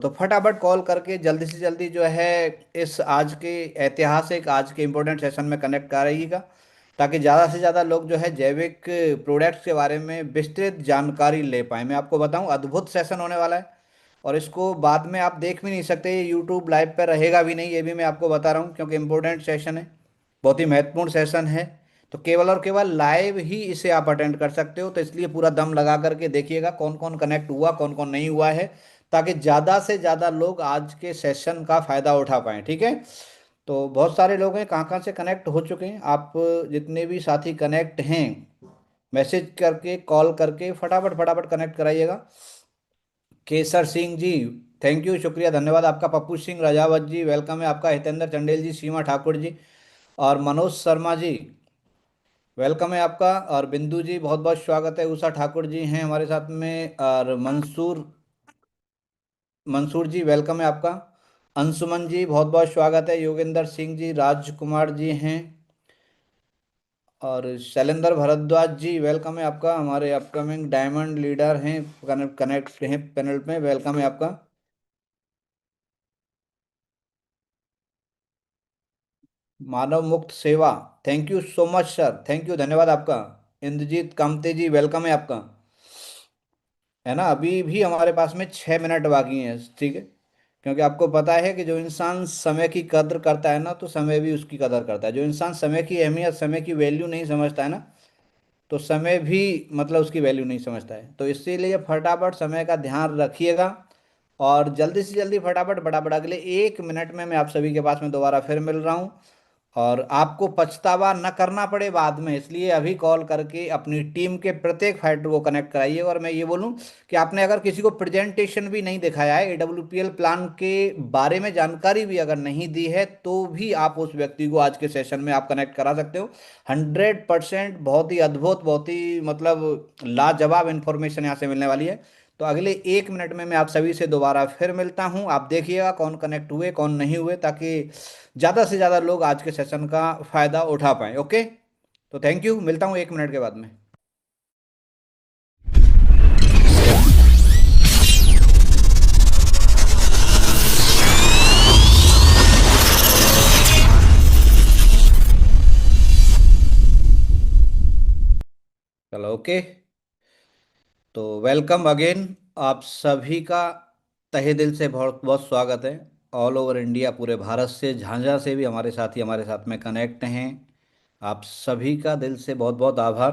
तो फटाफट कॉल करके जल्दी से जल्दी जो है इस आज के ऐतिहासिक आज के इम्पोर्टेंट सेशन में कनेक्ट कराइएगा, ताकि ज़्यादा से ज़्यादा लोग जो है जैविक प्रोडक्ट्स के बारे में विस्तृत जानकारी ले पाएँ। मैं आपको बताऊं, अद्भुत सेशन होने वाला है और इसको बाद में आप देख भी नहीं सकते, ये यूट्यूब लाइव पर रहेगा भी नहीं, ये भी मैं आपको बता रहा हूँ, क्योंकि इम्पोर्टेंट सेशन है, बहुत ही महत्वपूर्ण सेशन है। तो केवल और केवल लाइव ही इसे आप अटेंड कर सकते हो, तो इसलिए पूरा दम लगा करके देखिएगा कौन कौन कनेक्ट हुआ कौन कौन नहीं हुआ है, ताकि ज़्यादा से ज़्यादा लोग आज के सेशन का फ़ायदा उठा पाएँ। ठीक है। तो बहुत सारे लोग हैं, कहाँ कहाँ से कनेक्ट हो चुके हैं आप, जितने भी साथी कनेक्ट हैं मैसेज करके कॉल करके फटाफट फटाफट कनेक्ट कराइएगा। केसर सिंह जी, थैंक यू, शुक्रिया, धन्यवाद आपका। पप्पू सिंह राजावत जी वेलकम है आपका। हितेंद्र चंडेल जी, सीमा ठाकुर जी और मनोज शर्मा जी वेलकम है आपका। और बिंदु जी बहुत बहुत स्वागत है। उषा ठाकुर जी हैं हमारे साथ में, और मंसूर मंसूर जी वेलकम है आपका। अंशुमन जी बहुत बहुत स्वागत है। योगेंद्र सिंह जी, राजकुमार जी हैं, और शैलेंद्र भारद्वाज जी वेलकम है आपका, हमारे अपकमिंग डायमंड लीडर हैं, कनेक्ट कनेक्ट हैं पैनल में, वेलकम है आपका। मानव मुक्त सेवा, thank you so much sir, thank you, धन्यवाद आपका। इंद्रजीत कामते जी वेलकम है आपका। है ना, अभी भी हमारे पास में 6 मिनट बाकी हैं, ठीक है। क्योंकि आपको पता है कि जो इंसान समय की कद्र करता है ना, तो समय भी उसकी कदर करता है। जो इंसान समय की अहमियत, समय की वैल्यू नहीं समझता है ना, तो समय भी मतलब उसकी वैल्यू नहीं समझता है। तो इसीलिए फटाफट समय का ध्यान रखिएगा, और जल्दी से जल्दी फटाफट फटाफट अगले 1 मिनट में मैं आप सभी के पास में दोबारा फिर मिल रहा हूँ, और आपको पछतावा न करना पड़े बाद में, इसलिए अभी कॉल करके अपनी टीम के प्रत्येक फाइटर को कनेक्ट कराइए। और मैं ये बोलूं कि आपने अगर किसी को प्रेजेंटेशन भी नहीं दिखाया है, AWPL प्लान के बारे में जानकारी भी अगर नहीं दी है, तो भी आप उस व्यक्ति को आज के सेशन में आप कनेक्ट करा सकते हो। 100% बहुत ही अद्भुत, बहुत ही मतलब लाजवाब इंफॉर्मेशन यहाँ से मिलने वाली है। तो अगले 1 मिनट में मैं आप सभी से दोबारा फिर मिलता हूँ। आप देखिएगा कौन कनेक्ट हुए कौन नहीं हुए, ताकि ज़्यादा से ज़्यादा लोग आज के सेशन का फ़ायदा उठा पाएँ। ओके, तो थैंक यू, मिलता हूँ 1 मिनट के बाद में। चलो ओके, तो वेलकम अगेन आप सभी का, तहे दिल से बहुत बहुत स्वागत है। ऑल ओवर इंडिया, पूरे भारत से, झांझा से भी हमारे साथी हमारे साथ में कनेक्ट हैं। आप सभी का दिल से बहुत बहुत आभार।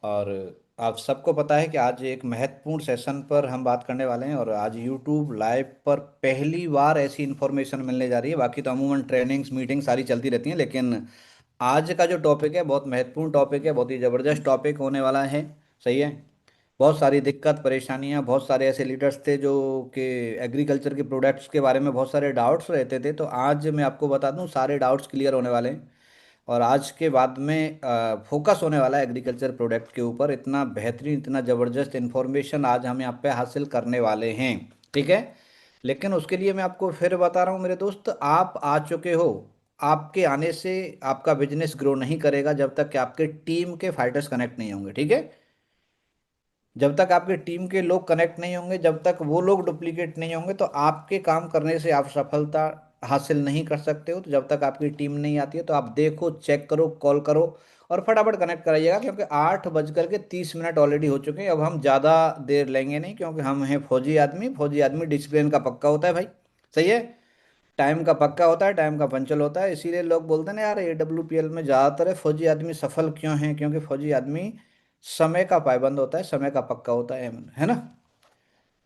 और आप सबको पता है कि आज एक महत्वपूर्ण सेशन पर हम बात करने वाले हैं, और आज यूट्यूब लाइव पर पहली बार ऐसी इन्फॉर्मेशन मिलने जा रही है। बाकी तो अमूमन ट्रेनिंग्स मीटिंग सारी चलती रहती हैं, लेकिन आज का जो टॉपिक है बहुत महत्वपूर्ण टॉपिक है, बहुत ही ज़बरदस्त टॉपिक होने वाला है। सही है। बहुत सारी दिक्कत परेशानियां, बहुत सारे ऐसे लीडर्स थे जो कि एग्रीकल्चर के प्रोडक्ट्स के बारे में बहुत सारे डाउट्स रहते थे, तो आज मैं आपको बता दूं सारे डाउट्स क्लियर होने वाले हैं। और आज के बाद में फोकस होने वाला है एग्रीकल्चर प्रोडक्ट के ऊपर। इतना बेहतरीन, इतना ज़बरदस्त इंफॉर्मेशन आज हम यहाँ पे हासिल करने वाले हैं। ठीक है। लेकिन उसके लिए मैं आपको फिर बता रहा हूँ मेरे दोस्त, आप आ चुके हो। आपके आने से आपका बिजनेस ग्रो नहीं करेगा जब तक कि आपके टीम के फाइटर्स कनेक्ट नहीं होंगे। ठीक है। जब तक आपके टीम के लोग कनेक्ट नहीं होंगे, जब तक वो लोग डुप्लीकेट नहीं होंगे, तो आपके काम करने से आप सफलता हासिल नहीं कर सकते हो। तो जब तक आपकी टीम नहीं आती है, तो आप देखो, चेक करो, कॉल करो और फटाफट कनेक्ट कराइएगा, क्योंकि 8 बज कर के 30 मिनट ऑलरेडी हो चुके हैं। अब हम ज़्यादा देर लेंगे नहीं, क्योंकि हम हैं फौजी आदमी। फौजी आदमी डिसिप्लिन का पक्का होता है भाई। सही है। टाइम का पक्का होता है, टाइम का पंचल होता है। इसीलिए लोग बोलते हैं ना यार, AWPL में ज़्यादातर फौजी आदमी सफल क्यों हैं, क्योंकि फौजी आदमी समय का पाबंद होता है, समय का पक्का होता है ना।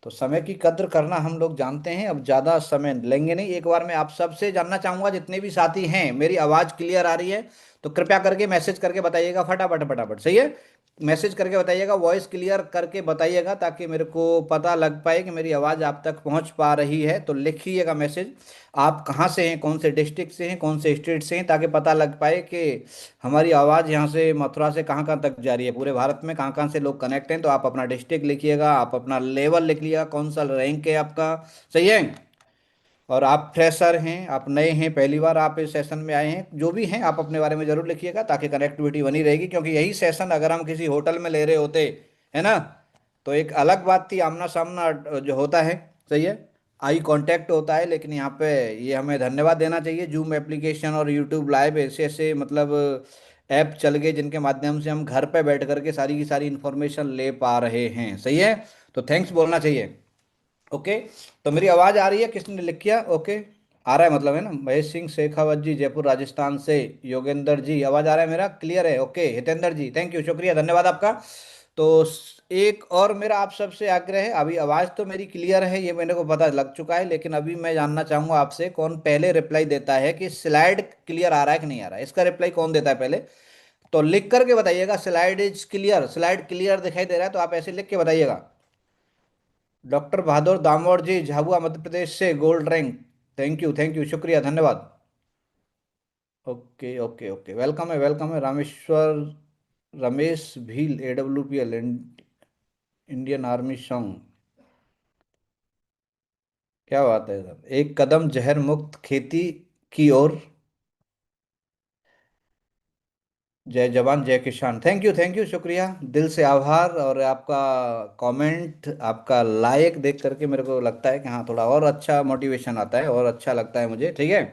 तो समय की कद्र करना हम लोग जानते हैं। अब ज़्यादा समय लेंगे नहीं, एक बार मैं आप सबसे जानना चाहूँगा, जितने भी साथी हैं, मेरी आवाज़ क्लियर आ रही है तो कृपया करके मैसेज करके बताइएगा फटाफट फटाफट। सही है। मैसेज करके बताइएगा, वॉइस क्लियर करके बताइएगा, ताकि मेरे को पता लग पाए कि मेरी आवाज़ आप तक पहुंच पा रही है। तो लिखिएगा मैसेज, आप कहाँ से हैं, कौन से डिस्ट्रिक्ट से हैं, कौन से स्टेट से हैं, ताकि पता लग पाए कि हमारी आवाज़ यहाँ से मथुरा से कहाँ कहाँ तक जा रही है, पूरे भारत में कहाँ कहाँ से लोग कनेक्ट हैं। तो आप अपना डिस्ट्रिक्ट लिखिएगा, आप अपना लेवल लिख लिएगा, कौन सा रैंक है आपका। सही है। और आप फ्रेशर हैं, आप नए हैं, पहली बार आप इस सेशन में आए हैं, जो भी हैं आप अपने बारे में ज़रूर लिखिएगा, ताकि कनेक्टिविटी बनी रहेगी। क्योंकि यही सेशन अगर हम किसी होटल में ले रहे होते, है ना, तो एक अलग बात थी, आमना सामना जो होता है, सही है। आई कांटेक्ट होता है, लेकिन यहाँ पे ये हमें धन्यवाद देना चाहिए, जूम एप्लीकेशन और यूट्यूब लाइव ऐसे ऐसे मतलब ऐप चल गए जिनके माध्यम से हम घर पे बैठ करके सारी की सारी इंफॉर्मेशन ले पा रहे हैं। सही है, तो थैंक्स बोलना चाहिए। ओके, तो मेरी आवाज़ आ रही है? किसने लिख किया? ओके, आ रहा है मतलब, है ना? महेश सिंह शेखावत जी, जयपुर राजस्थान से। योगेंद्र जी, आवाज़ आ रहा है मेरा? क्लियर है? Okay, Hitendra ji, thank you, शुक्रिया, धन्यवाद आपका। तो एक और मेरा आप सबसे आग्रह है, अभी आवाज़ तो मेरी क्लियर है, ये मेरे को पता लग चुका है, लेकिन अभी मैं जानना चाहूंगा आपसे, कौन पहले रिप्लाई देता है कि स्लाइड क्लियर आ रहा है कि नहीं आ रहा है? इसका रिप्लाई कौन देता है पहले? तो लिख करके बताइएगा, slide is clear, slide clear दिखाई दे रहा है तो आप ऐसे लिख के बताइएगा। डॉक्टर बहादुर दामोर जी, झाबुआ मध्य प्रदेश से, गोल्ड रैंक। थैंक यू, शुक्रिया, धन्यवाद। ओके ओके ओके, वेलकम है, वेलकम है, Rameshwar Ramesh Bhil, AWPL, Indian army song. क्या बात है सर, एक कदम जहर मुक्त खेती की ओर। जय जवान जय किसान, थैंक यू, शुक्रिया, दिल से आभार। और आपका कमेंट, आपका लाइक देख करके मेरे को लगता है कि हाँ, थोड़ा और अच्छा मोटिवेशन आता है और अच्छा लगता है मुझे। ठीक है।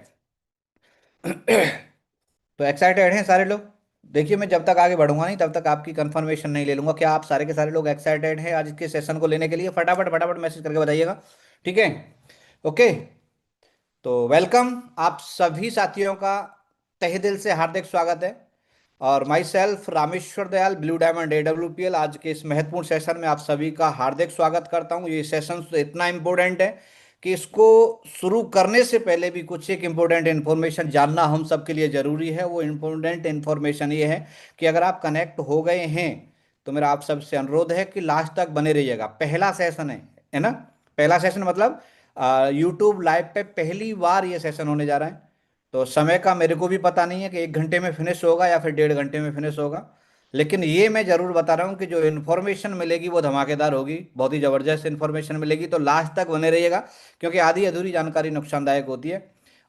तो एक्साइटेड हैं सारे लोग? देखिए, मैं जब तक आगे बढ़ूंगा नहीं तब तक आपकी कंफर्मेशन नहीं ले लूंगा। क्या आप सारे के सारे लोग एक्साइटेड हैं आज के सेशन को लेने के लिए? फटाफट फटाफट मैसेज करके बताइएगा। ठीक है। ओके, तो वेलकम आप सभी साथियों का तहे दिल से हार्दिक स्वागत है। और my self Rameshwar Dayal, blue diamond AWPL, आज के इस महत्वपूर्ण सेशन में आप सभी का हार्दिक स्वागत करता हूं। ये सेशन तो इतना इम्पोर्टेंट है कि इसको शुरू करने से पहले भी कुछ एक इम्पोर्टेंट इन्फॉर्मेशन जानना हम सबके लिए जरूरी है। वो इम्पोर्टेंट इन्फॉर्मेशन ये है कि अगर आप कनेक्ट हो गए हैं तो मेरा आप सबसे अनुरोध है कि लास्ट तक बने रहिएगा। पहला सेशन है ना? पहला सेशन मतलब यूट्यूब लाइव पे पहली बार ये सेशन होने जा रहा है। तो समय का मेरे को भी पता नहीं है कि 1 घंटे में फिनिश होगा या फिर 1.5 घंटे में फिनिश होगा, लेकिन ये मैं जरूर बता रहा हूँ कि जो इन्फॉर्मेशन मिलेगी वो धमाकेदार होगी, बहुत ही जबरदस्त इन्फॉर्मेशन मिलेगी। तो लास्ट तक बने रहिएगा, क्योंकि आधी अधूरी जानकारी नुकसानदायक होती है।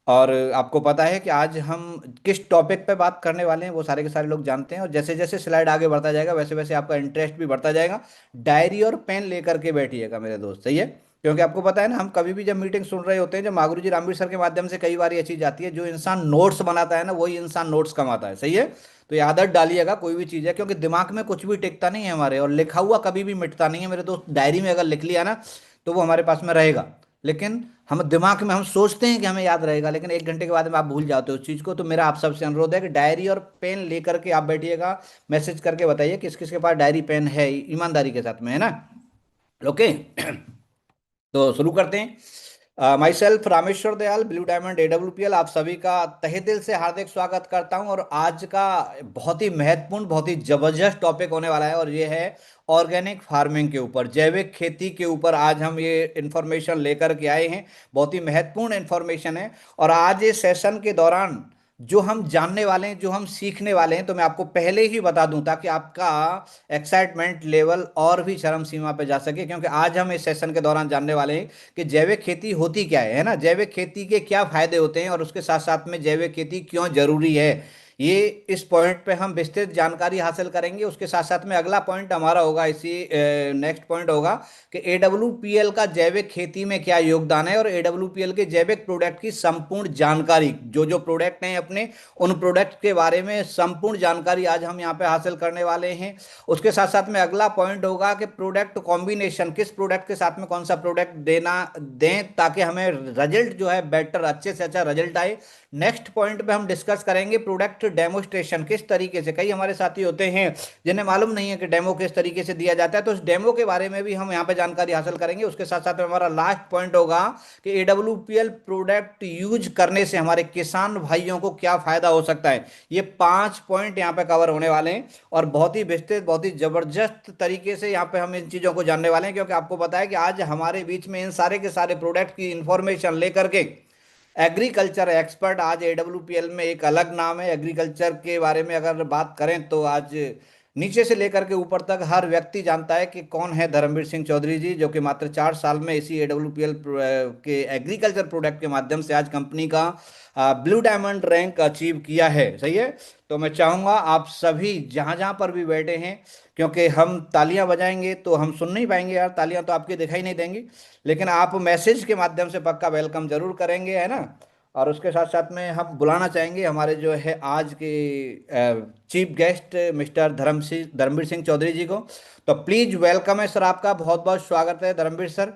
और आपको पता है कि आज हम किस टॉपिक पे बात करने वाले हैं, वो सारे के सारे लोग जानते हैं। और जैसे जैसे स्लाइड आगे बढ़ता जाएगा वैसे वैसे आपका इंटरेस्ट भी बढ़ता जाएगा। डायरी और पेन लेकर के बैठिएगा मेरे दोस्त, सही है? क्योंकि आपको पता है ना, हम कभी भी जब मीटिंग सुन रहे होते हैं, जब मागुरु जी रामवीर सर के माध्यम से कई बार ये चीज आती है, जो इंसान नोट्स बनाता है ना वही इंसान नोट्स कमाता है। सही है? तो ये आदत डालिएगा, कोई भी चीज़ है, क्योंकि दिमाग में कुछ भी टिकता नहीं है हमारे, और लिखा हुआ कभी भी मिटता नहीं है मेरे दोस्त। डायरी में अगर लिख लिया ना तो वो हमारे पास में रहेगा, लेकिन हम दिमाग में हम सोचते हैं कि हमें याद रहेगा, लेकिन 1 घंटे के बाद में आप भूल जाते हो उस चीज़ को। तो मेरा आप सबसे अनुरोध है कि डायरी और पेन लेकर के आप बैठिएगा। मैसेज करके बताइए किस किस के पास डायरी पेन है, ईमानदारी के साथ में, है ना? ओके। तो शुरू करते हैं। My self Rameshwar Dayal, blue diamond AWPL, आप सभी का तहे दिल से हार्दिक स्वागत करता हूं। और आज का बहुत ही महत्वपूर्ण, बहुत ही जबरदस्त टॉपिक होने वाला है, और ये है ऑर्गेनिक फार्मिंग के ऊपर, जैविक खेती के ऊपर आज हम ये इंफॉर्मेशन लेकर के आए हैं। बहुत ही महत्वपूर्ण इंफॉर्मेशन है। और आज इस सेशन के दौरान जो हम जानने वाले हैं, जो हम सीखने वाले हैं, तो मैं आपको पहले ही बता दूं ताकि आपका एक्साइटमेंट लेवल और भी चरम सीमा पे जा सके। क्योंकि आज हम इस सेशन के दौरान जानने वाले हैं कि जैविक खेती होती क्या है ना? जैविक खेती के क्या फायदे होते हैं, और उसके साथ साथ में जैविक खेती क्यों जरूरी है, ये इस पॉइंट पे हम विस्तृत जानकारी हासिल करेंगे। उसके साथ साथ में अगला पॉइंट हमारा होगा, इसी नेक्स्ट पॉइंट होगा कि AWPL का जैविक खेती में क्या योगदान है, और AWPL के जैविक प्रोडक्ट की संपूर्ण जानकारी, जो जो प्रोडक्ट हैं अपने, उन प्रोडक्ट के बारे में संपूर्ण जानकारी आज हम यहाँ पे हासिल करने वाले हैं। उसके साथ साथ में अगला पॉइंट होगा कि प्रोडक्ट कॉम्बिनेशन, किस प्रोडक्ट के साथ में कौन सा प्रोडक्ट देना दें ताकि हमें रिजल्ट जो है बेटर, अच्छे से अच्छा रिजल्ट आए। नेक्स्ट पॉइंट पे हम डिस्कस करेंगे प्रोडक्ट डेमोस्ट्रेशन, किस तरीके से, कई हमारे साथी होते हैं जिन्हें मालूम नहीं है कि डेमो किस तरीके से दिया जाता है, तो उस डेमो के बारे में भी हम यहाँ पे जानकारी हासिल करेंगे। उसके साथ साथ में हमारा लास्ट पॉइंट होगा कि AWPL प्रोडक्ट यूज करने से हमारे किसान भाइयों को क्या फायदा हो सकता है। ये 5 पॉइंट यहाँ पे कवर होने वाले हैं, और बहुत ही विस्तृत, बहुत ही जबरदस्त तरीके से यहाँ पे हम इन चीजों को जानने वाले हैं। क्योंकि आपको पता है कि आज हमारे बीच में इन सारे के सारे प्रोडक्ट की इंफॉर्मेशन लेकर के एग्रीकल्चर एक्सपर्ट, आज AWPL में एक अलग नाम है एग्रीकल्चर के बारे में अगर बात करें तो आज नीचे से लेकर के ऊपर तक हर व्यक्ति जानता है कि कौन है धर्मवीर सिंह चौधरी जी, जो कि मात्र 4 साल में इसी AWPL के एग्रीकल्चर प्रोडक्ट के माध्यम से आज कंपनी का ब्लू डायमंड रैंक अचीव किया है। सही है। तो मैं चाहूंगा आप सभी जहां जहां पर भी बैठे हैं, क्योंकि हम तालियां बजाएंगे तो हम सुन नहीं पाएंगे यार, तालियां तो आपकी दिखाई नहीं देंगी, लेकिन आप मैसेज के माध्यम से पक्का वेलकम जरूर करेंगे, है ना। और उसके साथ साथ में हम बुलाना चाहेंगे हमारे जो है आज के chief guest mister Dharmveer Singh Chaudhary ji को। तो प्लीज वेलकम है सर, आपका बहुत बहुत स्वागत है धर्मवीर सर।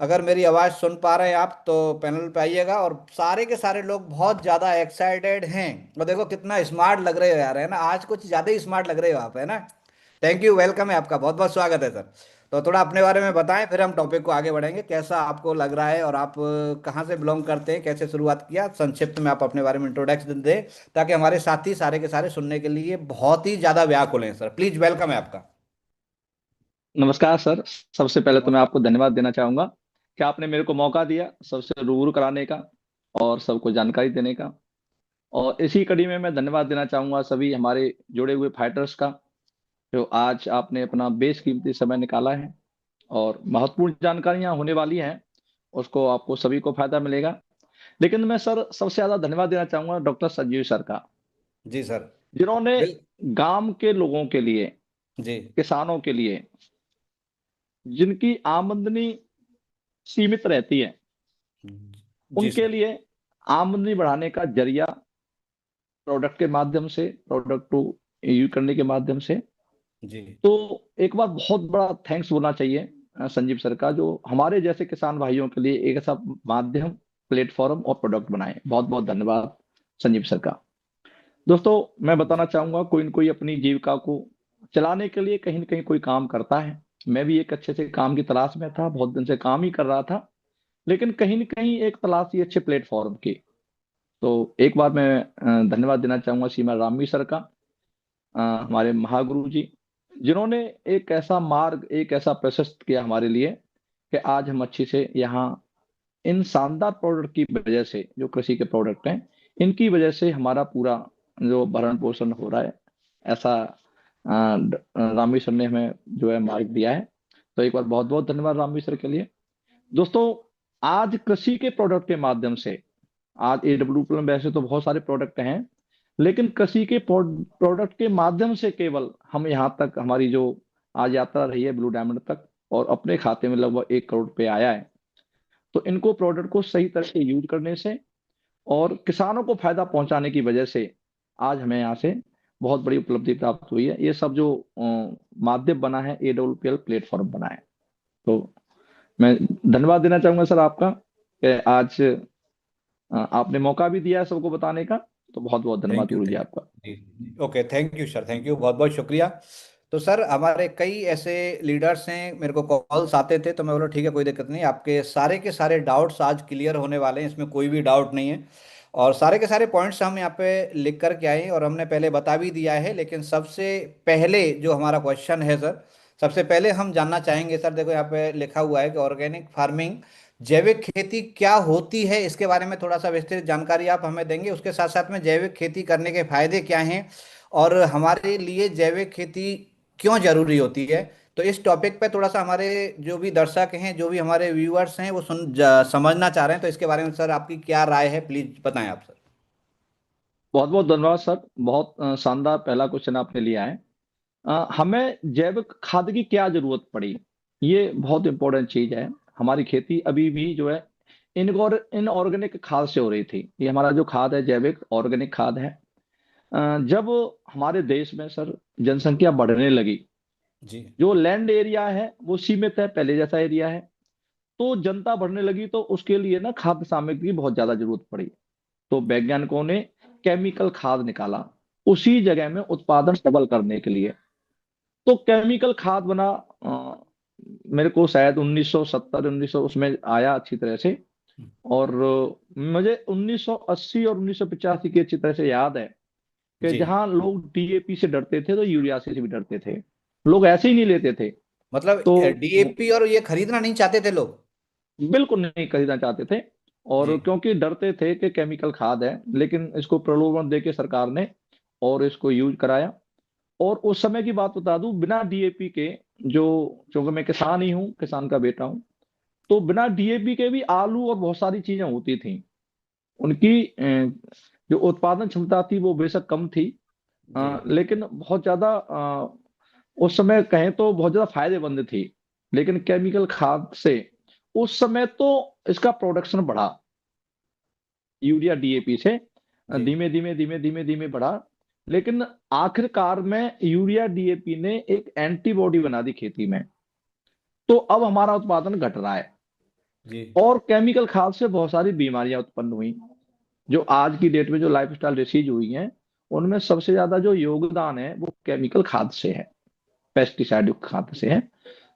अगर मेरी आवाज़ सुन पा रहे हैं आप तो पैनल पे आइएगा। और सारे के सारे लोग बहुत ज़्यादा एक्साइटेड हैं, और देखो कितना स्मार्ट लग रहे हो यार, है ना, आज कुछ ज़्यादा ही स्मार्ट लग रहे हो आप, है ना। थैंक यू, वेलकम है आपका, बहुत बहुत स्वागत है सर। तो थोड़ा अपने बारे में बताएं, फिर हम टॉपिक को आगे बढ़ेंगे। कैसा आपको लग रहा है, और आप कहाँ से बिलोंग करते हैं, कैसे शुरुआत किया, संक्षिप्त में आप अपने बारे में इंट्रोडक्शन दें, ताकि हमारे साथी सारे के सारे सुनने के लिए बहुत ही ज़्यादा व्याकुल हैं। सर प्लीज वेलकम है आपका। नमस्कार सर। सबसे पहले तो मैं नमस्कार। आपको धन्यवाद देना चाहूंगा कि आपने मेरे को मौका दिया सबसे रूबरू कराने का और सबको जानकारी देने का। और इसी कड़ी में मैं धन्यवाद देना चाहूंगा सभी हमारे जुड़े हुए फाइटर्स का, जो आज आपने अपना बेशकीमती समय निकाला है और महत्वपूर्ण जानकारियां होने वाली हैं, उसको आपको सभी को फायदा मिलेगा। लेकिन मैं सर सबसे ज्यादा धन्यवाद देना चाहूंगा डॉक्टर संजीव सर का, जी सर। जिन्होंने बिल गांव के लोगों के लिए, जी। किसानों के लिए, जिनकी आमदनी सीमित रहती है, जी उनके सर। लिए आमदनी बढ़ाने का जरिया प्रोडक्ट के माध्यम से, प्रोडक्ट को यूज करने के माध्यम से। जी तो एक बार बहुत बड़ा थैंक्स बोलना चाहिए संजीव सर का, जो हमारे जैसे किसान भाइयों के लिए एक ऐसा माध्यम, प्लेटफॉर्म और प्रोडक्ट बनाए। बहुत बहुत धन्यवाद संजीव सर का। दोस्तों, मैं बताना जी चाहूंगा, कोई न कोई अपनी जीविका को चलाने के लिए कहीं न कहीं कोई काम करता है। मैं भी एक अच्छे से काम की तलाश में था, बहुत दिन से काम ही कर रहा था, लेकिन कहीं न कहीं एक तलाश थी अच्छे प्लेटफॉर्म की। तो एक बार मैं धन्यवाद देना चाहूंगा सीमा रामी सर का, हमारे महागुरु जी, जिन्होंने एक ऐसा मार्ग, एक ऐसा प्रशस्त किया हमारे लिए कि आज हम अच्छे से यहाँ, इन शानदार प्रोडक्ट की वजह से, जो कृषि के प्रोडक्ट हैं, इनकी वजह से हमारा पूरा जो भरण पोषण हो रहा है, ऐसा रामी सर ने हमें जो है मार्ग दिया है। तो एक बार बहुत बहुत धन्यवाद रामी सर के लिए। दोस्तों, आज कृषि के प्रोडक्ट के माध्यम से, आज AWP में वैसे तो बहुत सारे प्रोडक्ट हैं, लेकिन कृषि के प्रोडक्ट के माध्यम से केवल हम यहाँ तक, हमारी जो आज यात्रा रही है ब्लू डायमंड तक, और अपने खाते में लगभग 1 करोड़ रुपए आया है। तो इनको प्रोडक्ट को सही तरह से यूज करने से और किसानों को फायदा पहुंचाने की वजह से आज हमें यहाँ से बहुत बड़ी उपलब्धि प्राप्त हुई है। ये सब जो माध्यम बना है, AWPL प्लेटफॉर्म बना है। तो मैं धन्यवाद देना चाहूंगा सर आपका कि आज आपने मौका भी दिया है सबको बताने का। तो बहुत बहुत धन्यवाद थैंक यू, गुरु जी थैंक आपका। यू। जी okay, thank you sir, thank you, बहुत बहुत शुक्रिया। तो सर हमारे कई ऐसे लीडर्स हैं, मेरे को कॉल्स आते थे, तो मैं बोला ठीक है कोई दिक्कत नहीं, आपके सारे के सारे डाउट्स आज क्लियर होने वाले हैं, इसमें कोई भी डाउट नहीं है। और सारे के सारे पॉइंट्स हम यहाँ पे लिख कर के आए हैं, और हमने पहले बता भी दिया है। लेकिन सबसे पहले जो हमारा क्वेश्चन है सर, सबसे पहले हम जानना चाहेंगे सर, देखो यहाँ पे लिखा हुआ है कि ऑर्गेनिक फार्मिंग, जैविक खेती क्या होती है, इसके बारे में थोड़ा सा विस्तृत जानकारी आप हमें देंगे। उसके साथ साथ में जैविक खेती करने के फायदे क्या हैं, और हमारे लिए जैविक खेती क्यों जरूरी होती है। तो इस टॉपिक पे थोड़ा सा हमारे जो भी दर्शक हैं, जो भी हमारे व्यूअर्स हैं, वो समझना चाह रहे हैं। तो इसके बारे में सर आपकी क्या राय है, प्लीज बताएं आप सर। बहुत बहुत धन्यवाद सर। बहुत शानदार पहला क्वेश्चन आपने लिया है। हमें जैविक खाद की क्या जरूरत पड़ी, ये बहुत इंपॉर्टेंट चीज है। हमारी खेती अभी भी जो है इनऑर्गेनिक खाद से हो रही थी। ये हमारा जो खाद है जैविक ऑर्गेनिक खाद है। जब हमारे देश में सर जनसंख्या बढ़ने लगी, जी जो लैंड एरिया है वो सीमित है, पहले जैसा एरिया है, तो जनता बढ़ने लगी, तो उसके लिए ना खाद्य सामग्री की बहुत ज्यादा जरूरत पड़ी। तो वैज्ञानिकों ने केमिकल खाद निकाला उसी जगह में उत्पादन डबल करने के लिए। तो केमिकल खाद बना, मेरे को शायद 1970 1900 उसमें आया अच्छी तरह से। और मुझे 1980 और 1985 की अच्छी तरह से याद है कि जी। जहां लोग DAP से डरते थे, तो यूरिया से भी डरते थे। लोग ऐसे ही नहीं लेते थे। मतलब तो डीएपी और ये खरीदना नहीं चाहते थे लोग। बिल्कुल नहीं खरीदना चाहते थे, जी और क्योंकि डरते थे कि केमिकल खाद है। लेकिन इसको प्रलोभन देके सरकार ने और इसको यूज कराया। और उस समय की बात बता दूं, बिना डीएपी के, जो क्योंकि मैं किसान ही हूँ, किसान का बेटा हूँ, तो बिना डीएपी के भी आलू और बहुत सारी चीजें होती थी। उनकी जो उत्पादन क्षमता थी वो बेशक कम थी, जी लेकिन बहुत ज्यादा उस समय कहें तो बहुत ज्यादा फायदेमंद थी। लेकिन केमिकल खाद से उस समय तो इसका प्रोडक्शन बढ़ा, यूरिया डीएपी से जी धीमे धीमे धीमे धीमे धीमे बढ़ा। लेकिन आखिरकार में यूरिया डीएपी ने एक एंटीबॉडी बना दी खेती में, तो अब हमारा उत्पादन घट रहा है। जी और केमिकल खाद से बहुत सारी बीमारियां उत्पन्न हुई, जो आज की डेट में जो लाइफस्टाइल डिसीज हुई हैं, उनमें सबसे ज्यादा जो योगदान है वो केमिकल खाद से है, पेस्टिसाइड युक्त खाद से है।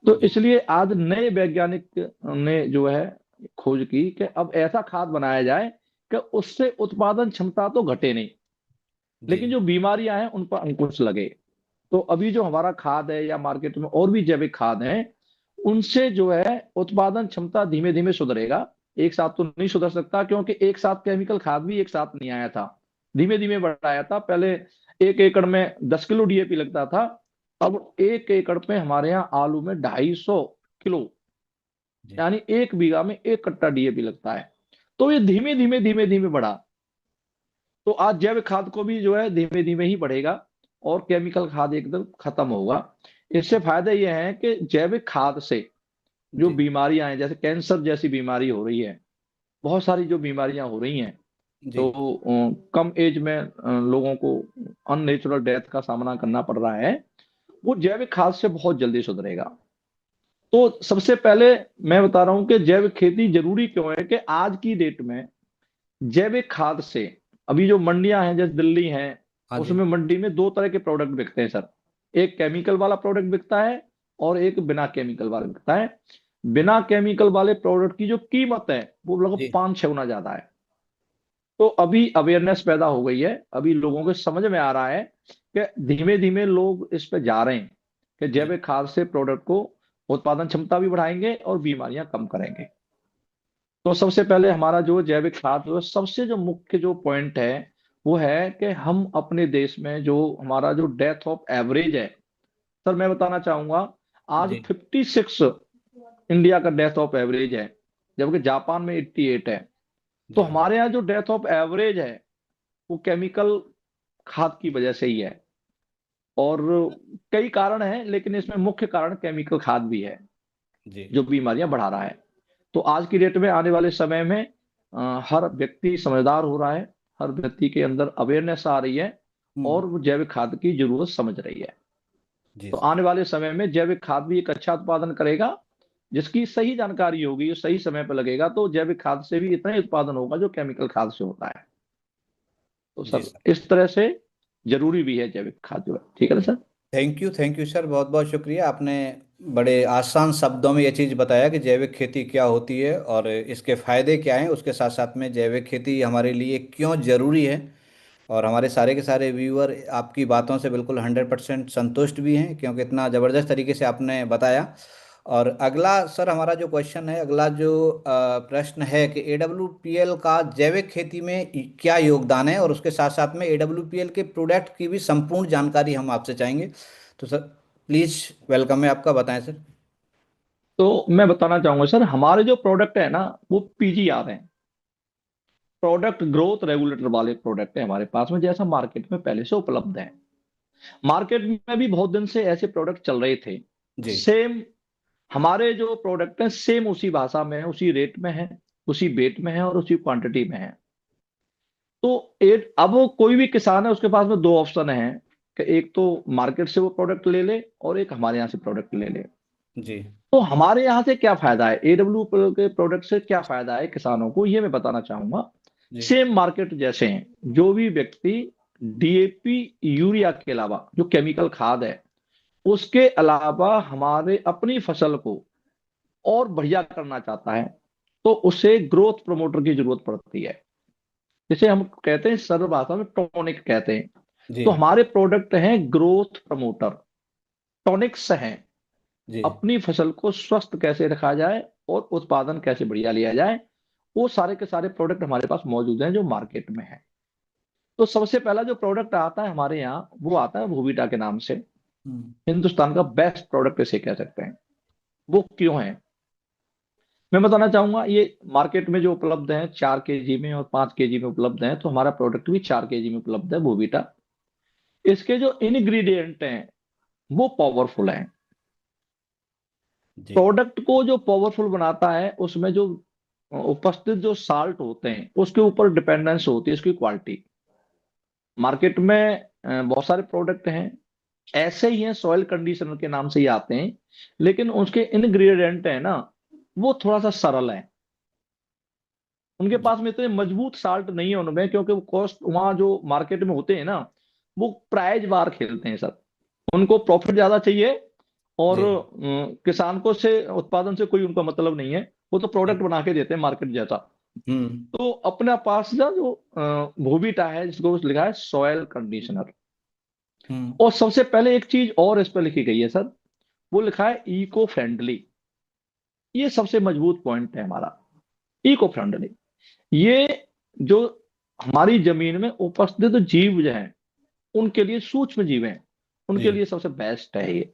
तो जी इसलिए आज नए वैज्ञानिक ने जो है खोज की कि अब ऐसा खाद बनाया जाए कि उससे उत्पादन क्षमता तो घटे नहीं, जी लेकिन जो बीमारियां हैं उन पर अंकुश लगे। तो अभी जो हमारा खाद है या मार्केट में और भी जैविक खाद है, उनसे जो है उत्पादन क्षमता धीमे धीमे सुधरेगा। एक साथ तो नहीं सुधर सकता, क्योंकि एक साथ केमिकल खाद भी एक साथ नहीं आया था, धीमे धीमे बढ़ाया था। पहले 1 एकड़ में 10 किलो डीएपी लगता था, अब 1 एकड़ में हमारे यहाँ आलू में 250 किलो, जी यानी 1 बीघा में 1 कट्टा डीएपी लगता है। तो ये धीमे धीमे धीमे धीमे बढ़ा। तो आज जैविक खाद को भी जो है धीमे धीमे ही बढ़ेगा, और केमिकल खाद एकदम खत्म होगा। इससे फायदा यह है कि जैविक खाद से जो जी बीमारियां हैं, जैसे कैंसर जैसी बीमारी हो रही है, बहुत सारी जो बीमारियां हो रही हैं, जी तो कम एज में लोगों को अननेचुरल डेथ का सामना करना पड़ रहा है, वो जैविक खाद से बहुत जल्दी सुधरेगा। तो सबसे पहले मैं बता रहा हूं कि जैविक खेती जरूरी क्यों है, कि आज की डेट में जैविक खाद से, अभी जो मंडियां हैं जैसे दिल्ली हैं, हाँ जी उसमें मंडी में दो तरह के प्रोडक्ट बिकते हैं सर। एक केमिकल वाला प्रोडक्ट बिकता है, और एक बिना केमिकल वाला बिकता है। बिना केमिकल वाले प्रोडक्ट की जो कीमत है वो लगभग जी 5-6 गुना ज्यादा है। तो अभी अवेयरनेस पैदा हो गई है, अभी लोगों को समझ में आ रहा है कि धीमे धीमे लोग इस पे जा रहे हैं कि जी जैविक खाद से प्रोडक्ट को उत्पादन क्षमता भी बढ़ाएंगे और बीमारियां कम करेंगे। तो सबसे पहले हमारा जो जैविक खाद, जो सबसे जो मुख्य जो पॉइंट है वो है कि हम अपने देश में जो हमारा जो डेथ ऑफ एवरेज है, सर मैं बताना चाहूंगा, आज जी 56 इंडिया का डेथ ऑफ एवरेज है, जबकि जापान में 88 है। तो जी हमारे यहाँ जो डेथ ऑफ एवरेज है वो केमिकल खाद की वजह से ही है। और कई कारण हैं, लेकिन इसमें मुख्य कारण केमिकल खाद भी है, जी जो बीमारियां बढ़ा रहा है। तो आज की डेट में, आने वाले समय में हर व्यक्ति समझदार हो रहा है, हर व्यक्ति के अंदर अवेयरनेस आ रही है, हम्म और वो जैविक खाद की जरूरत समझ रही है। जी तो आने वाले समय में जैविक खाद भी एक अच्छा उत्पादन करेगा, जिसकी सही जानकारी होगी, सही समय पर लगेगा, तो जैविक खाद से भी इतना ही उत्पादन होगा जो केमिकल खाद से होता है। तो जी सर सर। इस तरह से जरूरी भी है जैविक खाद जो है, ठीक है ना सर। थैंक यू सर, बहुत बहुत शुक्रिया। आपने बड़े आसान शब्दों में ये चीज़ बताया कि जैविक खेती क्या होती है और इसके फायदे क्या हैं, उसके साथ साथ में जैविक खेती हमारे लिए क्यों ज़रूरी है। और हमारे सारे के सारे व्यूअर आपकी बातों से बिल्कुल 100% संतुष्ट भी हैं, क्योंकि इतना ज़बरदस्त तरीके से आपने बताया। और अगला सर हमारा जो क्वेश्चन है, अगला जो प्रश्न है कि एडब्ल्यूपीएल का जैविक खेती में क्या योगदान है, और उसके साथ साथ में एडब्ल्यूपीएल के प्रोडक्ट की भी संपूर्ण जानकारी हम आपसे चाहेंगे। तो सर प्लीज़, वेलकम है आपका, बताएं सर। तो मैं बताना चाहूंगा सर, हमारे जो प्रोडक्ट है ना, वो पीजीआर है, प्रोडक्ट ग्रोथ रेगुलेटर वाले प्रोडक्ट है हमारे पास में, जैसा मार्केट में पहले से उपलब्ध है। मार्केट में भी बहुत दिन से ऐसे प्रोडक्ट चल रहे थे, जी सेम हमारे जो प्रोडक्ट है सेम उसी भाषा में है, उसी रेट में है, उसी वेट में है, और उसी क्वांटिटी में है। तो एक, अब वो कोई भी किसान है उसके पास में दो ऑप्शन है, कि एक तो मार्केट से वो प्रोडक्ट ले ले, और एक हमारे यहाँ से प्रोडक्ट ले ले। जी तो हमारे यहाँ से क्या फायदा है, एडब्ल्यू के प्रोडक्ट से क्या फायदा है किसानों को, ये मैं बताना चाहूंगा। जी सेम मार्केट जैसे हैं, जो भी व्यक्ति डीएपी यूरिया के अलावा जो केमिकल खाद है, उसके अलावा हमारे अपनी फसल को और बढ़िया करना चाहता है, तो उसे ग्रोथ प्रमोटर की जरूरत पड़ती है, जिसे हम कहते हैं सरल भाषा में टॉनिक कहते हैं। जी तो हमारे प्रोडक्ट हैं ग्रोथ प्रमोटर, टॉनिक्स हैं। जी अपनी फसल को स्वस्थ कैसे रखा जाए और उत्पादन कैसे बढ़िया लिया जाए, वो सारे के सारे प्रोडक्ट हमारे पास मौजूद हैं जो मार्केट में है। तो सबसे पहला जो प्रोडक्ट आता है हमारे यहाँ वो आता है वोविटा के नाम से। हम्म। हिंदुस्तान का बेस्ट प्रोडक्ट इसे कह सकते हैं। वो क्यों है, मैं बताना चाहूंगा। ये मार्केट में जो उपलब्ध है 4 केजी में और 5 केजी में उपलब्ध है, तो हमारा प्रोडक्ट भी 4 केजी में उपलब्ध है वोविटा। इसके जो इंग्रेडिएंट हैं वो पावरफुल हैं। जी। प्रोडक्ट को जो पावरफुल बनाता है उसमें जो उपस्थित जो साल्ट होते हैं उसके ऊपर डिपेंडेंस होती है इसकी क्वालिटी। मार्केट में बहुत सारे प्रोडक्ट हैं ऐसे ही हैं, सॉइल कंडीशनर के नाम से ही आते हैं, लेकिन उसके इंग्रेडिएंट है ना वो थोड़ा सा सरल है। उनके जी। पास में इतने मजबूत साल्ट नहीं है उनमें, क्योंकि वो कॉस्ट वहाँ जो मार्केट में होते हैं ना वो प्राइज बार खेलते हैं सर। उनको प्रॉफिट ज्यादा चाहिए, और जी। किसान को से उत्पादन से कोई उनका मतलब नहीं है। वो तो जी। प्रोडक्ट बना के देते हैं मार्केट जैसा। हम्म। तो अपने पास ना जो वोविटा है जिसको लिखा है सॉयल कंडीशनर। हम्म। और सबसे पहले एक चीज और इस पर लिखी गई है सर, वो लिखा है इको फ्रेंडली। ये सबसे मजबूत पॉइंट है हमारा, इको फ्रेंडली। ये जो हमारी जमीन में उपस्थित जीव जो हैं उनके लिए, सूक्ष्म जीव हैं उनके जी। लिए सबसे बेस्ट है ये।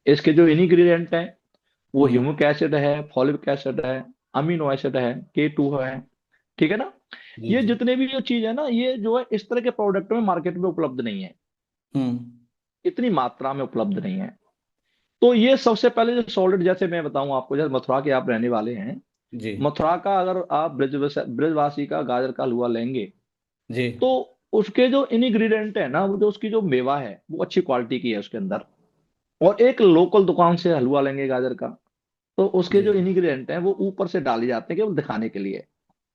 इसके जो इंग्रेडिएंट हैं वो हम्म। ह्यूमिक एसिड है, फॉलिक एसिड है, अमीनो एसिड है, K2 है। ठीक है ना। जी। ये जी। जितने भी जो चीज है ना ये जो है इस तरह के प्रोडक्ट में मार्केट में उपलब्ध नहीं है, हम्म। इतनी मात्रा में उपलब्ध नहीं है। तो ये सबसे पहले जो सॉलिड, जैसे मैं बताऊं आपको, जैसे मथुरा के आप रहने वाले हैं, जी। मथुरा का अगर आप ब्रजवासी का गाजर का हलवा लेंगे जी। तो उसके जो इंग्रेडिएंट है ना, वो जो उसकी जो मेवा है वो अच्छी क्वालिटी की है उसके अंदर। और एक लोकल दुकान से हलवा लेंगे गाजर का, तो उसके जी। जो इंग्रेडिएंट हैं वो ऊपर से डाले जाते हैं केवल दिखाने के लिए।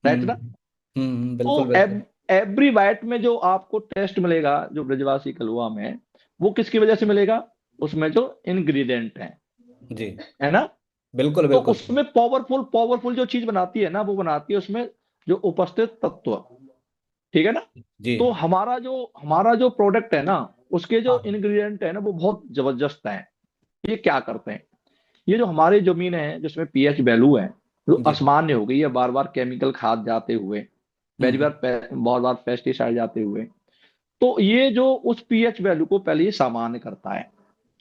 राइट ना। हम्म। हम्म। बिल्कुल तो बिल्कुल। एवरी बाइट में जो आपको टेस्ट मिलेगा जो ब्रजवासी हलवा में, वो किसकी वजह से मिलेगा, उसमें जो इंग्रेडिएंट जी। है ना। बिल्कुल तो बिल्कुल सर। उसमें पावरफुल पावरफुल जो चीज बनाती है ना वो बनाती है उसमें जो उपस्थित तत्व। ठीक है ना। जी। तो हमारा जो प्रोडक्ट है ना उसके जो हाँ। इंग्रेडिएंट है ना वो बहुत जबरदस्त है। ये क्या करते हैं, ये जो हमारी जमीन है जिसमें पीएच वैल्यू है जो जी। असामान्य हो गई है, बार बार केमिकल खाद जाते हुए, बार हम्म। बार बहुत बार पेस्टिसाइड जाते हुए, तो ये जो उस पीएच वैल्यू को पहले ये सामान्य करता है।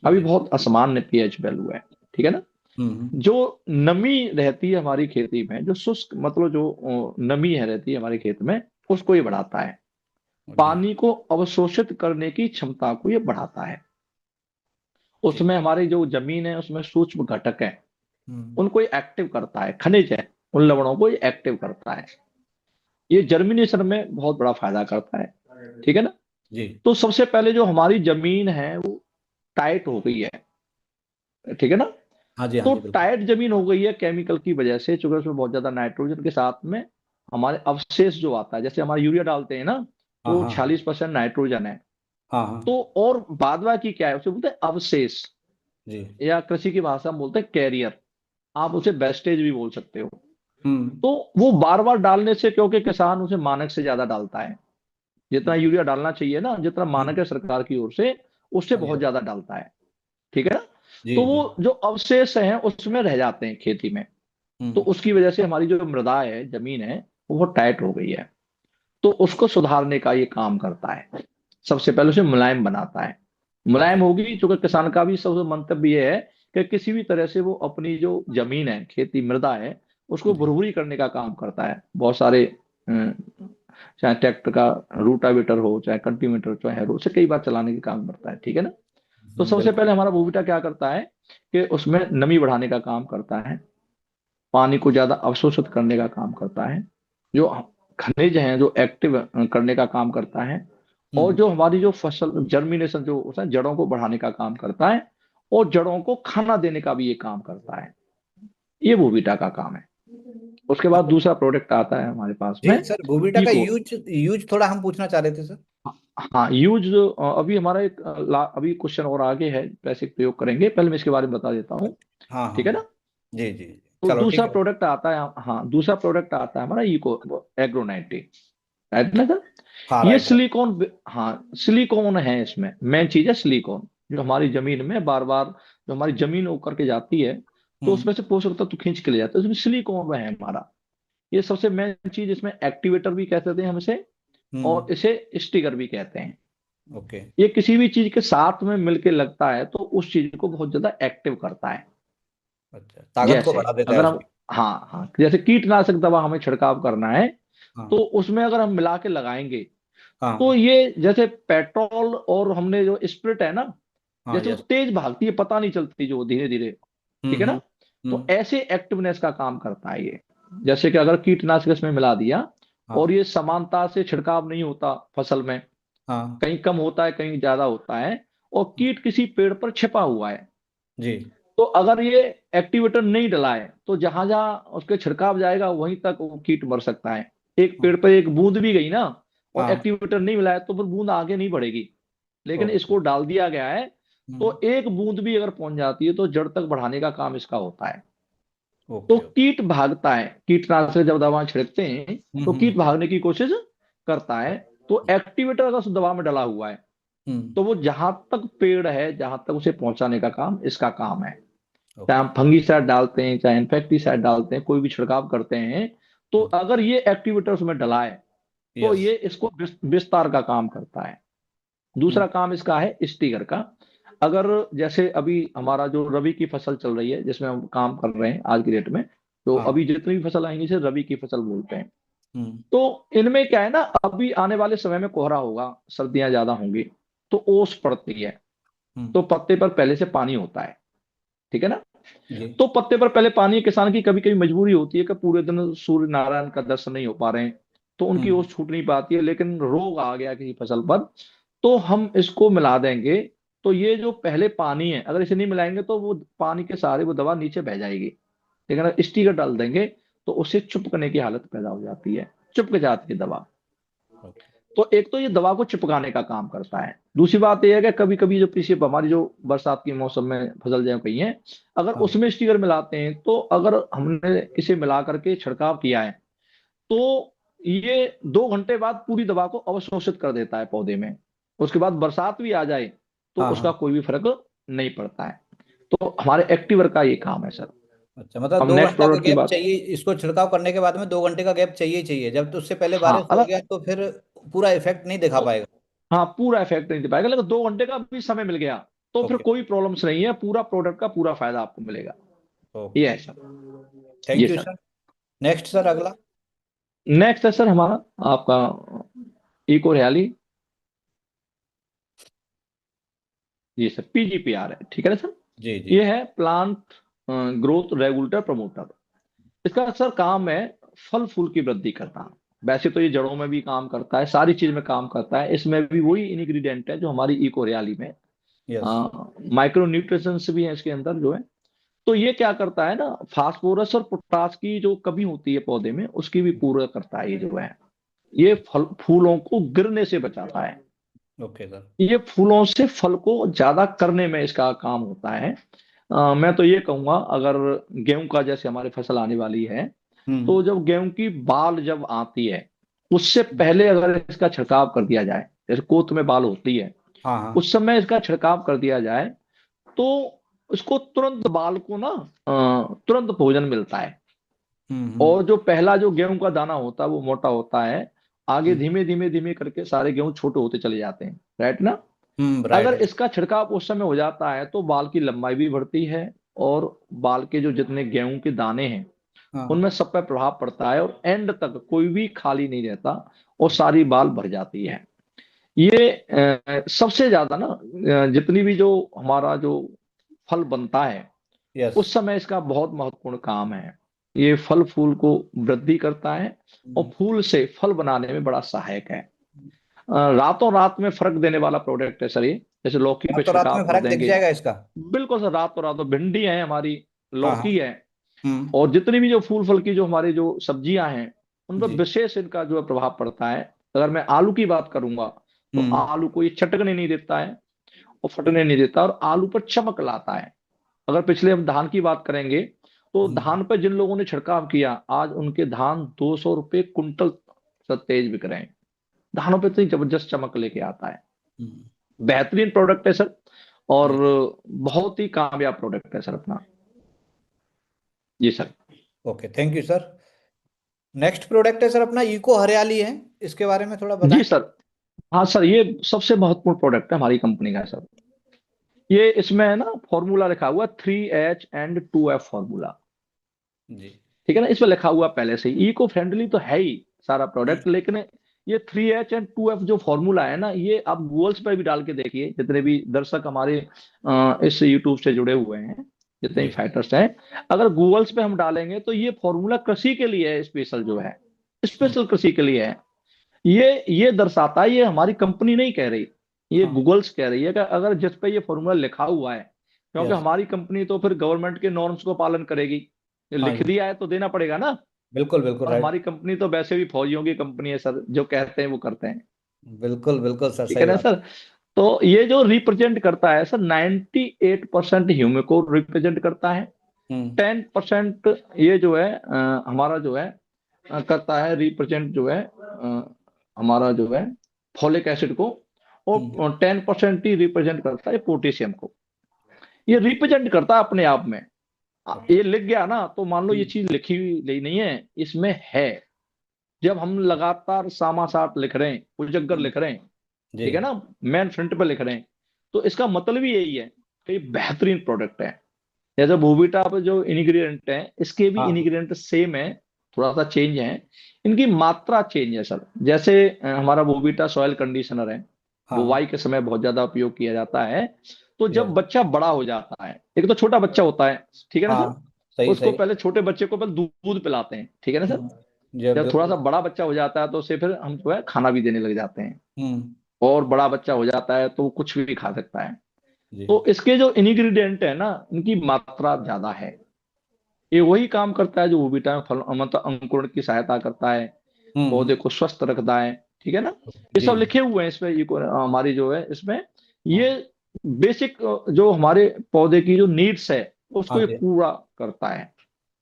अभी जी। बहुत असामान्य पीएच वैल्यू है। ठीक है ना। हम्म। जो नमी रहती है हमारी खेती में, जो शुष्क मतलब जो नमी है रहती है हमारे खेत में, उसको ये बढ़ाता है। जी। पानी को अवशोषित करने की क्षमता को ये बढ़ाता है। जी। उसमें हमारी जो जमीन है उसमें सूक्ष्म घटक है हम्म। उनको ये एक्टिव करता है, खनिज है उन लवणों को ये एक्टिव करता है। ये जर्मिनेशन में बहुत बड़ा फायदा करता है। ठीक है ना। जी। तो सबसे पहले जो हमारी जमीन है वो टाइट हो गई है। ठीक है ना। हाँ जी, हाँ तो जी, बिल्कुल। टाइट जमीन हो गई है केमिकल की वजह से, चूंकि उसमें बहुत ज्यादा नाइट्रोजन के साथ में हमारे अवशेष जो आता है, जैसे हमारे यूरिया डालते हैं ना हाँ तो हाँ हाँ। 46% नाइट्रोजन है। हाँ हाँ। तो और बाद बाकी क्या है उसे बोलते हैं अवशेष, जी। या कृषि की भाषा में बोलते हैं कैरियर। आप उसे वेस्टेज भी बोल सकते हो। हम्म। तो वो बार बार डालने से, क्योंकि किसान उसे मानक से ज्यादा डालता है, जितना जी। यूरिया डालना चाहिए ना जितना मानक हम्म। है सरकार की ओर से, उससे हाँ जी, बहुत हाँ। ज्यादा डालता है। ठीक है ना। जी। तो जी। वो जो अवशेष हैं उसमें रह जाते हैं खेती में। तो हम्म। उसकी वजह से हमारी जो मृदा है, जमीन है, वो बहुत टाइट हो गई है। तो उसको सुधारने का ये काम करता है। सबसे पहले उसे मुलायम बनाता है। मुलायम जी। होगी, चूंकि किसान का भी सबसे मंतव्य ये है कि किसी भी तरह से वो अपनी जो जमीन है, खेती मृदा है, उसको जी। भुरभुरी करने का काम करता है। बहुत सारे चाहे ट्रैक्टर का रूटावेटर हो, चाहे कल्टीवेटर, चाहे हैरो, उसे कई बार चलाने का काम करता है। ठीक है ना। तो सबसे बिल्कुल। पहले हमारा बूटा क्या करता है कि उसमें नमी बढ़ाने का काम करता है, पानी को ज्यादा अवशोषित करने का काम करता है, जो खनिज हैं जो एक्टिव करने का काम करता है, और हम्म। जो हमारी जो फसल जर्मिनेशन जो होता है जड़ों को बढ़ाने का काम करता है, और जड़ों को खाना देने का भी ये काम करता है। ये बोविटा का काम है। उसके बाद दूसरा प्रोडक्ट आता है हमारे पास जी में सर, बोबिटा का इको। यूज यूज थोड़ा हम पूछना चाह रहे थे सर। हाँ यूज, अभी हमारा एक अभी क्वेश्चन और आगे है, वैसे प्रयोग करेंगे, पहले मैं इसके बारे में बता देता हूँ। हाँ हाँ ठीक है हाँ। ना। जी जी जी। तो चलो ठीक दूसरा है। प्रोडक्ट आता है, हाँ दूसरा प्रोडक्ट आता है हमारा इको एग्रो 90। राइट ना सर। हाँ, ये राइट राइट। सिलिकॉन, हाँ सिलिकॉन है इसमें, मेन चीज है सिलिकॉन। जो हमारी जमीन में बार बार जो हमारी जमीन होकर के जाती है तो हम्म। उसमें से पोषक तत्व खींच के ले जाते हैं, उसमें सिलिकॉन है हमारा। ये सबसे मेन चीज, इसमें एक्टिवेटर भी कह सकते हैं हम इसे, हम्म। और इसे स्टिकर भी कहते हैं। ओके। ये किसी भी चीज के साथ में मिलके लगता है तो उस चीज को बहुत ज्यादा एक्टिव करता है। अच्छा, ताकत को जैसे बढ़ा देता है अगर हम, उसकी। हाँ हाँ, जैसे कीटनाशक दवा हमें छिड़काव करना है, तो हाँ। उसमें अगर हम मिला के लगाएंगे तो हाँ। ये जैसे पेट्रोल और हमने जो स्प्रिट है ना, हाँ। जैसे वो यस। तेज भागती है, पता नहीं चलती, जो धीरे धीरे, ठीक है हम्म। ना। तो हम्म। ऐसे एक्टिवनेस का काम करता है ये। जैसे कि अगर कीटनाशक इसमें मिला दिया और हाँ। ये समानता से छिड़काव नहीं होता फसल में, हाँ। कहीं कम होता है कहीं ज्यादा होता है, और कीट किसी पेड़ पर छिपा हुआ है, जी। तो अगर ये एक्टिवेटर नहीं डला है तो जहां जहां उसके छिड़काव जाएगा वहीं तक वो कीट मर सकता है। एक हाँ। पेड़ पर एक बूंद भी गई ना, और हाँ। एक्टिवेटर नहीं मिला है, तो फिर बूंद आगे नहीं बढ़ेगी। लेकिन ओके। इसको डाल दिया गया है, हम्म। तो एक बूंद भी अगर पहुंच जाती है तो जड़ तक बढ़ाने का काम इसका होता है। तो ओके। कीट भागता है, कीटनाशक जब दवा छिड़कते हैं तो हम्म। कीट भागने की कोशिश करता है। तो एक्टिवेटर अगर उस दवा में डला हुआ है हम्म। तो वो जहां तक पेड़ है जहां तक उसे पहुंचाने का काम इसका काम है। चाहे ओके। हम फंगीसाइड डालते हैं, चाहे इन्फेक्टिसाइड डालते हैं, कोई भी छिड़काव करते हैं, तो अगर ये एक्टिवेटर उसमें डला है तो यस। ये इसको विस्तार का काम करता है। हम्म। दूसरा काम इसका है स्टिगर का। अगर जैसे अभी हमारा जो रबी की फसल चल रही है जिसमें हम काम कर रहे हैं आज की डेट में, तो हाँ। अभी जितनी भी फसल आएंगी इसे रबी की फसल बोलते हैं। हम्म। तो इनमें क्या है ना, अभी आने वाले समय में कोहरा होगा, सर्दियां ज्यादा होंगी, तो ओस पड़ती है, हम्म। तो पत्ते पर पहले से पानी होता है, ठीक है ना। जी। तो पत्ते पर पहले पानी, किसान की कभी कभी मजबूरी होती है कि पूरे दिन सूर्य नारायण का दर्शन नहीं हो पा रहे हैं, तो उनकी हम्म। ओस छूट नहीं पाती है, लेकिन रोग आ गया किसी फसल पर, तो हम इसको मिला देंगे। तो ये जो पहले पानी है, अगर इसे नहीं मिलाएंगे तो वो पानी के सहारे वो दवा नीचे बह जाएगी। लेकिन अगर स्टीकर डाल देंगे तो उसे चुपकने की हालत पैदा हो जाती है, चुपक जाती है दवा। ओके। तो एक तो ये दवा को चिपकाने का काम करता है। दूसरी बात यह है कि कभी कभी जो पीछे हमारी जो बरसात के मौसम में फसल जो कही है, अगर हाँ। उसमें स्टिकर मिलाते हैं, तो अगर हमने इसे मिला करके छिड़काव किया है तो ये 2 घंटे बाद पूरी दवा को अवशोषित कर देता है पौधे में। उसके बाद बरसात भी आ जाए तो हाँ। उसका हाँ। कोई भी फर्क नहीं पड़ता है। तो हमारे एक्टिवर का ये काम है सर। अच्छा, मतलब अब दो नेक्स्ट घंटा का प्रोडक्ट की गैप बात। चाहिए इसको छिड़काव करने के बाद में, 2 घंटे का गैप चाहिए ही चाहिए, जब तो उससे पहले हाँ बारिश हो अगर, गया तो फिर पूरा इफेक्ट नहीं दिखा पाएगा। हाँ पूरा इफेक्ट नहीं दे पाएगा, लेकिन 2 घंटे का भी समय मिल गया तो फिर ओके। कोई प्रॉब्लम्स नहीं है, पूरा प्रोडक्ट का पूरा फायदा आपको मिलेगा। ये ओके। है सर। ये thank you sir. Sir. Next sir, अगला। नेक्स्ट है सर हमारा, आपका इको रैली। ये सर पीजीपीआर है, ठीक है ना सर। जी जी। ये है प्लांट ग्रोथ रेगुलेटर प्रमोटर। इसका सर काम है फल फूल की वृद्धि करना। वैसे तो ये जड़ों में भी काम करता है, सारी चीज में काम करता है, इसमें भी वही इंग्रेडिएंट है जो हमारी इको रैली में। यस। माइक्रो न्यूट्रिशंस भी है इसके अंदर जो है। तो ये क्या करता है ना, फास्फोरस और पोटास की जो कमी होती है पौधे में उसकी भी पूरा करता है ये जो है। ये फल फूलों को गिरने से बचाता है। Okay sir. ये फूलों से फल को ज्यादा करने में इसका काम होता है। मैं तो ये कहूंगा, अगर गेहूं का जैसे हमारी फसल आने वाली है, हम्म। तो जब गेहूं की बाल जब आती है उससे पहले अगर इसका छिड़काव कर दिया जाए, जैसे कोत में बाल होती है, हाँ हाँ। उस समय इसका छिड़काव कर दिया जाए, तो उसको तुरंत बाल को ना तुरंत भोजन मिलता है। हम्म। और जो पहला जो गेहूं का दाना होता है वो मोटा होता है, आगे हम्म। धीमे धीमे धीमे करके सारे गेहूं छोटे होते चले जाते हैं, राइट ना। राइट अगर है। इसका छिड़काव उस समय हो जाता है तो बाल की लंबाई भी बढ़ती है, और बाल के जो जितने गेहूं के दाने हैं हाँ। उनमें सब पे प्रभाव पड़ता है, और एंड तक कोई भी खाली नहीं रहता, और सारी बाल भर जाती है। ये सबसे ज्यादा ना, जितनी भी जो हमारा जो फल बनता है यस। उस समय इसका बहुत महत्वपूर्ण काम है। ये फल फूल को वृद्धि करता है, और फूल से फल बनाने में बड़ा सहायक है। रातों रात में फर्क देने वाला प्रोडक्ट है सर ये। जैसे लौकी पे रातों रात में छिड़काव कर फर्क दिख देंगे, जाएगा इसका। बिल्कुल सर, रातों रात में भिंडी है हमारी, हाँ हाँ। लौकी है, हम्म। और जितनी भी जो फूल फल की जो हमारी जो सब्जियां हैं उन पर जी। विशेष इनका जो है प्रभाव पड़ता है। अगर मैं आलू की बात करूंगा, तो हम्म। आलू को ये चटकने नहीं देता है और फटने नहीं देता, और आलू पर चमक लाता है। अगर पिछले हम धान की बात करेंगे, तो हम्म। धान पर जिन लोगों ने छिड़काव किया आज उनके धान 200 रुपये कुंटल से तेज बिक रहे हैं। धानों पे तो जबरदस्त चमक लेके आता है। हम्म। बेहतरीन प्रोडक्ट है सर, और जी। बहुत ही कामयाब प्रोडक्ट है सर अपना। जी sir. Okay, thank you sir. Next product है सर अपना इको हरियाली है, इसके बारे में थोड़ा बताएं। जी सर। हाँ सर, ये सबसे महत्वपूर्ण प्रोडक्ट है हमारी कंपनी का सर। ये इसमें है ना, फॉर्मूला लिखा हुआ 3H and 2F फॉर्मूला। जी। ठीक है ना, इसमें लिखा हुआ पहले से ही, इको फ्रेंडली तो है ही सारा हम्म। प्रोडक्ट, लेकिन ये 3H and 2F जो फॉर्मूला है ना, ये आप गूगल्स पर भी डाल के देखिए, जितने भी दर्शक हमारे इस यूट्यूब से जुड़े हुए हैं, जितने भी जी। फाइटर्स हैं, अगर गूगल्स पे हम डालेंगे तो ये फॉर्मूला कृषि के लिए है, स्पेशल जो है, हम्म। स्पेशल कृषि के लिए है। ये दर्शाता है, ये हमारी कंपनी नहीं कह रही, ये हाँ। गूगल्स कह रही है कि अगर जिस पे ये फॉर्मूला लिखा हुआ है, क्योंकि यस। हमारी कंपनी तो फिर गवर्नमेंट के नॉर्म्स को पालन करेगी, ये हाँ लिख जी। दिया है तो देना पड़ेगा ना। बिल्कुल बिल्कुल और राइट। हमारी कंपनी तो वैसे भी फौजियों की कंपनी है सर, जो कहते हैं वो करते हैं। बिल्कुल बिल्कुल सर, ठीक है सही ना बात। सर। तो ये जो रिप्रेजेंट करता है सर, 98% ह्यूमन को रिप्रेजेंट करता है। हम्म। 10% ये जो है हमारा जो है करता है रिप्रेजेंट जो है हमारा जो है फॉलिक एसिड को। हम्म। और 10% ही रिप्रेजेंट करता है पोटेशियम को। ये रिप्रेजेंट करता है अपने आप में। ये लिख गया ना, तो मान लो ये हम्म। चीज लिखी हुई नहीं है, इसमें है। जब हम लगातार सामासाट लिख रहे हैं, उजग्गर हम्म। लिख रहे हैं, जी। ठीक है ना, मेन फ्रंट पे लिख रहे हैं, तो इसका मतलब ही यही है कि ये बेहतरीन प्रोडक्ट है। जैसे बोविटा पे जो इंग्रेडिएंट है, इसके भी हाँ। इंग्रेडिएंट सेम है, थोड़ा सा चेंज है, इनकी मात्रा चेंज है सर। जैसे हमारा बोविटा सॉइल कंडीशनर है, हाँ। बुवाई के समय बहुत ज्यादा उपयोग किया जाता है। तो जब यस। बच्चा बड़ा हो जाता है, एक तो छोटा बच्चा होता है, ठीक है ना सर, हाँ। सही उसको सही। पहले छोटे बच्चे को पहले दूध पिलाते हैं, ठीक है ना सर। जी जब थोड़ा सा बिल्कुल। बड़ा बच्चा हो जाता है तो उसे फिर हम जो है खाना भी देने लग जाते हैं। हम्म। और बड़ा बच्चा हो जाता है तो वो कुछ भी खा सकता है। जी। तो इसके जो इंग्रेडिएंट है ना, इनकी मात्रा ज्यादा है। ये वही काम करता है जो विटामिन फल मतलब अंकुरण की सहायता करता है, हम्म। पौधे को स्वस्थ रखता है। ठीक है ना। ये जी। सब लिखे हुए हैं इसमें, ये हमारी जो है इसमें, ये हाँ। बेसिक जो हमारे पौधे की जो नीड्स है, उसको हाँ ये जी। पूरा करता है।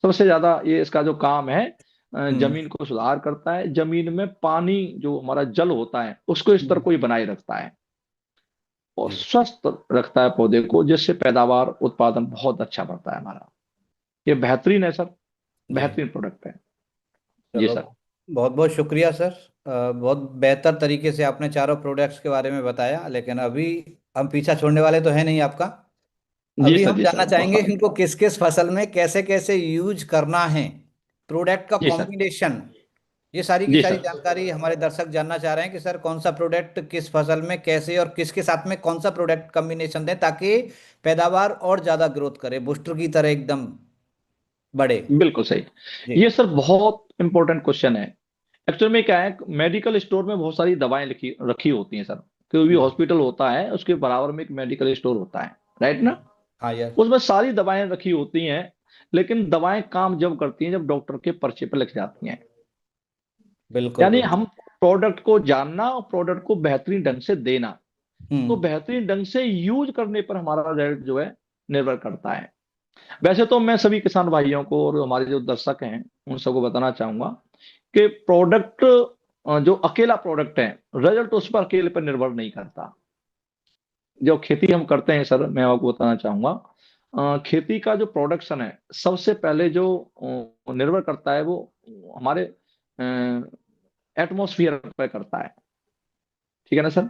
सबसे ज्यादा ये इसका जो काम है, हम्म। जमीन को सुधार करता है, जमीन में पानी जो हमारा जल होता है उसको स्तर हम्म। को ये बनाए रखता है, और जी। स्वस्थ रखता है पौधे को, जिससे पैदावार उत्पादन बहुत अच्छा बढ़ता है हमारा। ये बेहतरीन है सर, जी। बेहतरीन प्रोडक्ट है। जी चलो, सर। बहुत बहुत शुक्रिया सर। बहुत बेहतर तरीके से आपने चारों प्रोडक्ट्स के बारे में बताया, लेकिन अभी हम पीछा छोड़ने वाले तो है नहीं आपका। जी अभी सर। हम जी जानना सर। चाहेंगे इनको किस किस फसल में कैसे कैसे यूज करना है, प्रोडक्ट का जी सर। कॉम्बिनेशन। ये सारी की जी सारी सर। जानकारी हमारे दर्शक जानना चाह रहे हैं कि सर कौन सा प्रोडक्ट किस फसल में कैसे और किसके साथ में कौन सा प्रोडक्ट कॉम्बिनेशन दें ताकि पैदावार और ज्यादा ग्रोथ करे, बूस्टर की तरह एकदम बढ़े। बिल्कुल सही। जी। ये सर बहुत इंपॉर्टेंट क्वेश्चन है। एक्चुअल में क्या है, मेडिकल स्टोर में बहुत सारी दवाएं लिखी रखी होती हैं सर। कोई भी जी। हॉस्पिटल होता है, उसके बराबर में एक मेडिकल स्टोर होता है, राइट ना। हाँ यार। उसमें सारी दवाएं रखी होती हैं, लेकिन दवाएं काम जब करती हैं जब डॉक्टर के पर्चे पर लिख जाती हैं। बिल्कुल यानी बिल्कुल। हम प्रोडक्ट को जानना और प्रोडक्ट को बेहतरीन ढंग से देना, तो हम्म। बेहतरीन ढंग से यूज करने पर हमारा रिजल्ट जो है निर्भर करता है। वैसे तो मैं सभी किसान भाइयों को और हमारे जो दर्शक हैं उन सबको बताना चाहूंगा कि प्रोडक्ट जो अकेला प्रोडक्ट है, रिजल्ट उस पर अकेले पर निर्भर नहीं करता। जो खेती हम करते हैं सर, मैं आपको बताना चाहूंगा, खेती का जो प्रोडक्शन है, सबसे पहले जो निर्भर करता है वो हमारे एटमोसफियर पर करता है। ठीक है ना सर।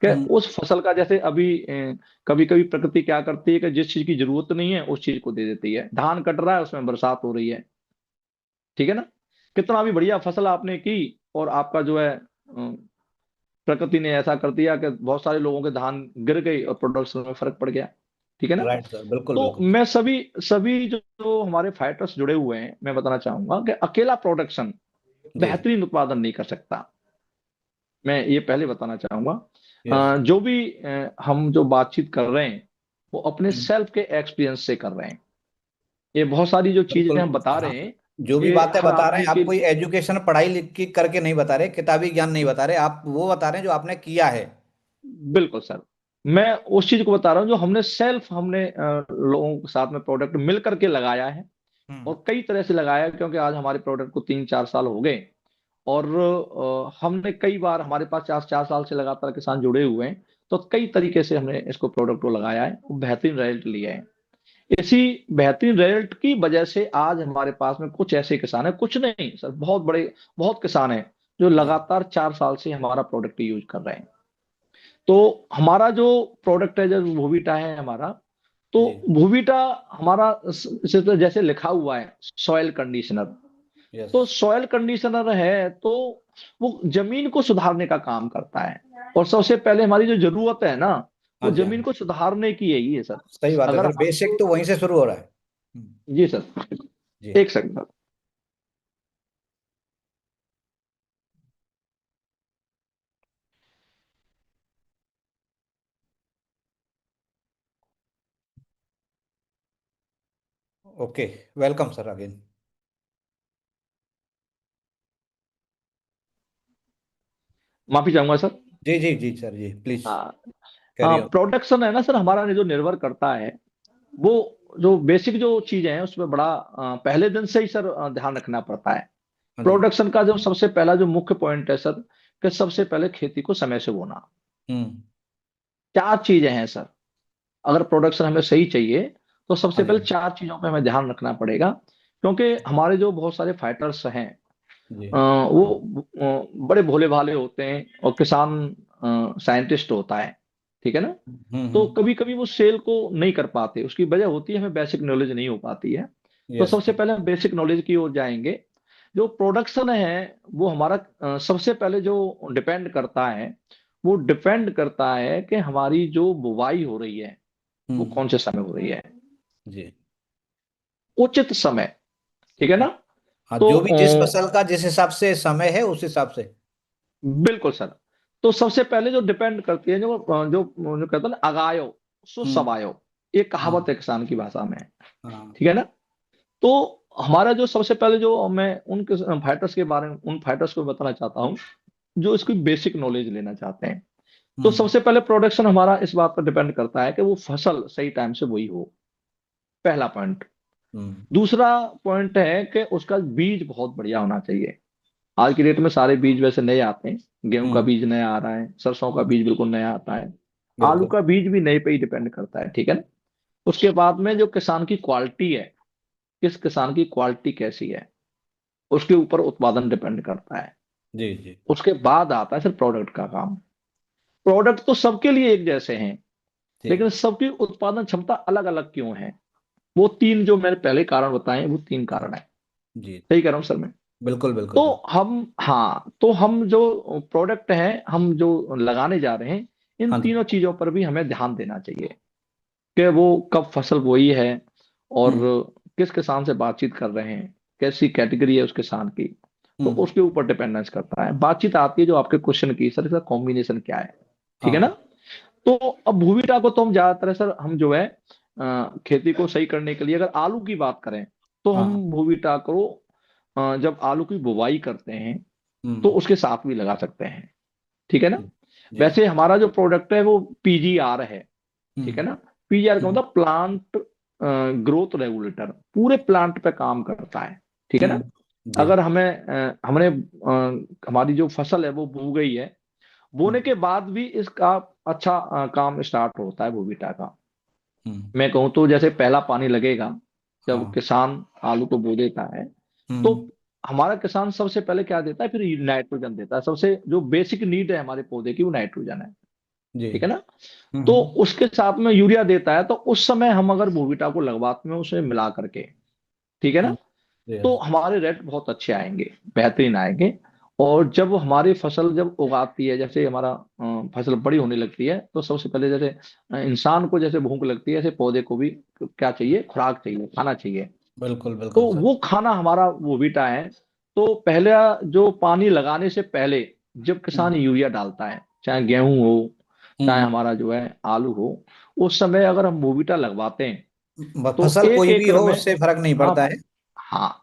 कि हम्म। उस फसल का, जैसे अभी कभी कभी प्रकृति क्या करती है कि जिस चीज की जरूरत नहीं है उस चीज को दे देती है। धान कट रहा है, उसमें बरसात हो रही है, ठीक है ना। कितना भी बढ़िया फसल आपने की, और आपका जो है प्रकृति ने ऐसा कर दिया कि बहुत सारे लोगों के धान गिर गई और प्रोडक्शन में फर्क पड़ गया। ठीक है ना। राइट सर, बिल्कुल तो बिल्कुल। मैं सभी सभी जो हमारे फाइटर्स जुड़े हुए हैं, मैं बताना चाहूंगा कि अकेला प्रोडक्शन जी। बेहतरीन उत्पादन नहीं कर सकता। मैं ये पहले बताना चाहूंगा। यस। जो भी हम जो बातचीत कर रहे हैं, वो अपने हम्म। सेल्फ के एक्सपीरियंस से कर रहे हैं। ये बहुत सारी जो चीजें बिल्कुल। हम बता हाँ। रहे हैं, जो भी ये बातें हर बता रहे आदमी हैं आप के, कोई एजुकेशन पढ़ाई लिख के करके नहीं बता रहे, किताबी ज्ञान नहीं बता रहे, आप वो बता रहे हैं जो आपने किया है। बिल्कुल सर, मैं उस चीज को बता रहा हूँ जो हमने सेल्फ, हमने लोगों के साथ में प्रोडक्ट मिल करके लगाया है। हम्म। और कई तरह से लगाया है, क्योंकि आज हमारे प्रोडक्ट को 3-4 साल हो गए। और हमने कई बार, हमारे पास 4-4 साल से लगातार किसान जुड़े हुए हैं, तो कई तरीके से हमने इसको प्रोडक्ट को लगाया है, वो बेहतरीन रिजल्ट लिया है। इसी बेहतरीन रिजल्ट की वजह से आज हमारे पास में कुछ ऐसे किसान हैं, कुछ नहीं सर, बहुत बड़े, बहुत किसान हैं जो जी लगातार 4 साल से हमारा प्रोडक्ट यूज कर रहे हैं। तो हमारा जो प्रोडक्ट है, जो भूविटा है हमारा, तो जी। भूविटा हमारा सिर्फ जैसे लिखा हुआ है सॉइल कंडीशनर, यस। तो सॉइल कंडीशनर है तो वो जमीन को सुधारने का काम करता है। और सबसे पहले हमारी जो जरूरत है ना, हाँ वो जी, हाँ जमीन जी। को सुधारने की यही है सर। सही बात है अगर सर, बेसिक आप, तो वहीं से शुरू हो रहा है। जी सर, जी। एक second sir. Okay. Welcome sir again. माफी चाहूंगा सर। जी जी जी सर, जी प्लीज हाँ, हाँ, कैरी ऑन। प्रोडक्शन है ना सर, हमारा जो निर्भर करता है वो, जो बेसिक जो चीजें हैं उसमें बड़ा पहले दिन से ही सर ध्यान रखना पड़ता है। हाँ जी। प्रोडक्शन का जो सबसे पहला जो मुख्य पॉइंट है सर, कि सबसे पहले खेती को समय से बोना। हम्म। 4 चीजें हैं सर, अगर प्रोडक्शन हमें सही चाहिए तो हाँ सबसे जी, पहले 4 चीजों पे हमें ध्यान रखना पड़ेगा। क्योंकि हमारे जो बहुत सारे फाइटर्स हैं, जी। वो बड़े भोले भाले होते हैं, और किसान साइंटिस्ट होता है, ठीक है ना। तो हम्म। कभी कभी वो सेल को नहीं कर पाते, उसकी वजह होती है हमें बेसिक नॉलेज नहीं हो पाती है। तो यस। सबसे पहले हम बेसिक नॉलेज की ओर जाएंगे। जो प्रोडक्शन है वो हमारा सबसे पहले जो डिपेंड करता है, वो डिपेंड करता है कि हमारी जो बुवाई हो रही है वो हम्म। कौन से समय हो रही है। जी। उचित समय, ठीक है ना। हाँ, तो जो भी जिस फसल का जिस हिसाब से समय है उस हिसाब से। बिल्कुल सर। तो सबसे पहले जो डिपेंड करती है, जो कहते हैं ना, अगायो सो हम्म। सवायो, ये हाँ कहावत है किसान की भाषा में, हाँ। ठीक है ना। तो हमारा जो सबसे पहले, जो मैं उन फाइटर्स के बारे में, उन फाइटर्स को बताना चाहता हूँ जो इसकी बेसिक नॉलेज लेना चाहते हैं। तो हम्म। सबसे पहले प्रोडक्शन हमारा इस बात पर डिपेंड करता है कि वो फसल सही टाइम से बोई हो, पहला पॉइंट। हम्म। दूसरा पॉइंट है कि उसका बीज बहुत बढ़िया होना चाहिए। आज की डेट में सारे बीज वैसे नए आते हैं, गेहूं का हम्म। बीज नया आ रहा है, सरसों का बीज बिल्कुल नया आता है। आलू बिल्कुल। का बीज भी नए पे ही डिपेंड करता है, ठीक है ना। उसके बाद में जो किसान की क्वालिटी है, किस किसान की क्वालिटी कैसी है, उसके ऊपर उत्पादन डिपेंड करता है। जी जी उसके बाद आता है सिर्फ प्रोडक्ट का काम। प्रोडक्ट तो सबके लिए एक जैसे हैं, जी लेकिन सबकी उत्पादन क्षमता अलग अलग क्यों है। वो 3 जो मैंने पहले कारण बताए, वो 3 कारण है। जी। सही कह रहा हूं सर मैं। बिल्कुल बिल्कुल तो सर। हम जो प्रोडक्ट है, हम जो लगाने जा रहे हैं, इन हाँ जी। तीनों चीजों पर भी हमें ध्यान देना चाहिए कि वो कब फसल बोई है, और हम्म। किस किसान से बातचीत कर रहे हैं, कैसी कैटेगरी है उस किसान की। तो हम्म। उसके ऊपर डिपेंडेंस करता है। बातचीत आती है जो आपके क्वेश्चन की, सर इसका कॉम्बिनेशन क्या है, ठीक है ना। हाँ तो अब भूविटा को तो हम ज्यादातर सर, हम जो है खेती को सही करने के लिए, अगर आलू की बात करें तो हम हाँ। भूविटा को जब आलू की बुवाई करते हैं तो हम्म। उसके साथ भी लगा सकते हैं, ठीक है ना। जी। वैसे हमारा जो प्रोडक्ट है वो पीजीआर है, ठीक है हम्म। ना। पीजीआर का हम्म। मतलब प्लांट ग्रोथ रेगुलेटर, पूरे प्लांट पे काम करता है, ठीक है ना। जी। अगर हमारी जो फसल है वो बो गई है, बोने हम्म। के बाद भी इसका अच्छा काम स्टार्ट होता है भूविटा का। हम्म। मैं कहूँ तो जैसे पहला पानी लगेगा, जब हाँ। किसान आलू को बो देता है, तो हम्म। हमारा किसान सबसे पहले क्या देता है, फिर नाइट्रोजन देता है। सबसे जो बेसिक नीड है हमारे पौधे की, वो नाइट्रोजन है, जी। ठीक है ना। तो उसके साथ में यूरिया देता है। तो उस समय हम अगर बोविटा को लगवाते हैं उसे मिला करके, ठीक है ना, हम्म। तो यस। हमारे रेट बहुत अच्छे आएंगे, बेहतरीन आएंगे। और जब हमारी फसल जब उगाती है, जैसे हमारा फसल बड़ी होने लगती है, तो सबसे पहले जैसे इंसान को जैसे भूख लगती है, ऐसे पौधे को भी क्या चाहिए, खुराक चाहिए, खाना चाहिए। बिल्कुल बिल्कुल तो सर। वो खाना हमारा वो बीटा है। तो पहले जो पानी लगाने से पहले जब किसान हम्म। यूरिया डालता है, चाहे गेहूं हो, चाहे हम्म। हमारा जो है आलू हो, उस समय अगर हम बोविटा लगवाते हैं तो फसल एक कोई भी एकड़ हो में, उससे फर्क नहीं हाँ, पड़ता है। हाँ,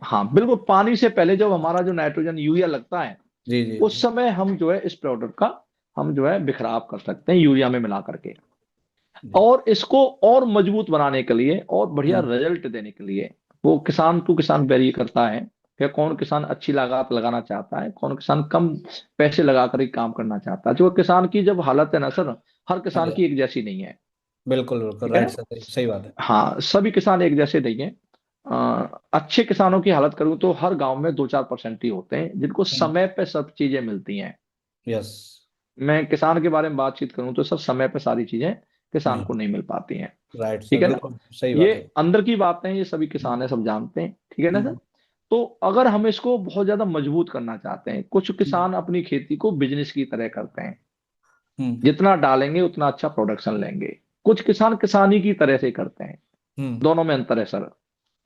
हाँ, बिल्कुल, पानी से पहले जब हमारा जो नाइट्रोजन यूरिया लगता है, जी जी उस जी। समय हम जो है इस प्रोडक्ट का हम जो है बिखराव कर सकते हैं यूरिया में मिला करके। जी। और इसको और मजबूत बनाने के लिए और बढ़िया हम्म। रिजल्ट देने के लिए, वो किसान टू किसान वेरी करता है कि कौन किसान अच्छी लागत लगाना चाहता है, कौन किसान कम पैसे लगा कर ही काम करना चाहता है। जो किसान की जब हालत है ना सर, हर हाँ किसान जी। की एक जैसी नहीं है। बिल्कुल बिल्कुल, ठीक है राइट ना। सर, सही सही बात है। हाँ, सभी किसान एक जैसे नहीं है। अच्छे किसानों की हालत करूँ तो हर गांव में 2-4% ही होते हैं जिनको समय पे सब चीजें मिलती हैं। यस। मैं किसान के बारे में बातचीत करूं तो सब समय पे सारी चीजें किसान नहीं, को नहीं मिल पाती हैं। राइट सर, ठीक है ना। बिल्कुल सही ये बात है। अंदर की बातें हैं, ये सभी हम्म। किसान है, सब जानते हैं। ठीक है ना सर। हम्म। तो अगर हम इसको बहुत ज्यादा मजबूत करना चाहते हैं, कुछ हम्म। किसान अपनी खेती को बिजनेस की तरह करते हैं। हम्म। जितना डालेंगे उतना अच्छा प्रोडक्शन लेंगे। कुछ किसान किसानी की तरह से करते हैं। हम्म। दोनों में अंतर है सर।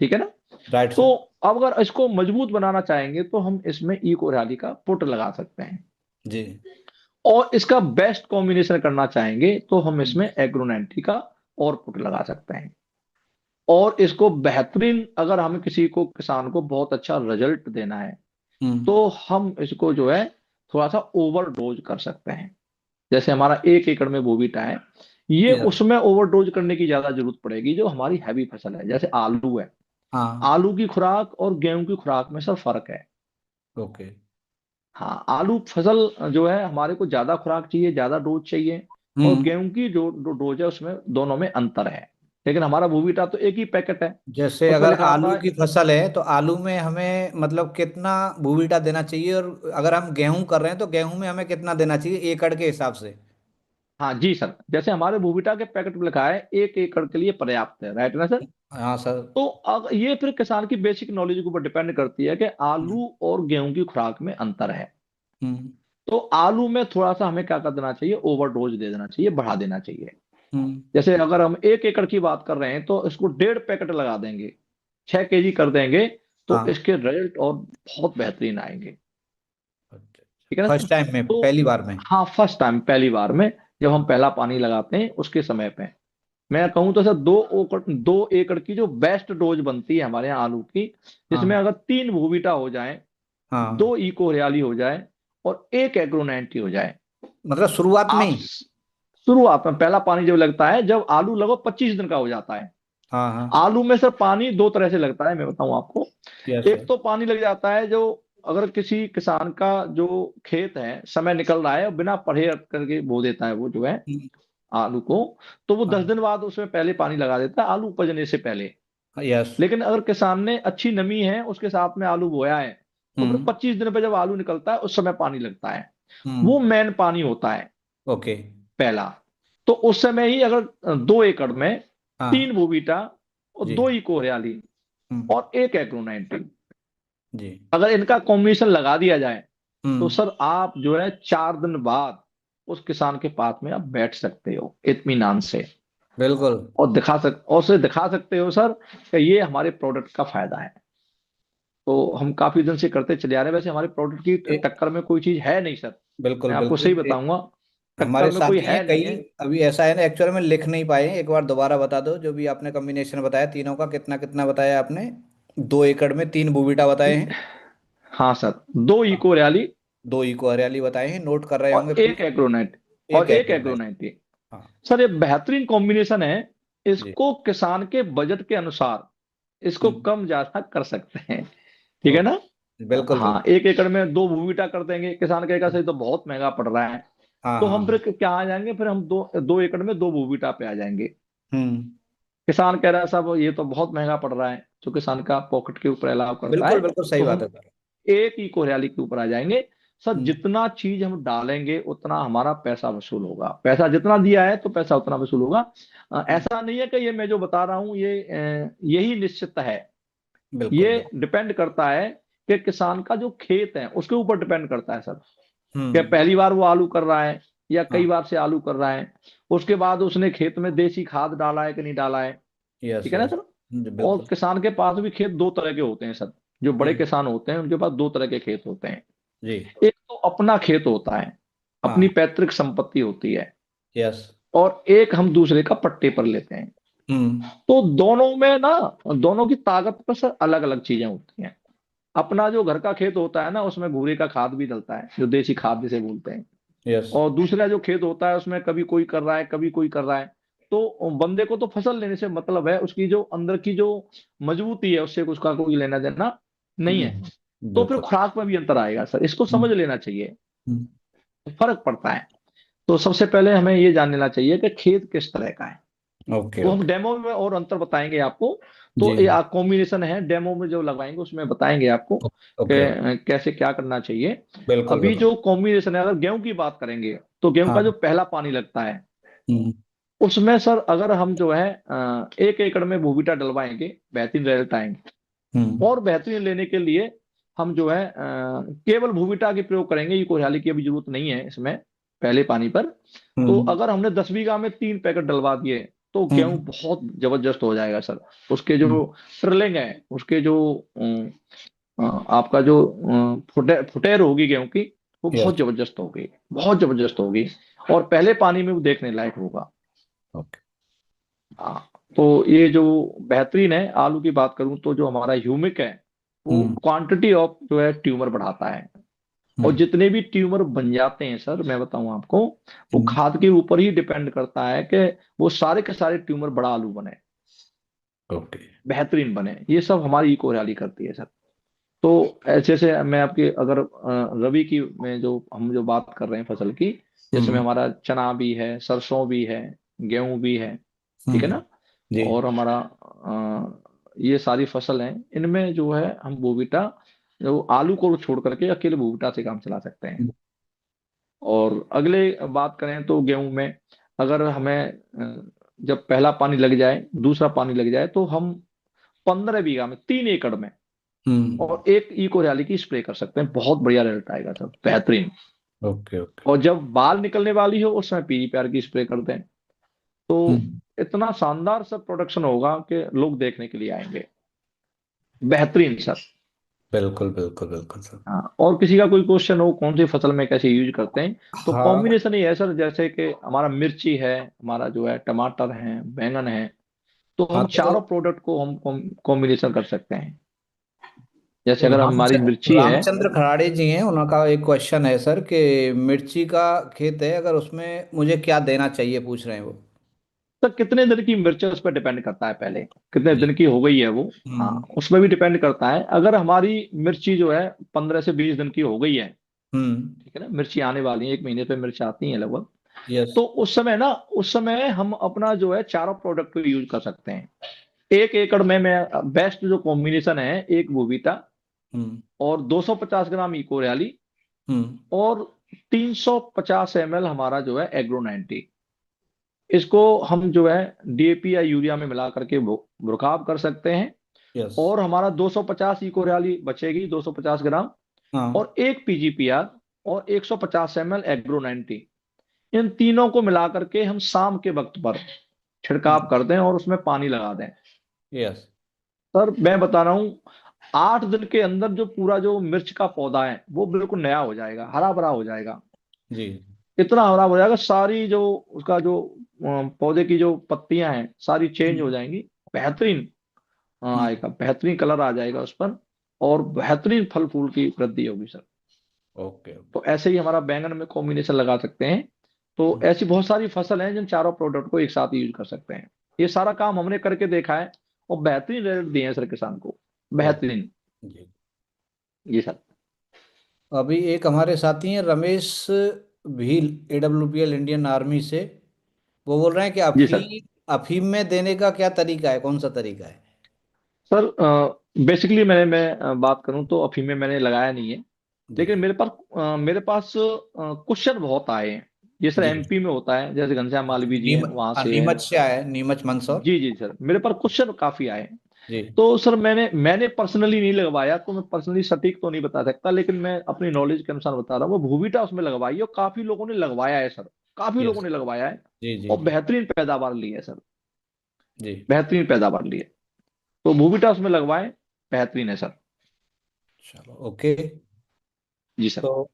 ठीक है ना। राइट तो सर। अब अगर इसको मजबूत बनाना चाहेंगे तो हम इसमें इको रैली का पुट लगा सकते हैं। जी। और इसका बेस्ट कॉम्बिनेशन करना चाहेंगे तो हम हम्म। इसमें एग्रोनेंट्री का और पुट लगा सकते हैं। और इसको बेहतरीन, अगर हमें किसी को किसान को बहुत अच्छा रिजल्ट देना है हम्म। तो हम इसको जो है थोड़ा सा ओवरडोज कर सकते हैं। जैसे हमारा 1 एकड़ में बोवीटा है, ये यस। उसमें ओवरडोज करने की ज्यादा जरूरत पड़ेगी जो हमारी हैवी फसल है, जैसे आलू है। हाँ। आलू की खुराक और गेहूं की खुराक में सर फर्क है। ओके। हाँ, आलू फसल जो है हमारे को ज्यादा खुराक चाहिए, ज्यादा डोज चाहिए। और हम्म। गेहूं की जो डोज है उसमें दोनों में अंतर है। लेकिन हमारा बोवीटा तो एक ही पैकेट है। जैसे उसमें अगर लिखा आता आलू है। की फसल है तो आलू में हमें मतलब कितना भूविटा देना चाहिए, और अगर हम गेहूं कर रहे हैं तो गेहूं में हमें कितना देना चाहिए एकड़ के हिसाब से? हाँ जी सर, जैसे हमारे बोवीटा के पैकेट में लिखा है 1 एकड़ के लिए पर्याप्त है, राइट ना सर। हाँ सर। तो अब ये फिर किसान की बेसिक नॉलेज के ऊपर डिपेंड करती है कि हम्म। आलू और गेहूं की खुराक में अंतर है। हम्म। तो आलू में थोड़ा सा हमें क्या कर देना चाहिए, ओवरडोज दे देना चाहिए, बढ़ा देना चाहिए। हम्म। जैसे अगर हम 1 एकड़ की बात कर रहे हैं तो इसको 1.5 पैकेट लगा देंगे, 6 kg कर देंगे, तो हाँ। इसके रिजल्ट और बहुत बेहतरीन आएंगे। ठीक है ना सर। फर्स्ट टाइम में, तो पहली बार में? हाँ, फर्स्ट टाइम, पहली बार में जब हम पहला पानी लगाते हैं उसके समय पे मैं कहूँ तो सर 2 एकड़ की जो बेस्ट डोज बनती है हमारे यहाँ आलू की, जिसमें हाँ। अगर 3 बोविटा हो जाए, हाँ, 2 इको हरियाली हो जाए और 1 एग्रो 90 हो जाए। मतलब शुरुआत में आप ही? शुरुआत में पहला पानी जब लगता है, जब आलू लगभग 25 दिन का हो जाता है। हाँ हाँ। आलू में सर पानी दो तरह से लगता है, मैं बताऊं आपको। यस एक सर। तो पानी लग जाता है जो, अगर किसी किसान का जो खेत है समय निकल रहा है और बिना पढ़े करके बो देता है वो जो है हम्म। आलू को, तो वो दस हाँ। दिन बाद उसमें पहले पानी लगा देता है आलू उपजने से पहले। यस। लेकिन अगर किसान ने अच्छी नमी है उसके साथ में आलू बोया है, तो फिर हम्म। 25 दिन पे जब आलू निकलता है उस समय पानी लगता है। हम्म। वो मेन पानी होता है ओके। पहला। तो उस समय ही अगर 2 एकड़ में हाँ। 3 बोबीटा और जी। 2 इको हरियाली हम्म। और 1 एग्रो 90, जी। अगर इनका कॉम्बिनेशन लगा दिया जाए तो हम्म। सर आप जो है 4 दिन बाद उस किसान के पास में आप बैठ सकते हो इत्मीनान से। बिल्कुल। और उसे दिखा सकते हो सर कि ये हमारे प्रोडक्ट का फायदा है। तो हम काफी दिन से करते चले आ रहे हैं। वैसे हमारे प्रोडक्ट की ए, टक्कर में कोई चीज है नहीं सर। बिल्कुल मैं आपको बिल्कुल। सही बताऊंगा, टक्कर हमारे में कोई साथी हैं है नहीं कई, है। अभी ऐसा है ना, एक्चुअल में लिख नहीं पाए हैं। एक बार दोबारा बता दो, जो भी आपने कॉम्बिनेशन बताया तीनों का, कितना कितना बताया आपने? 2 एकड़ में 3 बूबिटा बताए हैं। हाँ सर, 2 इको रैली 2 इको हरियाली बताए हैं, नोट कर रहे होंगे और प्लीज। 1 एग्रोनेट एक और एक एग्रोनेट। एग्रोनेट हाँ। सर ये बेहतरीन कॉम्बिनेशन है। जी। इसको किसान के बजट के अनुसार इसको हम्म। कम ज्यादा कर सकते हैं। ठीक है ना। ओके, बिल्कुल हाँ, बिल्कुल। 1 एकड़ में 2 बोविटा कर देंगे, किसान कहेगा सही तो बहुत महंगा पड़ रहा है। हाँ तो हाँ हम फिर हाँ। क्या आ जाएंगे, फिर हम 2 एकड़ में 2 बोविटा पे आ जाएंगे। हम्म। किसान कह रहा है साहब ये तो बहुत महंगा पड़ रहा है, जो किसान का पॉकेट के ऊपर अलाव करता है। बिल्कुल बिल्कुल, सही तो बात हम है सर। एक ही कोरियाली के ऊपर आ जाएंगे। सर हम्म। जितना चीज हम डालेंगे उतना हमारा पैसा वसूल होगा, पैसा जितना दिया है तो पैसा उतना वसूल होगा। हम्म। ऐसा नहीं है कि ये मैं जो बता रहा हूँ ये यही निश्चित है। बिल्कुल ये बिल्कुल। डिपेंड करता है कि किसान का जो खेत है उसके ऊपर डिपेंड करता है सर। कि हम्म। पहली बार वो आलू कर रहा है या कई हाँ। बार से आलू कर रहा है, उसके बाद उसने खेत में देसी खाद डाला है कि नहीं डाला है। यस ठीक है ना यस। सर। और बिल्कुल। किसान के पास भी खेत दो तरह के होते हैं सर। जो बड़े हम्म। किसान होते हैं उनके पास दो तरह के खेत होते हैं। जी। एक तो अपना खेत होता है, अपनी हाँ। पैतृक संपत्ति होती है। यस। और एक हम दूसरे का पट्टे पर लेते हैं। हम्म। तो दोनों में ना, दोनों की ताकत पर सर अलग अलग चीजें होती हैं। अपना जो घर का खेत होता है ना उसमें घूरे का खाद भी डलता है, जो देसी खाद जिसे बोलते हैं। यस। और दूसरा जो खेत होता है उसमें कभी कोई कर रहा है कभी कोई कर रहा है। तो बंदे को तो फसल लेने से मतलब है, उसकी जो अंदर की जो मजबूती है उससे उसका कोई लेना देना नहीं है। तो फिर बिल्कुल। खुराक में भी अंतर आएगा सर, इसको समझ हम्म। लेना चाहिए। हम्म। फर्क पड़ता है। तो सबसे पहले हमें ये जान लेना चाहिए कि खेत किस तरह का है। ओके वो हम ओके। डेमो में और अंतर बताएंगे आपको। तो जी। ये कॉम्बिनेशन है, डेमो में जो लगवाएंगे उसमें बताएंगे आपको कि ओके ओके। कैसे क्या करना चाहिए। बिल्कुल अभी बिल्कुल। जो कॉम्बिनेशन है, अगर गेहूं की बात करेंगे तो गेहूं का हाँ। जो पहला पानी लगता है हम्म उसमें सर अगर हम जो है 1 एकड़ में बोविटा डलवाएंगे, बेहतरीन रिजल्ट आएंगे। हम्म और बेहतरीन लेने के लिए हम जो है केवल भूविटा के प्रयोग करेंगे, ये कोरियाली की अभी जरूरत नहीं है इसमें पहले पानी पर। तो हम्म अगर हमने 10 बीघा में 3 पैकेट डलवा दिए तो गेहूं हम्म बहुत जबरदस्त हो जाएगा सर। उसके जो हम्म। ट्रिलिंग है, उसके जो आपका जो फुटेर होगी गेहूं की, वो बहुत यस। जबरदस्त होगी, बहुत जबरदस्त होगी। और पहले पानी में वो देखने लायक होगा। ओके। हाँ। तो ये जो बेहतरीन है, आलू की बात करूं तो जो हमारा ह्यूमिक है वो हम्म क्वांटिटी ऑफ जो है ट्यूमर बढ़ाता है। और हम्म जितने भी ट्यूमर बन जाते हैं सर, मैं बताऊं आपको, वो हम्म। खाद के ऊपर ही डिपेंड करता है कि वो सारे के सारे ट्यूमर बड़ा आलू बने, ओके। बेहतरीन बने। ये सब हमारी इको रैली करती है सर। तो ऐसे से मैं आपकी अगर रबी की में जो हम जो बात कर रहे हैं फसल की, जिसमें हम्म हमारा चना भी है, सरसों भी है, गेहूं भी है, ठीक है हम्म। ना। जी। और हमारा ये सारी फसल है, इनमें जो है हम बोविटा, जो आलू को छोड़ करके अकेले बोविटा से काम चला सकते हैं। और अगले बात करें तो गेहूं में अगर हमें जब पहला पानी लग जाए, दूसरा पानी लग जाए, तो हम 15 बीघा में 3 एकड़ में हम्म। और एक इको रैली की स्प्रे कर सकते हैं, बहुत बढ़िया रिजल्ट आएगा सर, बेहतरीन। Okay okay. और जब बाल निकलने वाली हो उस समय पीजीपीआर की स्प्रे कर दें, तो हम्म। इतना शानदार सब प्रोडक्शन होगा कि लोग देखने के लिए आएंगे, बेहतरीन सर। बिल्कुल बिल्कुल बिल्कुल सर। हाँ, और किसी का कोई क्वेश्चन हो कौन सी फसल में कैसे यूज करते हैं, तो हाँ कॉम्बिनेशन ही है सर। जैसे कि हमारा मिर्ची है, हमारा जो है टमाटर है, बैंगन है, तो हाँ। हम तो चारों प्रोडक्ट को हम कॉम्बिनेशन कर सकते हैं। जैसे तो अगर हमारी मिर्ची है। रामचंद्र खराड़े जी हैं, उनका एक क्वेश्चन है सर कि मिर्ची का खेत है, अगर उसमें मुझे क्या देना चाहिए, पूछ रहे हैं वो। तो कितने दिन की मिर्च है उस पर डिपेंड करता है, पहले कितने जी। दिन की हो गई है वो। हाँ, हम्म उसमें भी डिपेंड करता है। अगर हमारी मिर्ची जो है 15 से 20 दिन की हो गई है, हम्म। ठीक है ना, मिर्ची आने वाली है, 1 महीने पे मिर्च आती है लगभग। यस। तो उस समय ना, उस समय हम अपना जो है चारों प्रोडक्ट को यूज कर सकते हैं। 1 एकड़ में मैं बेस्ट जो कॉम्बिनेशन है, एक बोविटा हम्म और 250 ग्राम इको रैली हम्म। और 350 ml हमारा जो है एग्रो 90, इसको हम जो है डीएपी या यूरिया में मिला करके बुरखाव कर सकते हैं। यस। और हमारा 250 इको रैली बचेगी, 250 ग्राम, हाँ। और एक पीजीपीआर और 150 ml एग्रो 90, इन तीनों को मिला करके हम शाम के वक्त पर छिड़काव कर दें और उसमें पानी लगा दें। यस। सर मैं बता रहा हूँ, 8 दिन के अंदर जो पूरा जो मिर्च का पौधा है वो बिल्कुल नया हो जाएगा, हरा भरा हो जाएगा। जी। इतना हरा हो जाएगा, सारी जो उसका जो पौधे की जो पत्तियां हैं सारी चेंज हो हम्म जाएंगी, बेहतरीन हम्म। आएगा, बेहतरीन कलर आ जाएगा उस पर, और बेहतरीन फल फूल की वृद्धि होगी सर। Okay okay. तो ऐसे ही हमारा बैंगन में कॉम्बिनेशन लगा सकते हैं। तो ऐसी बहुत सारी फसल हैं जिन चारों प्रोडक्ट को एक साथ यूज कर सकते हैं। ये सारा काम हमने करके देखा है और बेहतरीन रिजल्ट दिए हैं सर किसान को, ओके। बेहतरीन। जी। जी सर। अभी एक हमारे साथी हैं Ramesh Bhil, AWPL Indian army से। वो बोल रहे हैं कि जी सर। अफीम में देने का क्या तरीका है, कौन सा तरीका है। सर बेसिकली मैं बात करूं तो अफीम में मैंने लगाया नहीं है। जी लेकिन मेरे पास क्वेश्चन बहुत आए हैं। ये सर जी। एमपी में होता है, जैसे घनश्याम मालवी जी हैं वहां से है। नीमच से आया है, नीमच मंदसौर। जी जी सर, मेरे पास क्वेश्चन काफी आए हैं। जी। तो सर मैंने पर्सनली नहीं लगवाया, तो मैं पर्सनली सटीक तो नहीं बता सकता, लेकिन मैं अपनी नॉलेज के अनुसार बता रहा हूँ। वो भूविटा उसमें लगवाई है और काफी लोगों ने लगवाया है सर, काफी लोगों यस। ने लगवाया है। जी जी और जी। बेहतरीन पैदावार ली है सर, जी। बेहतरीन पैदावार ली है। तो भूविटा उसमें लगवाए, बेहतरीन है सर। चलो ओके। जी सर। तो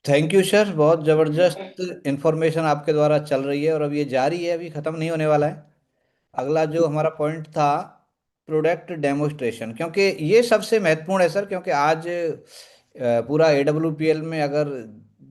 थैंक यू सर, बहुत ज़बरदस्त इंफॉर्मेशन आपके द्वारा चल रही है और अब ये जारी है, अभी ख़त्म नहीं होने वाला है। अगला जो हमारा पॉइंट था, प्रोडक्ट डेमोस्ट्रेशन, क्योंकि ये सबसे महत्वपूर्ण है सर, क्योंकि आज पूरा AWPL में अगर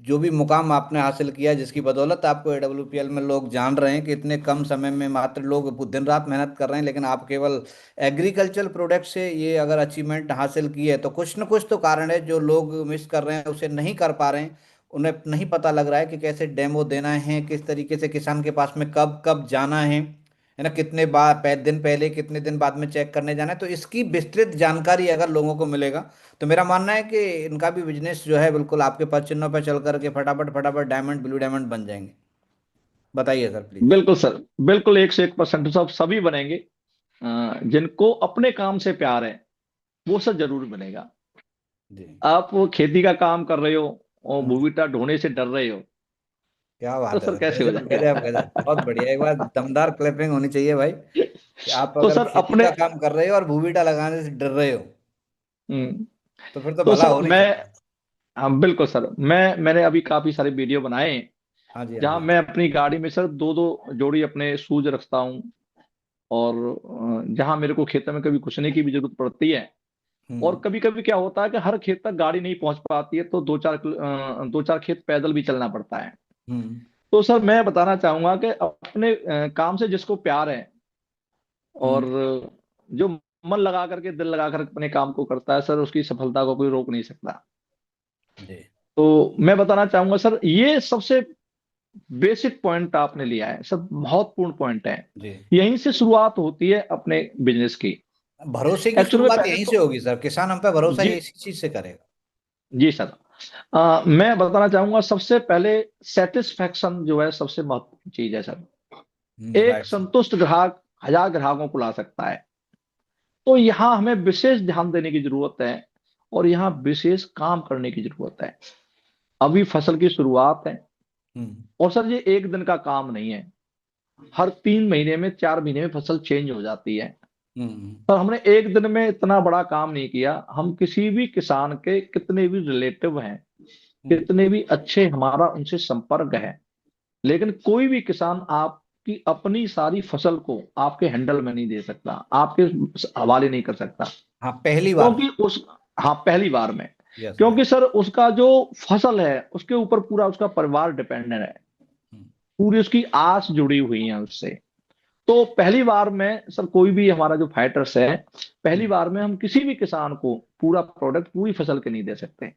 जो भी मुकाम आपने हासिल किया, जिसकी बदौलत आपको AWPL में लोग जान रहे हैं कि इतने कम समय में मात्र लोग दिन रात मेहनत कर रहे हैं, लेकिन आप केवल एग्रीकल्चर प्रोडक्ट से ये अगर अचीवमेंट हासिल की है, तो कुछ न कुछ तो कारण है जो लोग मिस कर रहे हैं, उसे नहीं कर पा रहे हैं। उन्हें नहीं पता लग रहा है कि कैसे डेमो देना है, किस तरीके से किसान के पास में कब कब जाना है ना, कितने बार दिन पहले कितने दिन बाद में चेक करने जाना है। तो इसकी विस्तृत जानकारी अगर लोगों को मिलेगा तो मेरा मानना है कि इनका भी बिजनेस जो है बिल्कुल आपके पद चिन्हों पर चल करके फटाफट फटाफट डायमंड ब्लू डायमंड बन जाएंगे। बताइए सर प्लीज। बिल्कुल सर, बिल्कुल 101% सब सभी बनेंगे। जिनको अपने काम से प्यार है वो सब जरूर बनेगा। जी। आप वो खेती का काम कर रहे हो और हम्म। भूविटा ढोने से डर रहे हो, क्या तो बात है सर सर, कैसे हो गजब गजब जाएगा? गजब, बहुत बढ़िया। एक बार दमदार क्लैपिंग होनी चाहिए भाई कि आप तो अगर सर खेती अपने का काम कर रहे हो और भूबिटा लगाने से डर रहे हो हम्म, तो फिर तो तो भला सर हो नहीं मैं सकता। हाँ बिल्कुल सर, मैंने अभी काफी सारे वीडियो बनाए हैं हाँ जी, हाँ जहां जी। मैं अपनी गाड़ी में सर दो दो जोड़ी अपने शूज रखता हूँ। और जहां मेरे को खेतों में कभी घुसने की भी जरूरत पड़ती है, और हम्म। कभी कभी क्या होता है कि हर खेत तक गाड़ी नहीं पहुंच पाती है, तो दो चार खेत पैदल भी चलना पड़ता है। हम्म। तो सर मैं बताना चाहूंगा कि अपने काम से जिसको प्यार है और हम्म। जो मन लगा करके दिल लगा कर अपने काम को करता है सर, उसकी सफलता को कोई रोक नहीं सकता। जी। तो मैं बताना चाहूंगा सर, ये सबसे बेसिक पॉइंट आपने लिया है सर, महत्वपूर्ण पॉइंट है। जी। यहीं से शुरुआत होती है अपने बिजनेस की। भरोसे की एक्चुअल में शुरुआत पहले यहीं से तो होगी सर, किसान हम पे भरोसा जी, इसी चीज से करेगा। जी सर, मैं बताना चाहूंगा सबसे पहले सेटिस्फैक्शन जो है सबसे महत्वपूर्ण चीज है सर। एक राइट सर। संतुष्ट ग्राहक हजार ग्राहकों को ला सकता है। तो यहाँ हमें विशेष ध्यान देने की जरूरत है और यहाँ विशेष काम करने की जरूरत है। अभी फसल की शुरुआत है, हम्म। और सर ये एक दिन का काम नहीं है। हर 3 महीने में 4 महीने में फसल चेंज हो जाती है। हम्म। पर हमने एक दिन में इतना बड़ा काम नहीं किया। हम किसी भी किसान के कितने भी रिलेटिव हैं, हम्म। कितने भी अच्छे हमारा उनसे संपर्क है, लेकिन कोई भी किसान आपकी अपनी सारी फसल को आपके हैंडल में नहीं दे सकता, आपके हवाले नहीं कर सकता। हाँ, पहली बार। क्योंकि उस हाँ पहली बार में, यस यस। क्योंकि सर उसका जो फसल है उसके ऊपर पूरा उसका परिवार डिपेंडेंट है। पूरी उसकी आस जुड़ी हुई है उससे। तो पहली बार में सर कोई भी हमारा जो फाइटर्स है, पहली बार में हम किसी भी किसान को पूरा प्रोडक्ट पूरी फसल के नहीं दे सकते।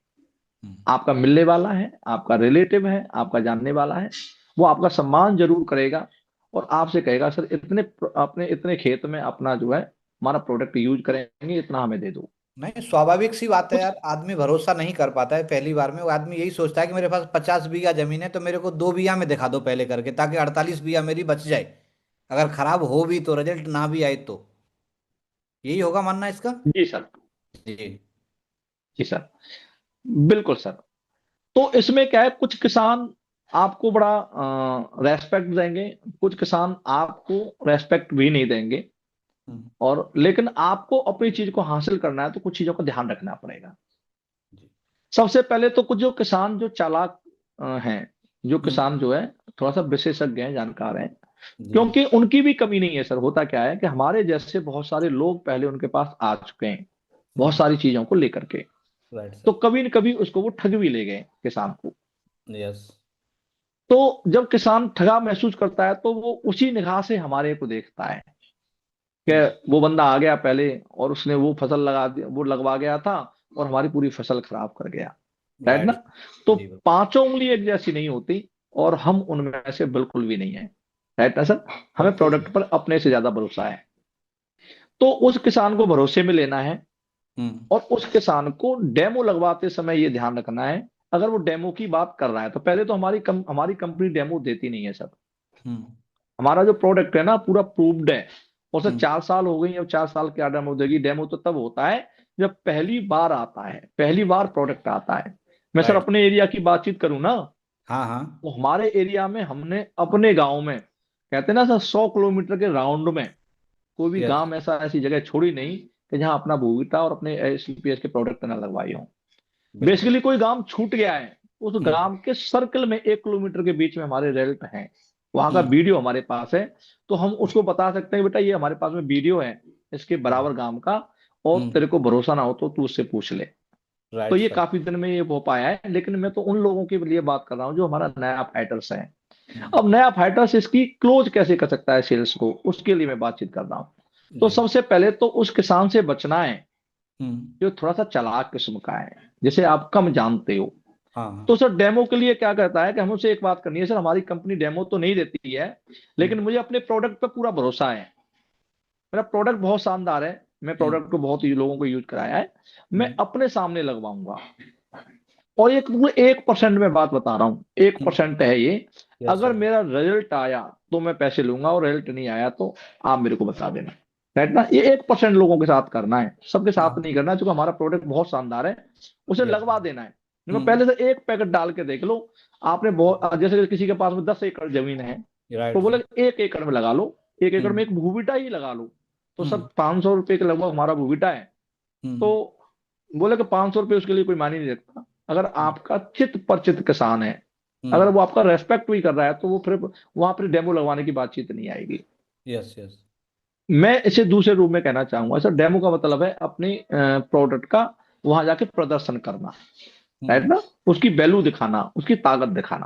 आपका मिलने वाला है, आपका रिलेटिव है, आपका जानने वाला है, वो आपका सम्मान जरूर करेगा और आपसे कहेगा सर इतने अपने इतने खेत में अपना जो है हमारा प्रोडक्ट यूज करेंगे, इतना हमें दे दो। नहीं, स्वाभाविक सी बात है कुछ यार, आदमी भरोसा नहीं कर पाता है पहली बार में। वो आदमी यही सोचता है कि मेरे पास 50 बीघा जमीन है तो मेरे को 2 बीघा में दिखा दो पहले करके, ताकि 48 बीघा मेरी बच जाए। अगर खराब हो भी तो रिजल्ट ना भी आए तो यही होगा मानना इसका। जी सर, जी। जी सर, बिल्कुल सर। तो इसमें क्या है, कुछ किसान आपको बड़ा रेस्पेक्ट देंगे, कुछ किसान आपको रेस्पेक्ट भी नहीं देंगे। हम्म। और लेकिन आपको अपनी चीज को हासिल करना है तो कुछ चीजों का ध्यान रखना पड़ेगा। जी। सबसे पहले तो कुछ जो किसान जो चालाक हैं, जो हम्म। किसान जो है थोड़ा सा विशेषज्ञ हैं, जानकार हैं, जी। क्योंकि उनकी भी कमी नहीं है सर। होता क्या है कि हमारे जैसे बहुत सारे लोग पहले उनके पास आ चुके हैं बहुत हम्म। सारी चीजों को लेकर के। राइट तो सर। कभी न कभी उसको वो ठग भी ले गए किसान को। यस। तो जब किसान ठगा महसूस करता है तो वो उसी निगाह से हमारे को देखता है कि हम्म। वो बंदा आ गया पहले और उसने वो फसल लगा दी, वो लगवा गया था और हमारी पूरी फसल खराब कर गया। राइट ना? राइट। तो जी बिल्कुल। पांचों उंगली एक जैसी नहीं होती, और हम उनमें से बिल्कुल भी नहीं है। राइट ना सर? हमें बिल्कुल प्रोडक्ट सही। पर अपने से ज्यादा भरोसा है। तो उस किसान को भरोसे में लेना है, हम्म। और उस किसान को डेमो लगवाते समय ये ध्यान रखना है। अगर वो डेमो की बात कर रहा है तो पहले तो हमारी कंपनी डेमो देती नहीं है सर। हम्म। हमारा जो प्रोडक्ट है ना पूरा प्रूव्ड है। और सर हम्म। 4 साल हो गई, अब 4 साल क्या डेमो देगी? डेमो तो तब होता है जब पहली बार आता है, पहली बार प्रोडक्ट आता है। मैं सर राइट। अपने एरिया की बातचीत करूं ना, हाँ हाँ। तो हमारे एरिया में हमने अपने गांव में, कहते हैं ना सर, 100 किलोमीटर के राउंड में कोई भी यस। गांव ऐसा ऐसी जगह छोड़ी नहीं कि जहां अपना भूविता और अपने एसपीएस के प्रोडक्ट ना लगवाई हो। बिल्कुल। बेसिकली कोई गांव छूट गया है, उस हम्म। गांव के सर्कल में 1 किलोमीटर के बीच में हमारे रेल्ट हैं, वहां का हम्म। वीडियो हमारे पास है। तो हम उसको बता सकते हैं बेटा ये हमारे पास में वीडियो है इसके बराबर गांव का, और हम्म। तेरे को भरोसा ना हो तो तू उससे पूछ ले। तो राइट ये सर। काफी दिन में ये हो पाया है, लेकिन मैं तो उन लोगों के लिए बात कर रहा हूँ जो हमारा नया फाइटर्स है। हम्म। अब नया फाइटर्स इसकी क्लोज कैसे कर सकता है सेल्स को, उसके लिए मैं बातचीत कर रहा हूँ। तो जी। सबसे पहले तो उस किसान से बचना है हम्म। जो थोड़ा सा चालाक किस्म का है, जिसे आप कम जानते हो। हाँ हाँ। तो सर डेमो के लिए क्या कहता है कि हमें उसे एक बात करनी है, सर हमारी कंपनी डेमो तो नहीं देती है, हम्म लेकिन मुझे अपने प्रोडक्ट पे पूरा भरोसा है, मेरा प्रोडक्ट बहुत शानदार है, मैं हम्म प्रोडक्ट को बहुत ही लोगों को यूज कराया है, मैं हम्म। अपने सामने लगवाऊंगा। और ये तुमको 1% में बात बता रहा हूँ, 1% है ये। यस अगर सर। मेरा रिजल्ट आया तो मैं पैसे लूंगा, और रिजल्ट नहीं आया तो आप मेरे को बता देना। राइट ना, ये 1% लोगों के साथ करना है, सबके साथ हाँ। नहीं करना, क्योंकि हमारा प्रोडक्ट बहुत शानदार है, उसे यस। लगवा देना है। देखो हम्म। पहले से एक पैकेट डाल के देख लो। आपने बहुत, जैसे किसी के पास में 10 एकड़ जमीन है, तो राइट बोले सर। 1 एकड़ में लगा लो, 1 एकड़ में हम्म एक भूविटा ही लगा लो, तो सर हम्म 500 रुपए के लगभग हमारा भूविटा है। तो हम्म बोले कि 500 रुपये उसके लिए कोई मायने नहीं रखता। अगर आपका चित परिचित किसान है, अगर हम्म। वो आपका रेस्पेक्ट भी कर रहा है, तो वो फिर वहां पर डेमो लगवाने की बातचीत नहीं आएगी। Yes yes. मैं इसे दूसरे रूप में कहना चाहूंगा सर, डेमो का मतलब है अपनी प्रोडक्ट का वहां जाके प्रदर्शन करना, राइट हम्म। ना, उसकी वैल्यू दिखाना, उसकी ताकत दिखाना,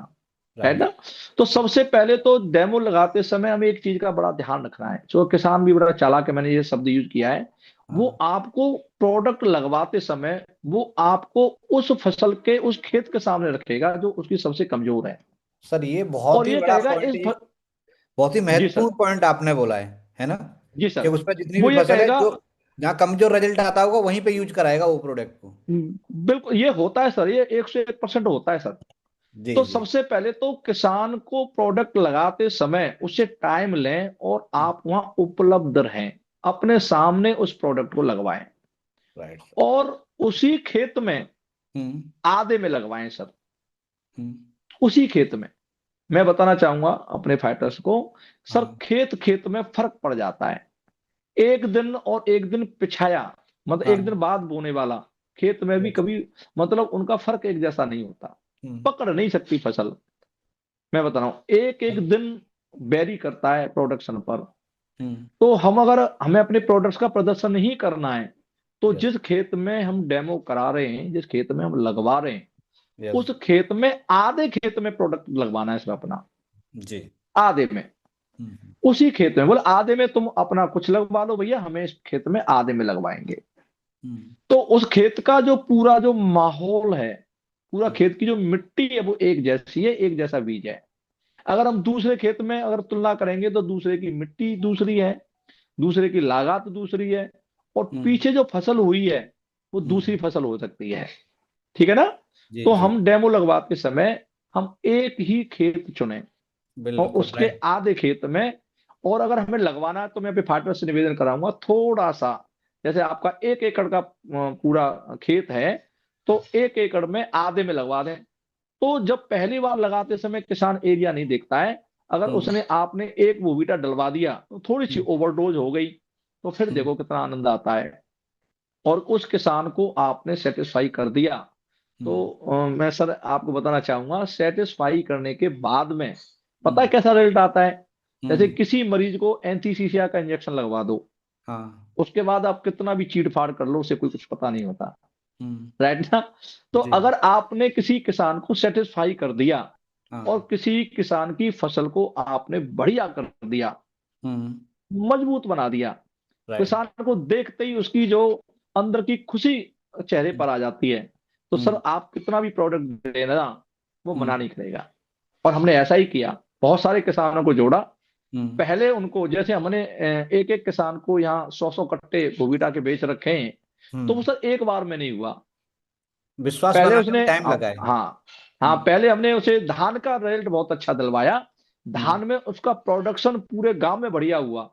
राइट राइट। ना। तो सबसे पहले तो डेमो लगाते समय हमें एक चीज का बड़ा ध्यान रखना है, जो किसान भी बड़ा चालाक है, मैंने ये शब्द यूज किया है, वो हाँ आपको प्रोडक्ट लगवाते समय वो आपको उस फसल के उस खेत के सामने रखेगा जो उसकी सबसे कमजोर है, सर, ये बहुत और ही ये बड़ा कहेगा पॉइंट, इस ये बहुत ही जी सर, महत्वपूर्ण पॉइंट आपने बोला है ना? जी कि सर, उस पर जितनी भी वो ये फसल है, कहेगा, जो जहाँ कमजोर रिजल्ट आता होगा वहीं पे यूज कराएगा वो प्रोडक्ट को। बिल्कुल ये होता है सर, ये 101% होता है सर। जी तो जी। सबसे पहले तो किसान को प्रोडक्ट लगाते समय उससे टाइम लें, और आप वहां उपलब्ध रहें, अपने सामने उस प्रोडक्ट को लगवाएं, राइट। और उसी खेत में हम्म आधे में लगवाएं सर, हम्म। उसी खेत में। मैं बताना चाहूंगा अपने फाइटर्स को, सर हाँ खेत खेत में फर्क पड़ जाता है, एक दिन और एक दिन पिछाया, मतलब एक दिन हाँ। बाद बोने वाला खेत में भी यस। कभी, मतलब उनका फर्क एक जैसा नहीं होता, हम्म पकड़ नहीं सकती फसल। मैं बता रहा हूँ एक एक दिन वेरी करता है प्रोडक्शन पर। हम्म। तो हम अगर हमें अपने प्रोडक्ट्स का प्रदर्शन नहीं करना है, तो यस जिस खेत में हम डेमो करा रहे हैं, जिस खेत में हम लगवा रहे हैं, यस। उस खेत में आधे खेत में प्रोडक्ट लगवाना है सिर्फ अपना, जी। आधे में, हम्म उसी खेत में, बोले आधे में तुम अपना कुछ लगवा लो भैया, हमें इस खेत में आधे में लगवाएंगे। हम्म तो उस खेत का जो पूरा जो माहौल है, पूरा हम्म खेत की जो मिट्टी है वो एक जैसी है, एक जैसा बीज है। अगर हम दूसरे खेत में अगर तुलना करेंगे, तो दूसरे की मिट्टी दूसरी है, दूसरे की लागत दूसरी है, और हम्म पीछे जो फसल हुई है वो दूसरी हम्म। फसल हो सकती है, ठीक है ना। जी तो जी। हम डेमो लगवाते समय हम एक ही खेत चुने, और बिल्कुल उसके राइट। आधे खेत में, और अगर हमें लगवाना है तो मैं अपने फार्मर से निवेदन कराऊंगा थोड़ा सा, जैसे आपका 1 एकड़ का पूरा खेत है, तो 1 एकड़ में आधे में लगवा दें। तो जब पहली बार लगाते समय किसान एरिया नहीं देखता है, अगर हम्म उसने आपने एक बोवीटा डलवा दिया तो थोड़ी सी हम्म ओवरडोज हो गई, तो फिर हम्म देखो कितना आनंद आता है, और उस किसान को आपने सेटिस्फाई कर दिया। तो हम्म। मैं सर आपको बताना चाहूंगा, सेटिस्फाई करने के बाद में पता है हम्म कैसा रिजल्ट आता है। जैसे हम्म। किसी मरीज को एंथीसीसिया का इंजेक्शन लगवा दो, हाँ। उसके बाद आप कितना भी चीड़ फाड़ कर लो, उसे कोई कुछ पता नहीं होता, हम्म। राइट ना। तो जी। अगर आपने किसी किसान को सेटिस्फाई कर दिया, और हाँ। किसी किसान की फसल को आपने बढ़िया कर दिया, हम्म। मजबूत बना दिया, राइट। किसान को देखते ही उसकी जो अंदर की खुशी चेहरे हम्म पर आ जाती है, तो सर हम्म आप कितना भी प्रोडक्ट देना, वो मना हम्म नहीं करेगा। और हमने ऐसा ही किया, बहुत सारे किसानों को जोड़ा। हम्म पहले उनको, जैसे हमने एक एक किसान को यहाँ 100 100 कट्टे बोविटा के बेच रखे हैं, तो वो हम्म। सर एक बार में नहीं हुआ। विश्वास पहले बनाने में उसने टाइम लगा है। हाँ, हाँ हम्म पहले हमने उसे धान का रिजल्ट बहुत अच्छा दिलवाया, हम्म। धान में उसका प्रोडक्शन पूरे गांव में बढ़िया हुआ,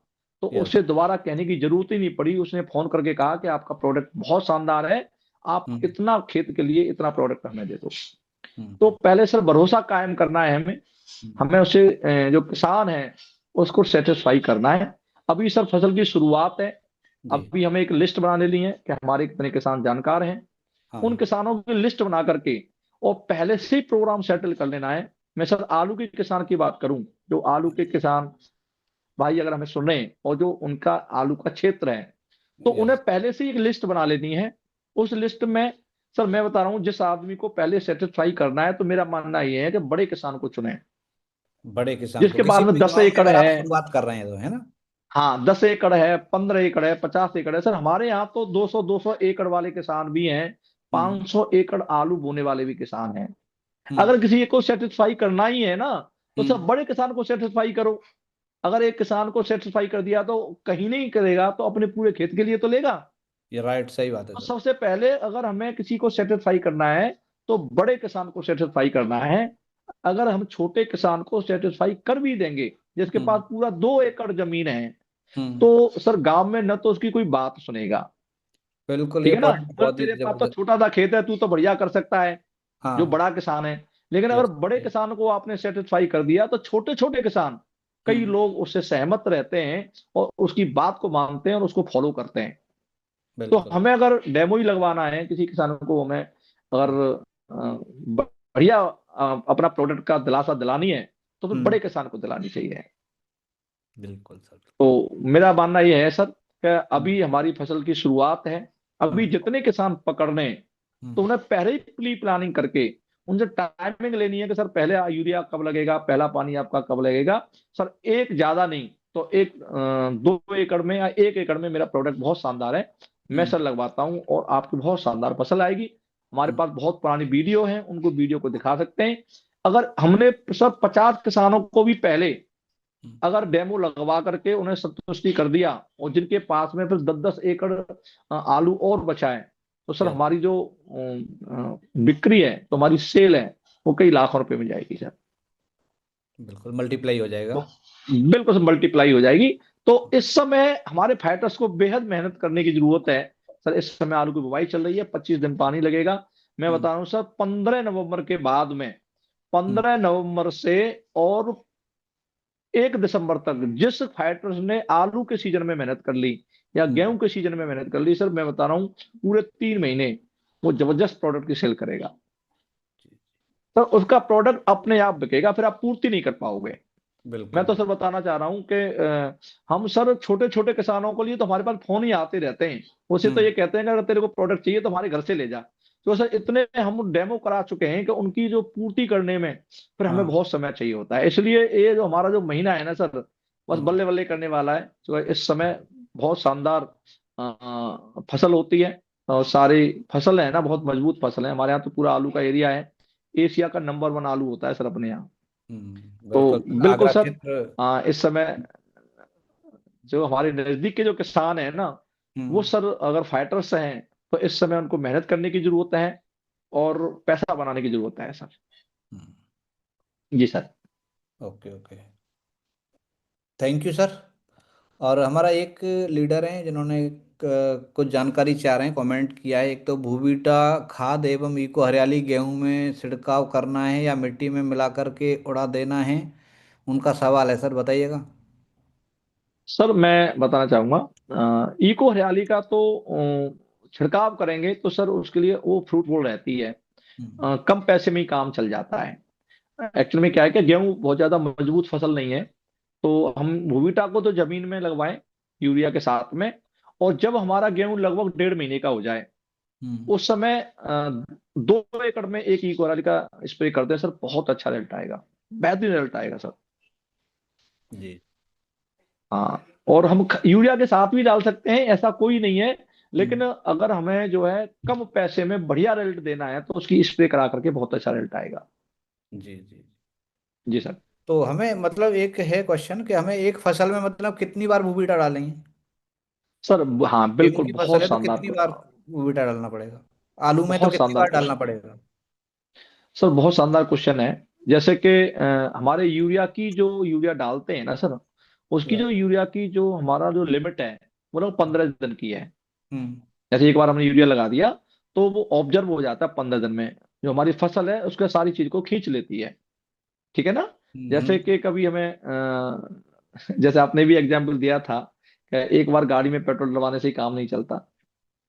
तो यस। उसे दोबारा कहने की जरूरत ही नहीं पड़ी, उसने फोन करके कहा कि आपका प्रोडक्ट बहुत शानदार है, आप हम्म इतना खेत के लिए इतना प्रोडक्ट हमें दे दो। तो हम्म पहले सर भरोसा कायम करना है हमें, हम्म। हमें उसे जो किसान है उसको सेटिस्फाई करना है। अभी सर फसल की शुरुआत है, जी। अभी हमें एक लिस्ट बना लेनी है कि हमारे कितने किसान जानकार हैं, उन हाँ। किसानों की लिस्ट बना करके और पहले से ही प्रोग्राम सेटल कर लेना है। मैं सर आलू के किसान की बात करूं, जो आलू के किसान भाई अगर हमें सुन रहे हैं, और जो उनका आलू का क्षेत्र है, तो उन्हें यस। पहले से ही एक लिस्ट बना लेनी है। उस लिस्ट में सर मैं बता रहा हूं, जिस आदमी को पहले सेटिस्फाई करना है, तो मेरा मानना यह है कि बड़े किसान को चुने, बड़े किसान को, जिसके किसी पास में भी दस गांव से एकड़ अगर आप है शुरुआत कर रहे हैं तो, है ना? हाँ 10 एकड़ है, 15 एकड़ है, 50 एकड़ है, सर हमारे यहाँ तो 200 200 एकड़ वाले किसान भी हैं, हम्म 500 एकड़ आलू बोने वाले भी किसान हैं। हम्म। अगर किसी को सेटिस्फाई करना ही है ना, तो सब हम्म। बड़े किसान को सेटिस्फाई करो। अगर एक किसान को सेटिस्फाई कर दिया तो कहीं नहीं करेगा, तो अपने पूरे खेत के लिए तो लेगा। ये राइट, सही बात है तो सर। सबसे पहले अगर हमें किसी को सेटिस्फाई करना है, तो बड़े किसान को सेटिस्फाई करना है। अगर हम छोटे किसान को सेटिस्फाई कर भी देंगे, जिसके पास हम्म। पूरा 2 एकड़ जमीन है, हम्म। तो सर गांव में न तो उसकी कोई बात सुनेगा। बिल्कुल, ठीक ये है ना, पॉइंट बोले बहुत ही तेरे पास तो जबरदस्त। छोटा सा खेत है, तू तो बढ़िया कर सकता है, जो हाँ। बड़ा किसान है। लेकिन अगर यस। बड़े किसान को आपने सेटिस्फाई कर दिया, तो छोटे छोटे किसान, कई हम्म। लोग उससे सहमत रहते हैं और उसकी बात को मानते हैं और उसको फॉलो करते हैं। तो बिल्कुल। हमें अगर डेमो ही लगवाना है किसी किसान को, हमें अगर बढ़िया अपना प्रोडक्ट का दिलासा दिलानी है, तो फिर हम्म। बड़े किसान को दिलानी चाहिए। बिल्कुल सर। तो मेरा मानना ये है सर कि हम्म। अभी हमारी फसल की शुरुआत है। अभी हम्म। जितने किसान पकड़ने हैं, तो हम्म। उन्हें पहले ही प्री प्लानिंग करके उनसे टाइमिंग लेनी है कि सर पहले यूरिया कब लगेगा, पहला पानी आपका कब लगेगा। सर एक ज्यादा नहीं तो एक 2 एकड़ में या 1 एकड़ में मेरा प्रोडक्ट बहुत शानदार है, मैं हम्म। सर लगवाता हूँ और आपकी बहुत शानदार फसल आएगी। हमारे हम्म। पास बहुत पुरानी वीडियो है, उनको वीडियो को दिखा सकते हैं। अगर हमने सर 50 किसानों को भी पहले हम्म। अगर डेमो लगवा करके उन्हें संतुष्टि कर दिया, और जिनके पास में फिर 10-10 एकड़ आलू और बचा है, तो सर यस। हमारी जो बिक्री है, तो हमारी सेल है, वो कई लाखों रुपए में जाएगी सर। बिल्कुल मल्टीप्लाई हो जाएगा। तो बिल्कुल से मल्टीप्लाई हो जाएगी। तो इस समय हमारे फाइटर्स को बेहद मेहनत करने की जरूरत है। सर इस समय आलू की बुवाई चल रही है, 25 दिन पानी लगेगा। मैं हम्म। बता रहा हूँ सर, 15 नवंबर के बाद में, हम्म। 15 नवंबर से और 1 दिसंबर तक, जिस फाइटर्स ने आलू के सीजन में मेहनत कर ली या हम्म। गेहूं के सीजन में मेहनत कर ली, सर मैं बता रहा हूँ, पूरे 3 महीने वो जबरदस्त प्रोडक्ट की सेल करेगा। सर उसका प्रोडक्ट अपने आप बिकेगा, फिर आप पूर्ति नहीं कर पाओगे। मैं बिल्कुल। तो सर बताना चाह रहा हूँ कि हम सर छोटे छोटे किसानों के लिए तो हमारे पास फोन ही आते रहते हैं। उसे तो हम्म। ये कहते हैं कि अगर तेरे को प्रोडक्ट चाहिए तो हमारे घर से ले जा। तो सर इतने हम डेमो करा चुके हैं कि उनकी जो पूर्ति करने में फिर हमें हाँ। बहुत समय चाहिए होता है। इसलिए ये जो हमारा जो महीना है ना सर, बस हम्म। बल्ले बल्ले करने वाला है। तो इस समय बहुत शानदार फसल होती है, और सारी फसल है ना, बहुत मजबूत फसल है। हमारे यहाँ तो पूरा आलू का एरिया है, एशिया का नंबर 1 आलू होता है सर अपने यहाँ। तो बिल्कुल बिल्कुल आगरा सर, क्षेत्र। इस समय जो हमारे नजदीक के जो किसान है ना, वो हम्म। सर अगर फाइटर्स हैं, तो इस समय उनको मेहनत करने की जरूरत है और पैसा बनाने की जरूरत है सर। हम्म। जी sir. Okay okay. Thank you sir. और हमारा एक लीडर हैं जिन्होंने कुछ जानकारी चाह रहे हैं, कमेंट किया है। एक तो भूविटा खाद एवं इको हरियाली गेहूं में छिड़काव करना है या मिट्टी में मिला करके उड़ा देना है, उनका सवाल है सर, बताइएगा। सर मैं बताना चाहूंगा, इको हरियाली का तो छिड़काव करेंगे तो सर उसके लिए वो फ्रूटफुल रहती है। हम्म। कम पैसे में ही काम चल जाता है। एक्चुअली में क्या है कि गेहूं बहुत ज्यादा मजबूत फसल नहीं है, तो हम भूविटा को तो जमीन में लगवाएं यूरिया के साथ में। और जब हमारा गेहूं लगभग 1.5 महीने का हो जाए, हम्म। उस समय 2 एकड़ में एक इको हरियाली का स्प्रे कर दें सर, बहुत अच्छा रिजल्ट आएगा, बेहतरीन रिजल्ट आएगा सर। जी। हाँ, और हम यूरिया के साथ भी डाल सकते हैं, ऐसा कोई नहीं है। लेकिन हम्म। अगर हमें जो है कम पैसे में बढ़िया रिजल्ट देना है, तो उसकी स्प्रे करा करके बहुत अच्छा रिजल्ट आएगा। जी जी। जी सर। तो हमें मतलब एक है क्वेश्चन कि हमें एक फसल में मतलब कितनी बार भूविटा डालेंगे? सर हाँ गेहूं बिल्कुल, की फसल बहुत है तो शानदार, कितनी बार भूविटा डालना पड़ेगा? आलू में तो बहुत कितनी शानदार बार डालना क्वेश्चन। पड़ेगा? सर बहुत शानदार क्वेश्चन है। जैसे कि हमारे यूरिया की जो यूरिया डालते हैं ना सर, उसकी या। जो यूरिया की जो हमारा जो लिमिट है, वो लोग 15 दिन की है। हम्म। जैसे एक बार हमने यूरिया लगा दिया, तो वो ऑब्जर्व हो जाता है 15 दिन में, जो हमारी फसल है उसके सारी चीज को खींच लेती है। ठीक है ना। जैसे हम्म। कि कभी हमें जैसे आपने भी एग्जाम्पल दिया था कि एक बार गाड़ी में पेट्रोल डलवाने से ही काम नहीं चलता,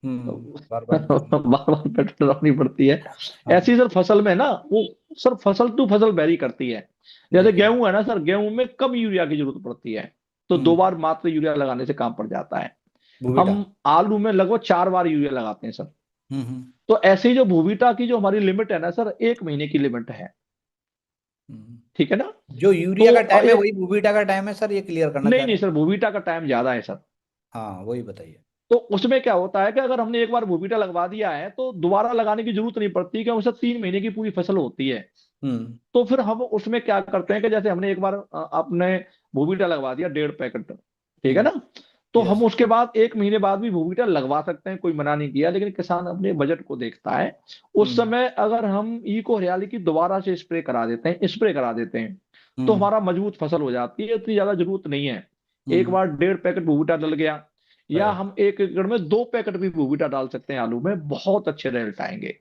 तो बार बार बार बार पेट्रोल डलवानी पड़ती है। हाँ। ऐसी सर फसल में ना, वो सर फसल टू फसल वेरी करती है। जैसे जी। गेहूं है ना सर, गेहूं में कम यूरिया की जरूरत पड़ती है, तो दो हम्म। बार मात्र यूरिया लगाने से काम पड़ जाता है। भूविटा। हम आलू में लगभग 4 बार यूरिया लगाते हैं सर। हम्म। तो ऐसे ही जो भूविटा की जो हमारी लिमिट है ना सर, 1 महीने की लिमिट है। हम्म। ठीक है ना। जो तो यूरिया का टाइम है एक, वही भूविटा का टाइम है सर, ये क्लियर करना चाह नहीं रहे नहीं हैं? सर, भूविटा का टाइम ज्यादा है सर। हाँ वही बताइए। तो उसमें क्या होता है कि अगर हमने एक बार बोबिटा लगवा दिया है तो दोबारा लगाने की जरूरत नहीं पड़ती, क्योंकि उससे 3 महीने की पूरी फसल होती है। हम्म। तो फिर हम उसमें क्या करते हैं कि जैसे हमने एक बार अपने बोबिटा लगवा दिया 1.5 पैकेट, ठीक है हम्म। ना, तो हम यस। उसके बाद 1 महीने बाद भी बोबिटा लगवा सकते हैं, कोई मना नहीं किया, लेकिन किसान अपने बजट को देखता है। उस हम्म। समय अगर हम इको हरियाली की दोबारा से स्प्रे करा देते हैं तो हम्म। हमारा मजबूत फसल हो जाती है, इतनी ज्यादा जरूरत नहीं है। एक हम्म। बार 1.5 पैकेट बोबिटा डल गया, या राइट। हम 1 एकड़ में 2 पैकेट भी बोबिटा डाल सकते हैं आलू में, बहुत अच्छे रिजल्ट आएंगे।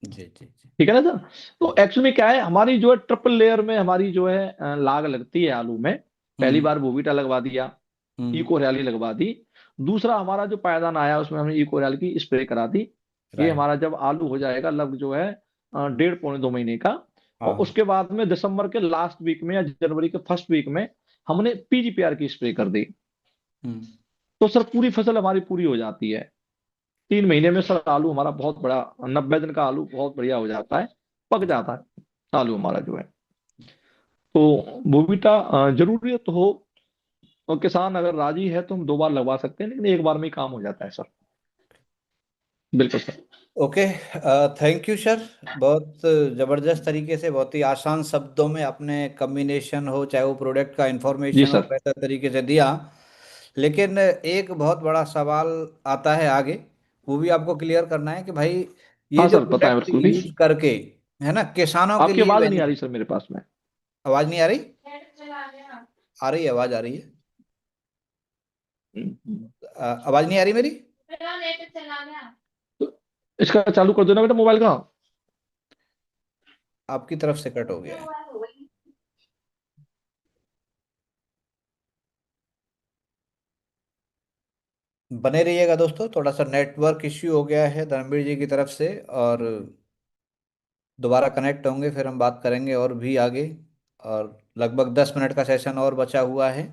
जी जी जी। ठीक है ना सर। तो जी। एक्चुअली क्या है, हमारी जो है ट्रिपल लेयर में हमारी जो है लाग लगती है आलू में। पहली हम्म। बार बोविटा लगवा दिया, हम्म। इको रैली लगवा दी, दूसरा हमारा जो पायदान आया उसमें हमने इको रैली की स्प्रे करा दी। ये राइट। हमारा जब आलू हो जाएगा लगभग जो है 1.5 पौने 2 महीने का, और हाँ। उसके बाद में दिसंबर के लास्ट वीक में या जनवरी के फर्स्ट वीक में हमने पीजीपीआर की स्प्रे कर दी। हम्म। तो सर पूरी फसल हमारी पूरी हो जाती है। 3 महीने में सर आलू हमारा बहुत बड़ा, 90 दिन का आलू बहुत बढ़िया हो जाता है, पक जाता है आलू हमारा जो है। तो बोबिटा जरूरियत हो, और किसान अगर राजी है तो हम 2 बार लगवा सकते हैं, लेकिन एक बार में ही काम हो जाता है सर। बिल्कुल sir. Okay. Thank you sir. बहुत ज़बरदस्त तरीके से, बहुत ही आसान शब्दों में आपने कम्बिनेशन हो, चाहे वो प्रोडक्ट का जी इंफॉर्मेशन हो, सर। बेहतर तरीके से दिया। लेकिन एक बहुत बड़ा सवाल आता है आगे, वो भी आपको क्लियर करना है कि भाई ये हाँ जो सर, पता है प्रोडक्ट बिल्कुल भी। यूज करके, है ना, किसानों के आपकी लिए आवाज नहीं आ रही बेनिफिट। सर मेरे पास में। आवाज नहीं आ रही? आ रही है, आवाज आ रही है। हम्म। आवाज नहीं आ रही मेरी? तो इसका चालू कर देना बेटा मोबाइल का। आपकी तरफ से कट हो गया है। बने रहिएगा दोस्तों, थोड़ा सा नेटवर्क इश्यू हो गया है धर्मवीर जी की तरफ से, और दोबारा कनेक्ट होंगे फिर हम बात करेंगे और भी आगे। और लगभग 10 मिनट का सेशन और बचा हुआ है।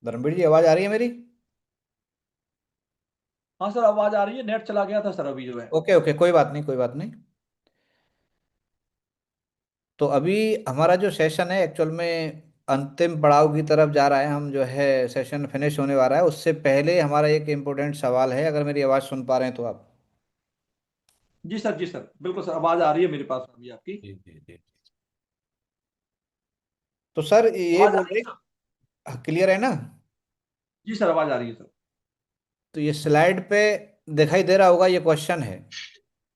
धर्मवीर जी, आवाज आ रही है मेरी? हाँ सर, आवाज आ रही है, नेट चला गया था सर अभी जो है। ओके ओके, कोई बात नहीं, कोई बात नहीं। तो अभी हमारा जो सेशन है एक्चुअल में अंतिम पड़ाव की तरफ जा रहा है, हम जो है सेशन फिनिश होने वाला है, उससे पहले हमारा एक इम्पोर्टेंट सवाल है, अगर मेरी आवाज़ सुन पा रहे हैं तो आप। जी सर, जी सर, बिल्कुल सर, आवाज आ रही है मेरे पास अभी आपकी। जी जी जी। तो सर ये आवाज आ बोल रही है सर। रहे, क्लियर है ना? जी सर, आवाज आ रही है सर। तो ये स्लाइड पे दिखाई दे रहा होगा, ये क्वेश्चन है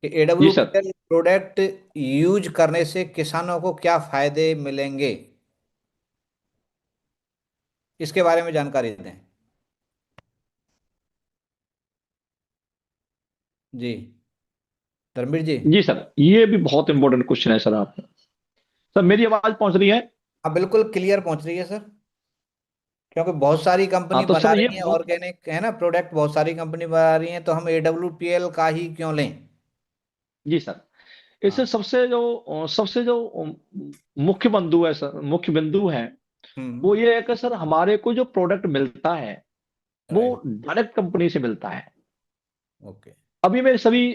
कि जी सर। AWPL प्रोडक्ट यूज करने से किसानों को क्या फायदे मिलेंगे, इसके बारे में जानकारी दें। जी, धर्मवीर जी। जी सर, ये भी बहुत इंपॉर्टेंट क्वेश्चन है सर आपका। सर मेरी आवाज पहुंच रही है? हाँ बिल्कुल क्लियर पहुंच रही है सर, क्योंकि बहुत सारी हाँ कंपनी तो बना सर ये रही हैं बहुत। ऑर्गेनिक, है ना, प्रोडक्ट बहुत सारी कंपनी बना रही हैं, तो हम AWPL का ही क्यों लें? जी सर, इससे हाँ। सबसे जो मुख्य बिंदु है सर, मुख्य बिंदु है, हम्म। वो ये है कि सर हमारे को जो प्रोडक्ट मिलता है वो राइट। डायरेक्ट कंपनी से मिलता है। ओके। अभी मैं सभी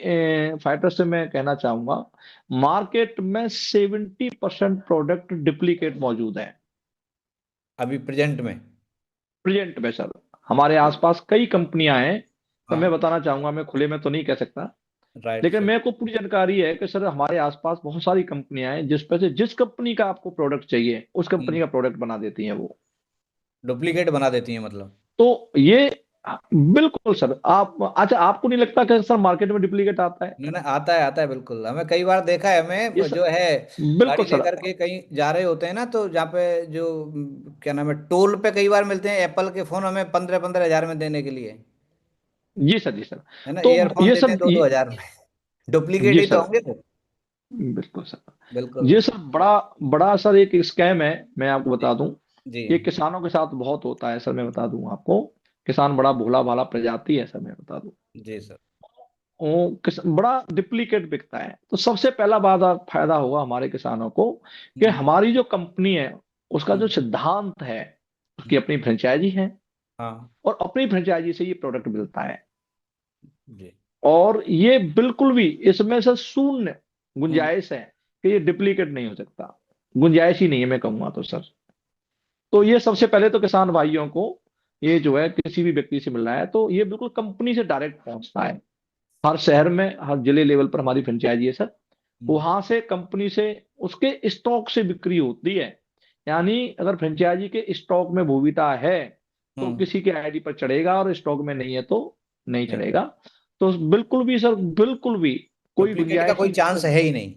फाइटर से मैं कहना चाहूंगा, मार्केट में 70% प्रोडक्ट डुप्लीकेट मौजूद है अभी प्रेजेंट में? प्रेजेंट में सर। हमारे आसपास कई कंपनियां हैं, तो मैं हाँ। बताना चाहूंगा, मैं खुले में तो नहीं कह सकता, राइट लेकिन सर। मेरे को पूरी जानकारी है कि सर हमारे आसपास बहुत सारी कंपनियां हैं जिस पे से जिस कंपनी का आपको प्रोडक्ट चाहिए उस कंपनी हम्म। का प्रोडक्ट बना देती हैं वो। डुप्लीकेट बना देती हैं मतलब? तो ये बिल्कुल सर, आप अच्छा आपको नहीं लगता कि सर मार्केट में डुप्लीकेट आता है? नहीं नहीं, आता है बिल्कुल, हमें कई बार देखा है, ये हमें सर जो है गाड़ी बिल्कुल सर। लेकर के कहीं जा रहे होते हैं ना, तो जहाँ पे जो क्या नाम है, टोल पे कई बार मिलते हैं एप्पल के फोन हमें 15-15 हज़ार में देने के लिए, जी सर, जी सर। है ना, तो ईयरफोन ये देते हैं सर 2-2 हज़ार में। डुप्लीकेट जी ही तो सर, होंगे वो। बिल्कुल सर। बिल्कुल। ये सर बड़ा बड़ा सर एक स्कैम है, मैं आपको जी बता दूं। जी। ये किसानों के साथ बहुत होता है सर, मैं बता दूं आपको। किसान बड़ा भोला भाला प्रजाति है सर, मैं बता दूं। जी सर। बड़ा डुप्लीकेट बिकता है। तो सबसे पहला बात फायदा होगा हमारे किसानों को कि हम्म। हमारी जो कंपनी है उसका जो हम्म। सिद्धांत है, उसकी हम्म। अपनी फ्रेंचाइजी है, हाँ। और अपनी फ्रेंचाइजी से ये प्रोडक्ट मिलता है। जी। और ये बिल्कुल भी इसमें से शून्य हम्म। गुंजाइश है कि ये डुप्लीकेट नहीं हो सकता। गुंजाइश ही नहीं है, मैं कहूंगा तो सर। तो ये सबसे पहले तो किसान भाइयों को, ये जो है किसी भी व्यक्ति से मिल रहा है तो ये बिल्कुल कंपनी से डायरेक्ट पहुंचता है। हर शहर में, हर जिले लेवल पर हमारी फ्रेंचाइजी है सर। हम्म। वहां से कंपनी से उसके स्टॉक से बिक्री होती है। यानी अगर फ्रेंचाइजी के स्टॉक में बोवीटा है तो हम्म। किसी के आईडी पर चढ़ेगा, और स्टॉक में नहीं है तो नहीं नहीं, चढ़ेगा। तो बिल्कुल भी सर, बिल्कुल भी कोई डुप्लीकेट का गुंजाइश कोई ही चांस है ही नहीं।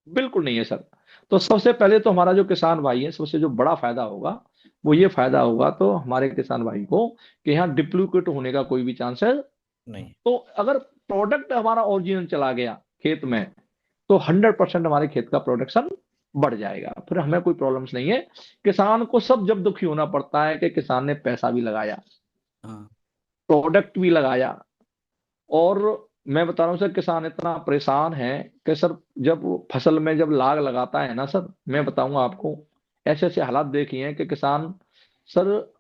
बिल्कुल नहीं है सर। तो सबसे पहले तो हमारा जो किसान भाई है, सबसे जो बड़ा फायदा होगा वो ये फायदा होगा तो हमारे किसान भाई को, कि यहाँ डुप्लीकेट होने का कोई भी चांस है। नहीं। तो अगर प्रोडक्ट हमारा ओरिजिनल चला गया खेत में, तो 100% हमारे खेत का प्रोडक्शन बढ़ जाएगा, फिर हमें कोई प्रॉब्लम्स नहीं है। किसान को सब जब दुखी होना पड़ता है कि किसान ने पैसा भी लगाया, हाँ। प्रोडक्ट भी लगाया, और मैं बता रहा हूँ सर, किसान इतना परेशान है कि सर, जब वो फसल में जब लाग लगाता है ना सर, मैं बताऊंगा आपको, ऐसे ऐसे हालात देखिए हैं कि किसान सर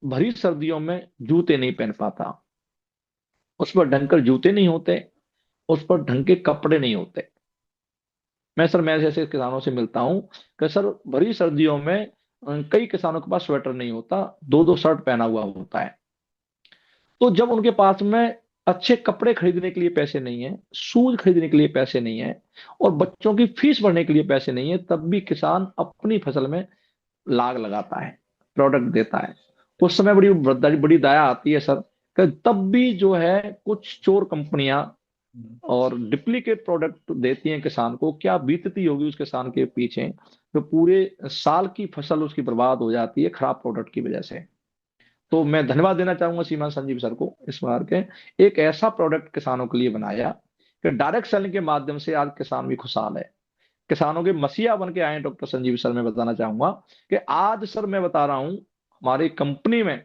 भरी सर्दियों में जूते नहीं पहन पाता, उस पर ढंग कर जूते नहीं होते, उस पर ढंग के कपड़े नहीं होते। मैं ऐसे ऐसे किसानों से मिलता हूँ कि सर भरी सर्दियों में कई किसानों के पास स्वेटर नहीं होता, दो दो शर्ट पहना हुआ होता है। तो जब उनके पास में अच्छे कपड़े खरीदने के लिए पैसे नहीं है, शूज खरीदने के लिए पैसे नहीं है, और बच्चों की फीस भरने के लिए पैसे नहीं है, तब भी किसान अपनी फसल में लाग लगाता है, प्रोडक्ट देता है। उस समय बड़ी बड़ी दया आती है सर, कि तब भी जो है कुछ चोर कंपनियां हम्म। और डुप्लीकेट प्रोडक्ट देती हैं किसान को, क्या बीतती होगी उस किसान के पीछे, तो पूरे साल की फसल उसकी बर्बाद हो जाती है खराब प्रोडक्ट की वजह से। तो मैं धन्यवाद देना चाहूंगा सीमा संजीव सर को इस बार के, एक ऐसा प्रोडक्ट किसानों के लिए बनाया कि डायरेक्ट सेलिंग के माध्यम से आज किसान भी खुशहाल है, किसानों के मसीहा बन के आए डॉक्टर संजीव सर। मैं बताना चाहूंगा कि आज सर मैं बता रहा हूं, हमारी कंपनी में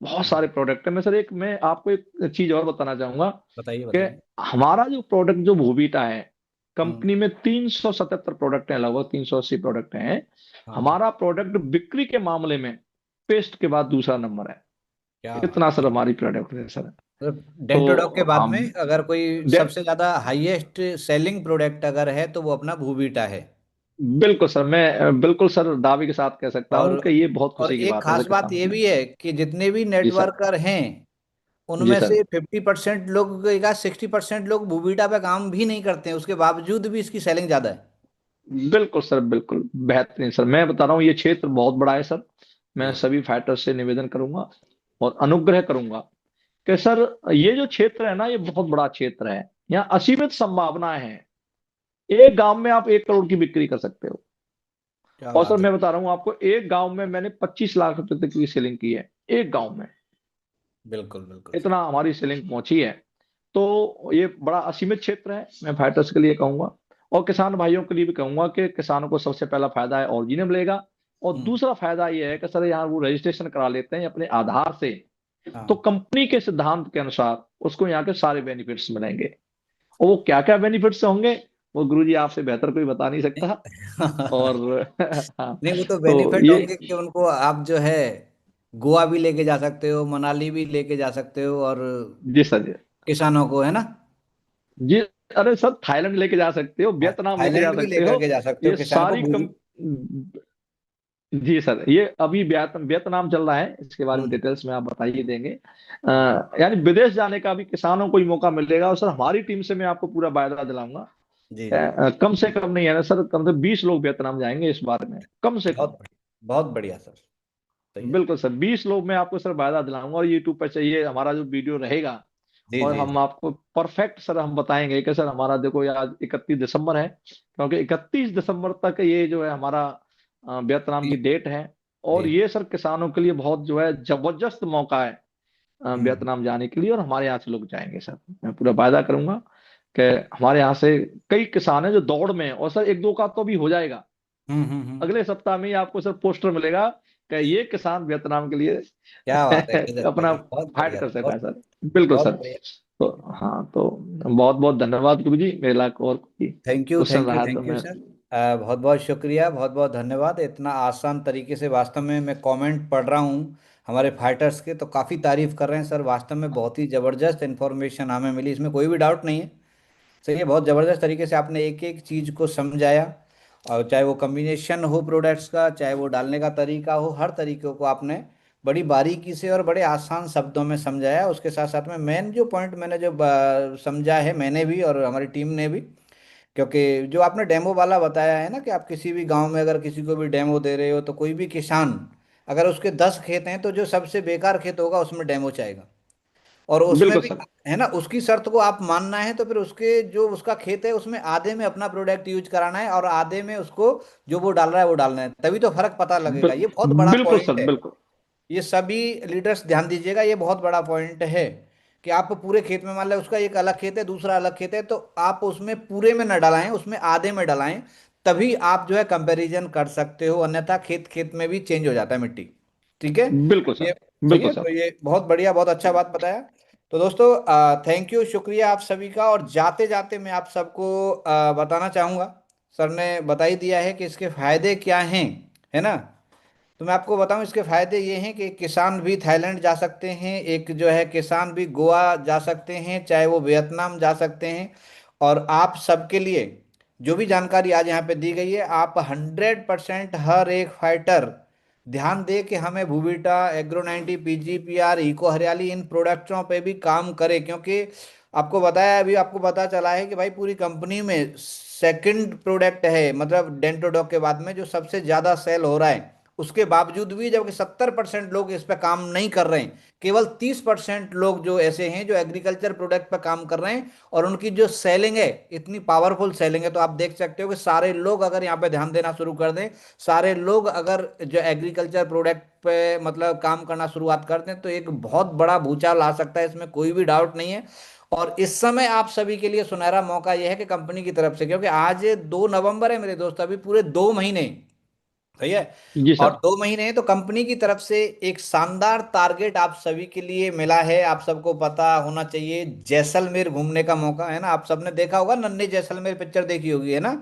बहुत सारे जी। प्रोडक्ट है। मैं आपको एक चीज और बताना चाहूंगा बताइए कि बताइए। हमारा जो प्रोडक्ट जो भूविटा है, हम्म। कंपनी में 377 प्रोडक्ट हैं, लगभग 380 प्रोडक्ट हैं। हाँ। हमारा प्रोडक्ट बिक्री के मामले में पेस्ट के बाद दूसरा नंबर है। क्या बात। इतना सर हमारी प्रोडक्ट है सर। मतलब डेंटो डॉग के तो बाद में हम अगर कोई दे- सबसे ज्यादा हाईएस्ट सेलिंग प्रोडक्ट अगर है तो वो अपना भूबीटा है। बिल्कुल सर, मैं बिल्कुल सर दावे के साथ कह सकता और हूँ कि ये बहुत और खुशी की एक बात है सर खास बात किसानों ये के भी लिए। है कि जितने भी जी सर। नेटवर्कर हैं जी उनमें सर। से 50% लोग या 60% लोग भूबीटा पे काम भी नहीं करते हैं, उसके बावजूद भी इसकी सेलिंग ज्यादा है। बिल्कुल सर, बिल्कुल बेहतरीन सर। मैं बता रहा हूँ ये क्षेत्र बहुत बड़ा है सर। मैं जी। सभी फाइटर्स से निवेदन करूंगा और अनुग्रह करूंगा कि सर, ये जो क्षेत्र है ना, ये बहुत बड़ा क्षेत्र है। यहाँ असीमित संभावनाएं हैं। एक गांव में आप 1 करोड़ की बिक्री कर सकते हो। क्या और सर बात है। मैं बता रहा हूँ आपको, एक गांव में मैंने 25 लाख रुपए तक की सेलिंग की है, एक गांव में। बिल्कुल बिल्कुल सर। इतना हमारी सेलिंग पहुंची है। तो ये बड़ा असीमित क्षेत्र है, मैं फाइटर्स के लिए कहूंगा। और किसान भाइयों के लिए भी कहूंगा कि किसानों को सबसे पहला फायदा है ऑरिजिनल मिलेगा। और हम्म। दूसरा फायदा ये है कि सर यहाँ वो रजिस्ट्रेशन करा लेते हैं अपने आधार से, तो हाँ। कंपनी के सिद्धांत के अनुसार उसको यहाँ के सारे बेनिफिट्स मिलेंगे। और वो क्या क्या बेनिफिट्स होंगे, वो गुरुजी आपसे बेहतर कोई बता नहीं सकता। और हाँ, नहीं, वो तो तो बेनिफिट ये होंगे कि उनको आप जो है गोवा भी लेके जा सकते हो, मनाली भी लेके जा सकते हो, और जी सर जी। किसानों को है ना। जी, अरे सर थाईलैंड लेके जा सकते हो, वियतनाम लेके जा थाईलैंड भी सकते लेकर हो। के जा सकते हो ये किसान को सारी कम जी सर, ये अभी वियतनाम चल रहा है, इसके बारे में हम्म। डिटेल्स में आप बताइए देंगे। यानी विदेश जाने का भी किसानों को ही मौका मिलेगा। और सर हमारी टीम से मैं आपको पूरा वायदा दिलाऊंगा, जी जी। कम से कम नहीं है ना सर, कम से 20 लोग वियतनाम जाएंगे इस बार में, कम से बहुत कम। बढ़िया, बहुत बढ़िया सर। सही है। बिल्कुल सर, 20 लोग मैं आपको सर वायदा दिलाऊंगा। और यूट्यूब पर चाहिए हमारा जो वीडियो रहेगा, जी और जी हम जी। आपको परफेक्ट सर हम बताएंगे कि सर हमारा देखो, ये आज 31 दिसंबर है, क्योंकि 31 दिसंबर तक ये जो है हमारा वियतनाम जी की डेट है। और जी। ये सर किसानों के लिए बहुत जो है जबरदस्त मौका है हम्म। वियतनाम जाने के लिए। और हमारे यहाँ से लोग जाएंगे सर, मैं पूरा वायदा करूंगा कि हमारे यहाँ से कई किसान हैं जो दौड़ में हैं। और सर एक दो का तो भी हो जाएगा, हम्म। अगले सप्ताह में ही आपको सर पोस्टर मिलेगा कि ये किसान वियतनाम के लिए क्या बात है, गजब अपना गजब, बहुत फाइट बढ़िया, कर सकता बहुत है सर। बिल्कुल बहुत सर। बढ़िया। तो हाँ, तो बहुत बहुत धन्यवाद गुरु जी, मेरे लायक और कोई thank you question thank you रहा तो थैंक यू मैं। सर। बहुत बहुत शुक्रिया, बहुत बहुत धन्यवाद। इतना आसान तरीके से वास्तव में मैं कमेंट पढ़ रहा हूँ हमारे फाइटर्स के, तो काफ़ी तारीफ कर रहे हैं सर। वास्तव में बहुत ही ज़बरदस्त इन्फॉर्मेशन हमें मिली, इसमें कोई भी डाउट नहीं है। सही है, बहुत ज़बरदस्त तरीके से आपने एक एक चीज़ को समझाया। और चाहे वो कम्बिनेशन हो प्रोडक्ट्स का, चाहे वो डालने का तरीका हो, हर तरीके को आपने बड़ी बारीकी से और बड़े आसान शब्दों में समझाया। उसके साथ साथ में मेन जो पॉइंट मैंने जो समझा है, मैंने भी और हमारी टीम ने भी, क्योंकि जो आपने डेमो वाला बताया है ना, कि आप किसी भी गांव में अगर किसी को भी डेमो दे रहे हो, तो कोई भी किसान अगर उसके 10 खेत हैं, तो जो सबसे बेकार खेत होगा उसमें डेमो चाहेगा। और उसमें बिल्कुल भी सर। है ना, उसकी शर्त को आप मानना है, तो फिर उसके जो उसका खेत है उसमें आधे में अपना प्रोडक्ट यूज कराना है और आधे में उसको जो वो डाल रहा है वो डालना है, तभी तो फर्क पता लगेगा। ये बहुत बड़ा बिल्कुल सर, पॉइंट है। बिल्कुल। ये सभी लीडर्स ध्यान दीजिएगा, ये बहुत बड़ा पॉइंट है। कि आप पूरे खेत में, मान लो उसका एक अलग खेत है, दूसरा अलग खेत है, तो आप उसमें पूरे में न डलाएं, उसमें आधे में डलाएं। तभी आप जो है कंपैरिजन कर सकते हो, अन्यथा खेत खेत में भी चेंज हो जाता है मिट्टी। ठीक है। बिल्कुल ये सर, सही बिल्कुल है, तो सर। ये बहुत बढ़िया, बहुत अच्छा बात बताया। तो दोस्तों, थैंक यू, शुक्रिया आप सभी का। और जाते जाते मैं आप सबको बताना चाहूँगा, सर ने बता ही दिया है कि इसके फायदे क्या हैं, है ना। तो मैं आपको बताऊं, इसके फायदे ये हैं कि किसान भी थाईलैंड जा सकते हैं, एक जो है किसान भी गोवा जा सकते हैं, चाहे वो वियतनाम जा सकते हैं। और आप सबके लिए जो भी जानकारी आज यहाँ पे दी गई है, आप 100% हर एक फाइटर ध्यान दे कि हमें भूविटा, एग्रो 90, PGPR, इको हरियाली, इन प्रोडक्ट्सों पे भी काम करे। क्योंकि आपको बताया, अभी आपको पता चला है कि भाई पूरी कंपनी में सेकंड प्रोडक्ट है, मतलब डेंटोडॉक के बाद में जो सबसे ज्यादा सेल हो रहा है। उसके बावजूद भी जबकि 70% लोग इस पे काम नहीं कर रहे हैं, केवल 30% लोग जो ऐसे हैं जो एग्रीकल्चर प्रोडक्ट पे काम कर रहे हैं, और उनकी जो सेलिंग है इतनी पावरफुल सेलिंग है। तो आप देख सकते हो कि सारे लोग अगर यहाँ पे ध्यान देना शुरू कर दें, सारे लोग अगर जो एग्रीकल्चर प्रोडक्ट पे मतलब काम करना शुरुआत कर दें, तो एक बहुत बड़ा भूचाल आ सकता है, इसमें कोई भी डाउट नहीं है। और इस समय आप सभी के लिए सुनहरा मौका यह है कि कंपनी की तरफ से, क्योंकि आज 2 नवंबर है मेरे दोस्त, अभी पूरे 2 महीने, सही है, जी और सर। 2 महीने हैं, तो कंपनी की तरफ से एक शानदार टारगेट आप सभी के लिए मिला है। आप सबको पता होना चाहिए, जैसलमेर घूमने का मौका, है ना। आप सबने देखा होगा, नन्हे जैसलमेर पिक्चर देखी होगी, है ना।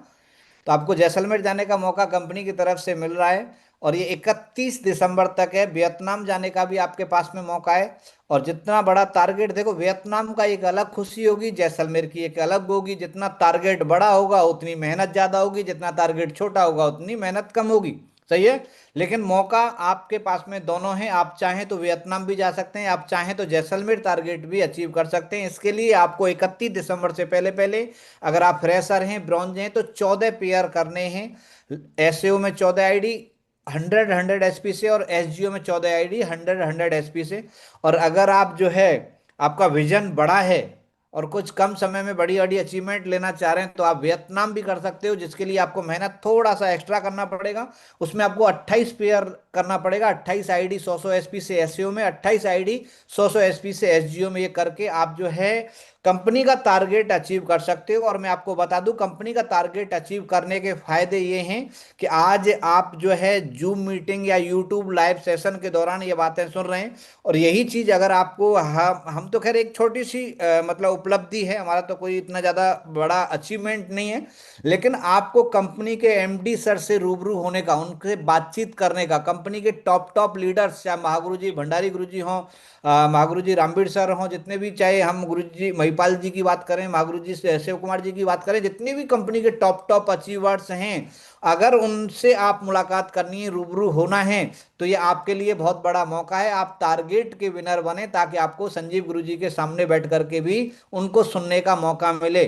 तो आपको जैसलमेर जाने का मौका कंपनी की तरफ से मिल रहा है। और ये 31 दिसंबर तक है। वियतनाम जाने का भी आपके पास में मौका है। और जितना बड़ा टारगेट, देखो वियतनाम का एक अलग खुशी होगी, जैसलमेर की एक अलग होगी। जितना टारगेट बड़ा होगा उतनी मेहनत ज्यादा होगी, जितना टारगेट छोटा होगा उतनी मेहनत कम होगी। सही है। लेकिन मौका आपके पास में दोनों है, आप चाहें तो वियतनाम भी जा सकते हैं, आप चाहें तो जैसलमेर टारगेट भी अचीव कर सकते हैं। इसके लिए आपको 31 दिसंबर से पहले पहले, अगर आप फ्रेशर हैं, ब्रॉन्ज हैं, तो 14 पेयर करने हैं। एसएओ में 14 आईडी 100 100 एसपी से, और एसजीओ में 14 आईडी 100 100 एसपी से। और अगर आप जो है, आपका विजन बड़ा है और कुछ कम समय में बड़ी बड़ी अचीवमेंट लेना चाह रहे हैं, तो आप वियतनाम भी कर सकते हो, जिसके लिए आपको मेहनत थोड़ा सा एक्स्ट्रा करना पड़ेगा। उसमें आपको 28 पेयर करना पड़ेगा, 28 आईडी 100 100 एसपी से एसईओ में, 28 आईडी 100 100 एसपी से एसजीओ में। ये करके आप जो है कंपनी का टारगेट अचीव कर सकते हो। और मैं आपको बता दूं, कंपनी का टारगेट अचीव करने के फायदे ये हैं कि आज आप जो है जूम मीटिंग या यूट्यूब लाइव सेशन के दौरान ये बातें सुन रहे हैं। और यही चीज अगर आपको, हम तो खैर एक छोटी सी मतलब उपलब्धि है, हमारा तो कोई इतना ज्यादा बड़ा अचीवमेंट नहीं है। लेकिन आपको कंपनी के एमडी सर से रूबरू होने का, उनसे बातचीत करने का, कंपनी के टॉप टॉप लीडर्स, चाहे महागुरु जी भंडारी गुरु जी हों, महागुरु जी रामबीर सर हों, जितने भी, चाहे हम गुरु जी महिपाल जी की बात करें, महागुरु जी से शिव कुमार जी की बात करें, जितने भी कंपनी के टॉप टॉप अचीवर्स हैं, अगर उनसे आप मुलाकात करनी है, रूबरू होना है, तो ये आपके लिए बहुत बड़ा मौका है। आप टारगेट के विनर बने, ताकि आपको संजीव गुरु जी के सामने बैठ करके भी उनको सुनने का मौका मिले,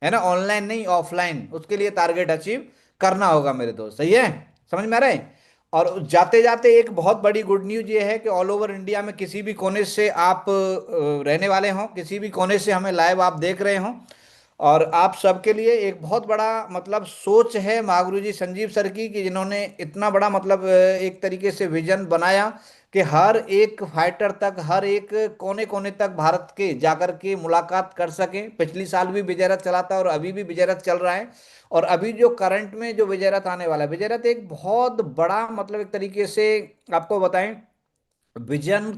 है ना। ऑनलाइन नहीं, ऑफलाइन, उसके लिए टारगेट अचीव करना होगा मेरे दोस्त। सही है, समझ में आ रहा है। और जाते जाते एक बहुत बड़ी गुड न्यूज ये है कि ऑल ओवर इंडिया में किसी भी कोने से आप रहने वाले हों, किसी भी कोने से हमें लाइव आप देख रहे हों, और आप सबके लिए एक बहुत बड़ा मतलब सोच है महागुरु जी संजीव सर की, कि जिन्होंने इतना बड़ा मतलब एक तरीके से विजन बनाया कि हर एक फाइटर तक, हर एक कोने कोने तक भारत के जाकर के मुलाकात कर सके। पिछली साल भी विजय रथ चला था, और अभी भी विजय रथ चल रहा है। और अभी जो करंट में जो विजय रथ आने वाला है, विजय रथ एक बहुत बड़ा मतलब एक तरीके से आपको बताएं, विजन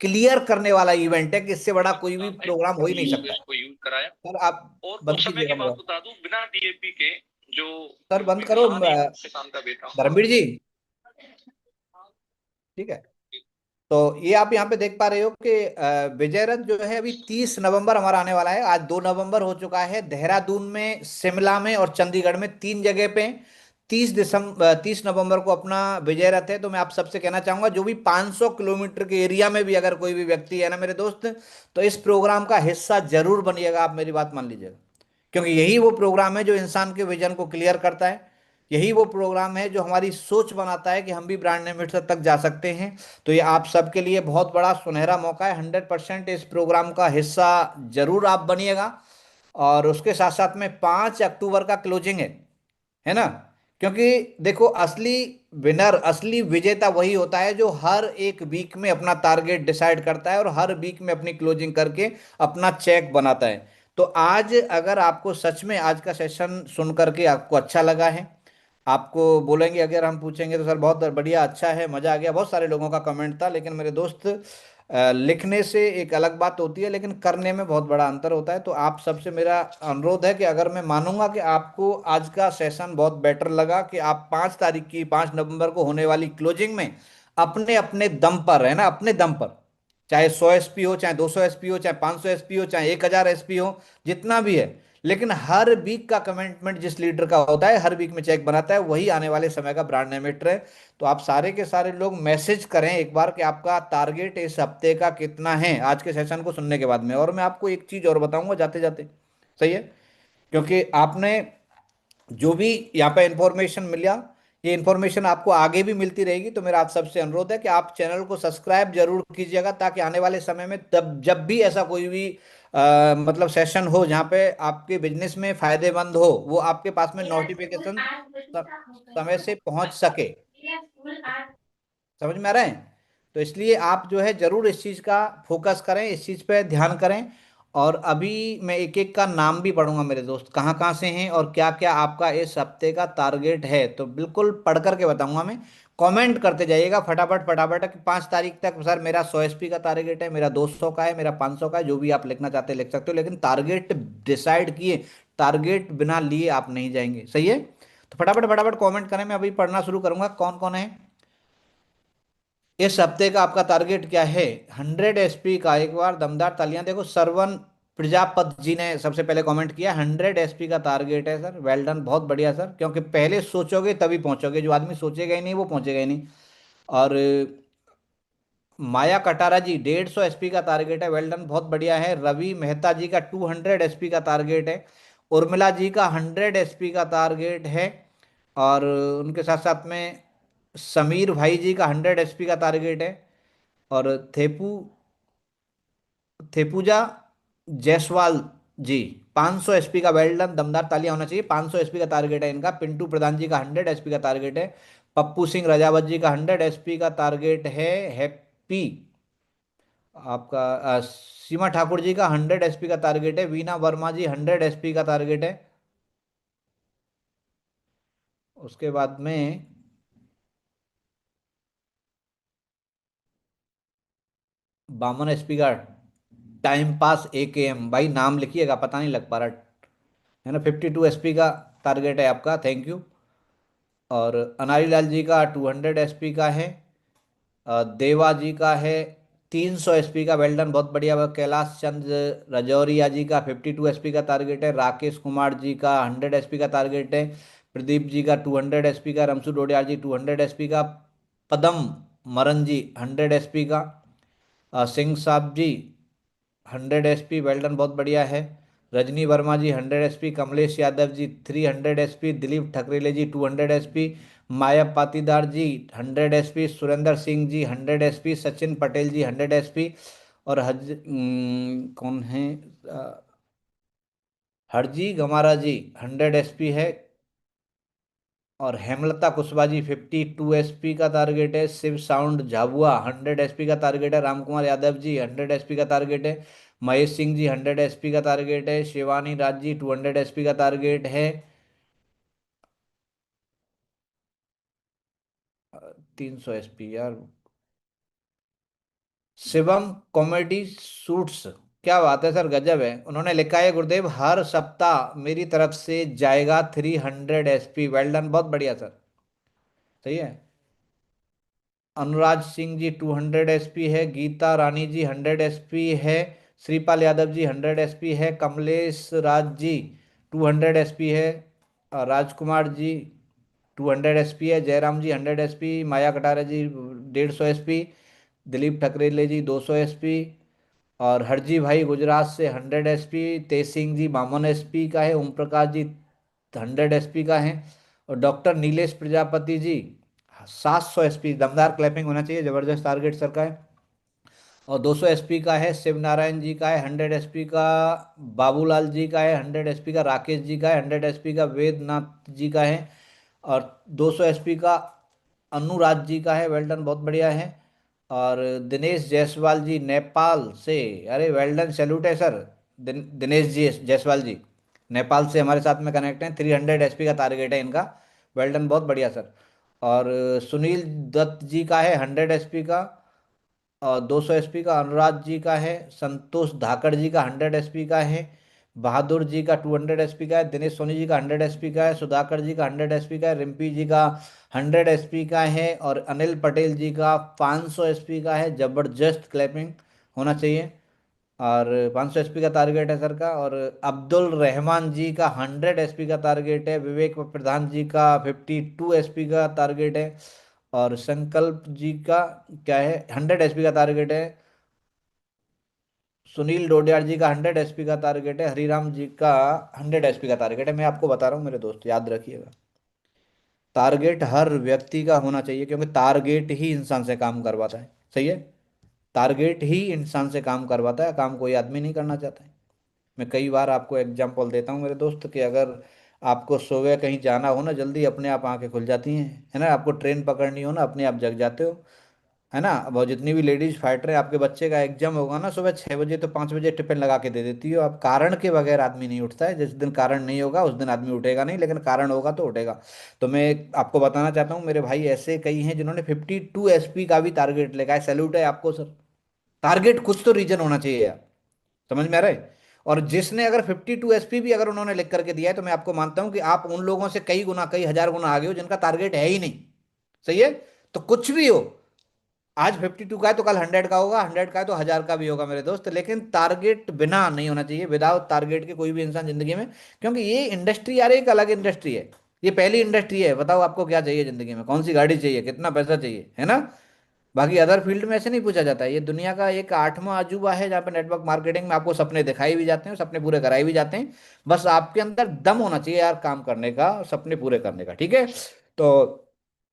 क्लियर करने वाला इवेंट है, कि इससे बड़ा कोई भी प्रोग्राम हो ही नहीं सकता है। को यूज कराया। सर आप और बंद उस समय कीजिएगा की बात मोबाइल। बता दूं, बिना डीएपी के जो सर बंद एक करो, महान एक किसान का बेटा। धर्मवीर जी। ठीक है। तो ये आप यहाँ पे देख पा रहे हो कि विजय रथ जो है अभी 30 नवंबर हमारा आने वाला है। आज 2 नवंबर हो चुका है। देहरादून में, शिमला में और चंडीगढ़ में, 3 जगह पे 30 नवंबर को अपना विजय रथ है। तो मैं आप सबसे कहना चाहूंगा, जो भी 500 किलोमीटर के एरिया में भी अगर कोई भी व्यक्ति है ना मेरे दोस्त, तो इस प्रोग्राम का हिस्सा जरूर बनिएगा। आप मेरी बात मान लीजिएगा, क्योंकि यही वो प्रोग्राम है जो इंसान के विजन को क्लियर करता है। यही वो प्रोग्राम है जो हमारी सोच बनाता है कि हम भी ब्रांड एम्बेसडर तक जा सकते हैं। तो ये आप सबके लिए बहुत बड़ा सुनहरा मौका है। 100% इस प्रोग्राम का हिस्सा जरूर आप बनिएगा। और उसके साथ साथ में 5 अक्टूबर का क्लोजिंग है ना। क्योंकि देखो, असली विनर, असली विजेता वही होता है जो हर एक वीक में अपना टारगेट डिसाइड करता है और हर वीक में अपनी क्लोजिंग करके अपना चेक बनाता है। तो आज अगर आपको सच में आज का सेशन सुन करके आपको अच्छा लगा है, आपको बोलेंगे, अगर हम पूछेंगे तो सर बहुत बढ़िया, अच्छा है, मजा आ गया, बहुत सारे लोगों का कमेंट था। लेकिन मेरे दोस्त, लिखने से एक अलग बात होती है, लेकिन करने में बहुत बड़ा अंतर होता है। तो आप सबसे मेरा अनुरोध है कि अगर मैं मानूंगा कि आपको आज का सेशन बहुत बेटर लगा, कि आप 5 तारीख की, 5 नवंबर को होने वाली क्लोजिंग में अपने अपने दम पर, है ना, अपने दम पर, चाहे 100 एसपी हो, चाहे 200 एसपी हो, चाहे 500 एसपी हो, चाहे 1000 एसपी हो, जितना भी है, लेकिन हर वीक का कमिटमेंट जिस लीडर का होता है, हर वीक में चेक बनाता है, वही आने वाले समय का ब्रांड एम्बेसडर है। तो आप सारे के सारे लोग मैसेज करें एक बार कि आपका टारगेट इस हफ्ते का कितना है, आज के सेशन को सुनने के बाद में। और मैं आपको एक चीज और बताऊंगा जाते जाते, सही है, क्योंकि आपने जो भी यहाँ पे इंफॉर्मेशन मिला, ये इंफॉर्मेशन आपको आगे भी मिलती रहेगी। तो मेरा आप सबसे अनुरोध है कि आप चैनल को सब्सक्राइब जरूर कीजिएगा, ताकि आने वाले समय में तब जब भी ऐसा कोई भी मतलब सेशन हो जहाँ पे आपके बिजनेस में फायदेमंद हो, वो आपके पास में नोटिफिकेशन समय से पहुंच सके। समझ में आ रहा है? तो इसलिए आप जो है जरूर इस चीज का फोकस करें, इस चीज पे ध्यान करें। और अभी मैं एक एक का नाम भी पढ़ूंगा मेरे दोस्त, कहाँ कहाँ से हैं और क्या क्या आपका इस हफ्ते का टारगेट है, तो बिल्कुल पढ़ करके बताऊंगा मैं। कमेंट करते जाइएगा फटाफट फटाफट कि 5 तारीख तक सर मेरा 100 एसपी का टारगेट है, मेरा 200 का है, मेरा 500 का है, जो भी आप लिखना चाहते हैं लिख सकते हो, लेकिन टारगेट डिसाइड किए, टारगेट बिना लिए आप नहीं जाएंगे, सही है। तो फटाफट फटाफट कमेंट करें, मैं अभी पढ़ना शुरू करूंगा कौन कौन है। इस हफ्ते का आपका टारगेट क्या है? 100 एसपी का, एक बार दमदार तालियां। देखो, सरवन प्रजापत जी ने सबसे पहले कमेंट किया, 100 एसपी का टारगेट है सर, वेल डन, बहुत बढ़िया सर। क्योंकि पहले सोचोगे तभी पहुंचोगे, जो आदमी सोचेगा ही नहीं वो पहुंचेगा ही नहीं। और माया कटारा जी, 150 एसपी का टारगेट है, वेल डन, बहुत बढ़िया है। रवि मेहता जी का 200 एसपी का टारगेट है। उर्मिला जी का 100 एसपी का टारगेट है। और उनके साथ साथ में समीर भाई जी का 100 एसपी का टारगेट है। और थेपूजा जायसवाल जी, 500 एसपी का, वेल डन, दमदार तालियां होना चाहिए। 500 एसपी का टारगेट है इनका। पिंटू प्रधान जी का 100 एसपी का टारगेट है। पप्पू सिंह राजावत जी का 100 एसपी का टारगेट है। हैप्पी आपका सीमा ठाकुर जी का 100 एसपी का टारगेट है। वीना वर्मा जी 100 एसपी का टारगेट है। उसके बाद में बामन एसपी का टाइम पास AKM, भाई नाम लिखिएगा, पता नहीं लग पा रहा है ना। 52 एसपी का टारगेट है आपका, थैंक यू। और अनारी लाल जी का 200 एसपी का है। देवा जी का है 300 एसपी का, वेल्डन, बहुत बढ़िया। कैलाश चंद्र रजौरिया जी का 52 एसपी का टारगेट है। राकेश कुमार जी का 100 एसपी का टारगेट है। प्रदीप जी का 200 एसपी का। रमसू डोडियाल जी 200 एसपी का। पदम मरन जी 100 एसपी का। सिंह साहब जी 100 एसपी, वेल्डन, बहुत बढ़िया है। रजनी वर्मा जी 100 एसपी। कमलेश यादव जी 300 एसपी। दिलीप ठकरेले जी 200 एसपी। माया पाटीदार जी 100 एसपी। सुरेंद्र सिंह जी 100 एसपी। सचिन पटेल जी 100 एसपी। और कौन है, हरजी गमारा जी 100 एसपी है। और हेमलता कुशवाहा जी 52 एसपी का टारगेट है। शिव साउंड झाबुआ 100 एसपी का टारगेट है। रामकुमार यादव जी 100 एसपी का टारगेट है। महेश सिंह जी 100 एसपी का टारगेट है। शिवानी राज जी 200 एसपी का टारगेट है। 300 एसपी यार। शिवम कॉमेडी सूट्स, क्या बात है सर, गजब है। उन्होंने लिखा है, गुरुदेव हर सप्ताह मेरी तरफ से जाएगा 300 एसपी, वेल डन, बहुत बढ़िया सर, सही है। अनुराज सिंह जी 200 एसपी है, गीता रानी जी 100 एसपी है, श्रीपाल यादव जी 100 एसपी है, कमलेश राज जी 200 एसपी है, राजकुमार जी 200 एसपी है, जयराम जी 100 एसपी, माया कटारे जी 150 एसपी, दिलीप ठकरेले जी 200 एसपी, और हरजी भाई गुजरात से 100 एसपी, तेज सिंह जी 52 एसपी का है, ओम प्रकाश जी 100 एसपी का है, और डॉक्टर नीलेश प्रजापति जी 700 एसपी। दमदार क्लैपिंग होना चाहिए, जबरदस्त टारगेट सर का है। और 200 एसपी का है शिव नारायण जी का है, 100 एसपी का बाबूलाल जी का है, 100 एसपी का राकेश जी का है, 100 एसपी का वेदनाथ जी का है, और 200 एसपी का अनुराज जी का है। वेल डन, बहुत बढ़िया है। और दिनेश जायसवाल जी नेपाल से, अरे वेल डन, सैल्यूट है सर। दिनेश जी जायसवाल जी नेपाल से हमारे साथ में कनेक्ट हैं। 300 एसपी का टारगेट है इनका। वेल डन, बहुत बढ़िया सर। और सुनील दत्त जी का है 100 एसपी का, और 200 एसपी का अनुराग जी का है, संतोष धाकड़ जी का 100 एसपी का है, बहादुर जी का 200 एसपी का है, दिनेश सोनी जी का 100 एसपी का है, सुधाकर जी का 100 एसपी का है, रिम्पी जी का 100 एसपी का है, और अनिल पटेल जी का 500 एसपी का है। जबरदस्त क्लैपिंग होना चाहिए। और 500 एसपी का टारगेट है सर का। और अब्दुल रहमान जी का 100 एसपी का टारगेट है। विवेक प्रधान जी का 52 एसपी का टारगेट है। और संकल्प जी का क्या है, 100 एसपी का टारगेट है। सुनील डोडियार जी का 100 एसपी का टारगेट है। हरिराम जी का 100 एसपी का टारगेट है। मैं आपको बता रहा हूँ मेरे दोस्त, याद रखिएगा, टारगेट हर व्यक्ति का होना चाहिए, क्योंकि टारगेट ही इंसान से काम करवाता है। सही है, टारगेट ही इंसान से काम करवाता है, काम कोई आदमी नहीं करना चाहता है। मैं कई बार आपको एग्जांपल देता हूँ मेरे दोस्त, कि अगर आपको सुबह कहीं जाना हो ना, जल्दी अपने आप आंखें खुल जाती हैं, है ना। आपको ट्रेन पकड़नी हो ना, अपने आप जग जाते हो, है ना। वो जितनी भी लेडीज फाइटर है, आपके बच्चे का एग्जाम होगा ना सुबह 6 बजे, तो 5 बजे टिफिन लगा के दे देती हो। अब कारण के बगैर आदमी नहीं उठता है। जिस दिन कारण नहीं होगा उस दिन आदमी उठेगा नहीं, लेकिन कारण होगा तो उठेगा। तो मैं आपको बताना चाहता हूँ, मेरे भाई ऐसे कई हैं जिन्होंने 52 एसपी का भी टारगेट लेगा है। सैल्यूट है आपको सर। टारगेट कुछ तो रीजन होना चाहिए यार, समझ में आ रहा है। और जिसने अगर 52 एसपी भी अगर उन्होंने लिख करके दिया है, तो मैं आपको मानता हूं कि आप उन लोगों से कई गुना, कई हजार गुना आगे हो जिनका टारगेट है ही नहीं। सही है। तो कुछ भी हो, आज 52 का है तो कल 100 का होगा, 100 का है तो 1000 का भी होगा मेरे दोस्त, लेकिन टारगेट बिना नहीं होना चाहिए। विदाउट टारगेट के कोई भी इंसान जिंदगी में, क्योंकि ये इंडस्ट्री यार एक अलग इंडस्ट्री है। ये पहली इंडस्ट्री है। बताओ आपको क्या चाहिए जिंदगी में, कौन सी गाड़ी चाहिए, कितना पैसा चाहिए, है ना। बाकी अदर फील्ड में ऐसे नहीं पूछा जाता है। ये दुनिया का एक आठवां अजूबा है, जहाँ पे नेटवर्क मार्केटिंग में आपको सपने दिखाई भी जाते हैं, सपने पूरे कराए भी जाते हैं। बस आपके अंदर दम होना चाहिए यार, काम करने का, सपने पूरे करने का। ठीक है। तो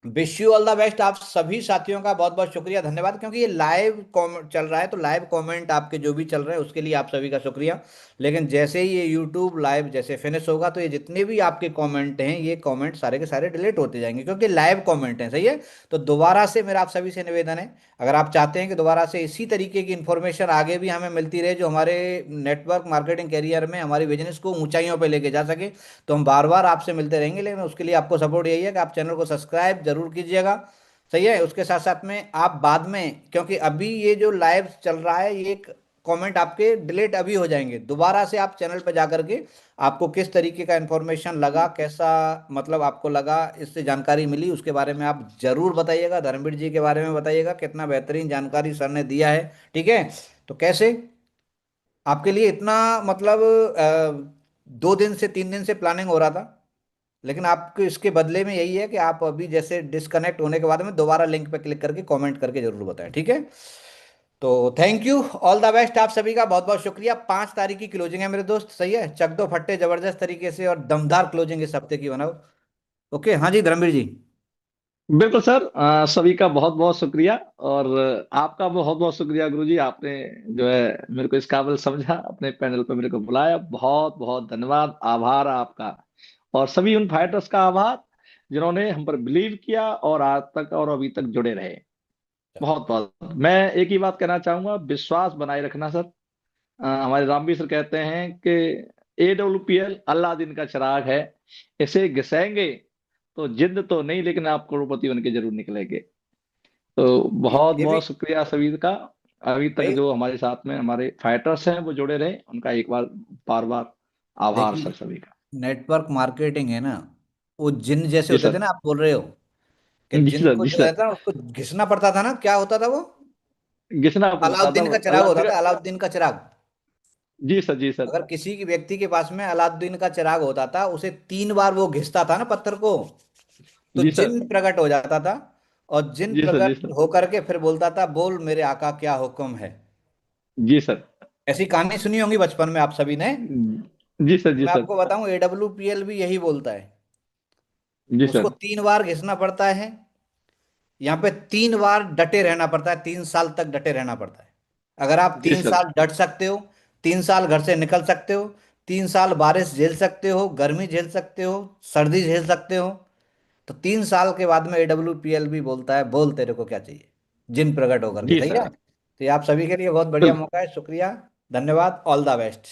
wish you all the best. आप सभी साथियों का बहुत बहुत शुक्रिया, धन्यवाद। क्योंकि ये लाइव कमेंट चल रहा है, तो लाइव कमेंट आपके जो भी चल रहे हैं उसके लिए आप सभी का शुक्रिया। लेकिन जैसे ही ये यूट्यूब लाइव जैसे फिनिश होगा, तो ये जितने भी आपके कमेंट हैं, ये कमेंट सारे के सारे डिलीट होते जाएंगे, क्योंकि लाइव कमेंट हैं। सही है। तो दोबारा से मेरा आप सभी से निवेदन है, अगर आप चाहते हैं कि दोबारा से इसी तरीके की इंफॉर्मेशन आगे भी हमें मिलती रहे, जो हमारे नेटवर्क मार्केटिंग कैरियर में हमारी बिजनेस को ऊंचाइयों पर लेके जा सके, तो हम बार बार आपसे मिलते रहेंगे। लेकिन उसके लिए आपको सपोर्ट यही है कि आप चैनल को सब्सक्राइब जरूर कीजिएगा। सही है। उसके साथ साथ में आप बाद में, क्योंकि अभी ये जो लाइव चल रहा है, ये एक कमेंट आपके डिलीट अभी हो जाएंगे, दोबारा से आप चैनल पर जा करके आपको किस तरीके का इंफॉर्मेशन लगा, कैसा मतलब आपको लगा, इससे जानकारी मिली, उसके बारे में आप जरूर बताइएगा। धर्मवीर जी के बारे में बताइएगा, कितना बेहतरीन जानकारी सर ने दिया है। ठीक है। तो कैसे आपके लिए इतना मतलब 2 दिन से 3 दिन से प्लानिंग हो रहा था, लेकिन आपको इसके बदले में यही है कि आप अभी जैसे डिस्कनेक्ट होने के बाद में दोबारा लिंक पे क्लिक करके कमेंट करके जरूर बताएं। ठीक है। तो thank you, all the best आप सभी का, बहुत बहुत शुक्रिया। 5 तारीख की क्लोजिंग है मेरे दोस्त। सही है, चक दो फट्टे जबरदस्त तरीके से, और दमदार क्लोजिंग इस हफ्ते की बनाओ। ओके, हाँ जी धर्मवीर जी। बिल्कुल सर, सभी का बहुत बहुत शुक्रिया। और आपका बहुत बहुत शुक्रिया गुरुजी, आपने जो है मेरे को इस काबिल समझा, अपने पैनल पे मेरे को बुलाया। बहुत बहुत धन्यवाद, आभार आपका। और सभी उन फाइटर्स का आभार जिन्होंने हम पर बिलीव किया और आज तक और अभी तक जुड़े रहे। चलो, बहुत बहुत मैं एक ही बात कहना चाहूंगा, विश्वास बनाए रखना सर। हमारे रामबीर सर कहते हैं कि AWPL अल्लाह दिन का चिराग है, इसे घिसेंगे तो जिंद तो नहीं, लेकिन आप करोड़पति बन के जरूर निकलेंगे। तो बहुत ये भी बहुत शुक्रिया सभी का। अभी तक भाई, जो हमारे साथ में हमारे फाइटर्स हैं वो जुड़े रहे, उनका एक बार बार बार आभार सर देखिए, सभी का। नेटवर्क मार्केटिंग है ना, वो जिन जैसे जी होते थे सर। ना, आप बोल रहे हो, कि जी सर, जिनको जी जो है सर। ना उसको घिसना पड़ता था ना, क्या होता था वो? घिसना पड़ता था अलाउद्दीन का चिराग होता था, अल्लाह। अलाउद्दीन का चिराग। जी सर, जी सर। अगर किसी की व्यक्ति के पास में अलाउद्दीन का चिराग होता था, उसे 3 बार वो घिसता था ना पत्थर को, तो जी सर, जिन प्रकट हो जाता था। और जिन जी सर। जी प्रकट सर, होकर के फिर बोलता था, बोल मेरे आका क्या हुक्म है। जी सर। ऐसी कहानी सुनी होंगी बचपन में आप सभी ने। जी सर, जी मैं सर। आपको बताऊं, AWPL भी यही बोलता है। जी उसको सर, 3 बार घिसना पड़ता है। यहाँ पे 3 बार डटे रहना पड़ता है, 3 साल तक डटे रहना पड़ता है। अगर आप जी तीन सर। साल डट सकते हो, 3 साल घर से निकल सकते हो, 3 साल बारिश झेल सकते हो, गर्मी झेल सकते हो, सर्दी झेल सकते हो, तो 3 साल के बाद में AWPL भी बोलता है, बोल तेरे को क्या चाहिए, जिन प्रकट होकर के। जी सही सर। है, तो ये आप सभी के लिए बहुत बढ़िया बिल्कुल। मौका है। शुक्रिया, धन्यवाद, ऑल द बेस्ट।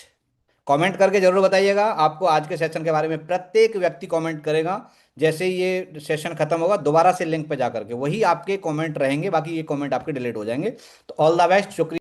कमेंट करके जरूर बताइएगा आपको आज के सेशन के बारे में। प्रत्येक व्यक्ति कमेंट करेगा। जैसे ही ये सेशन खत्म होगा, दोबारा से लिंक पे जा करके वही आपके कमेंट रहेंगे, बाकी ये कमेंट आपके डिलीट हो जाएंगे। तो ऑल द बेस्ट, शुक्रिया।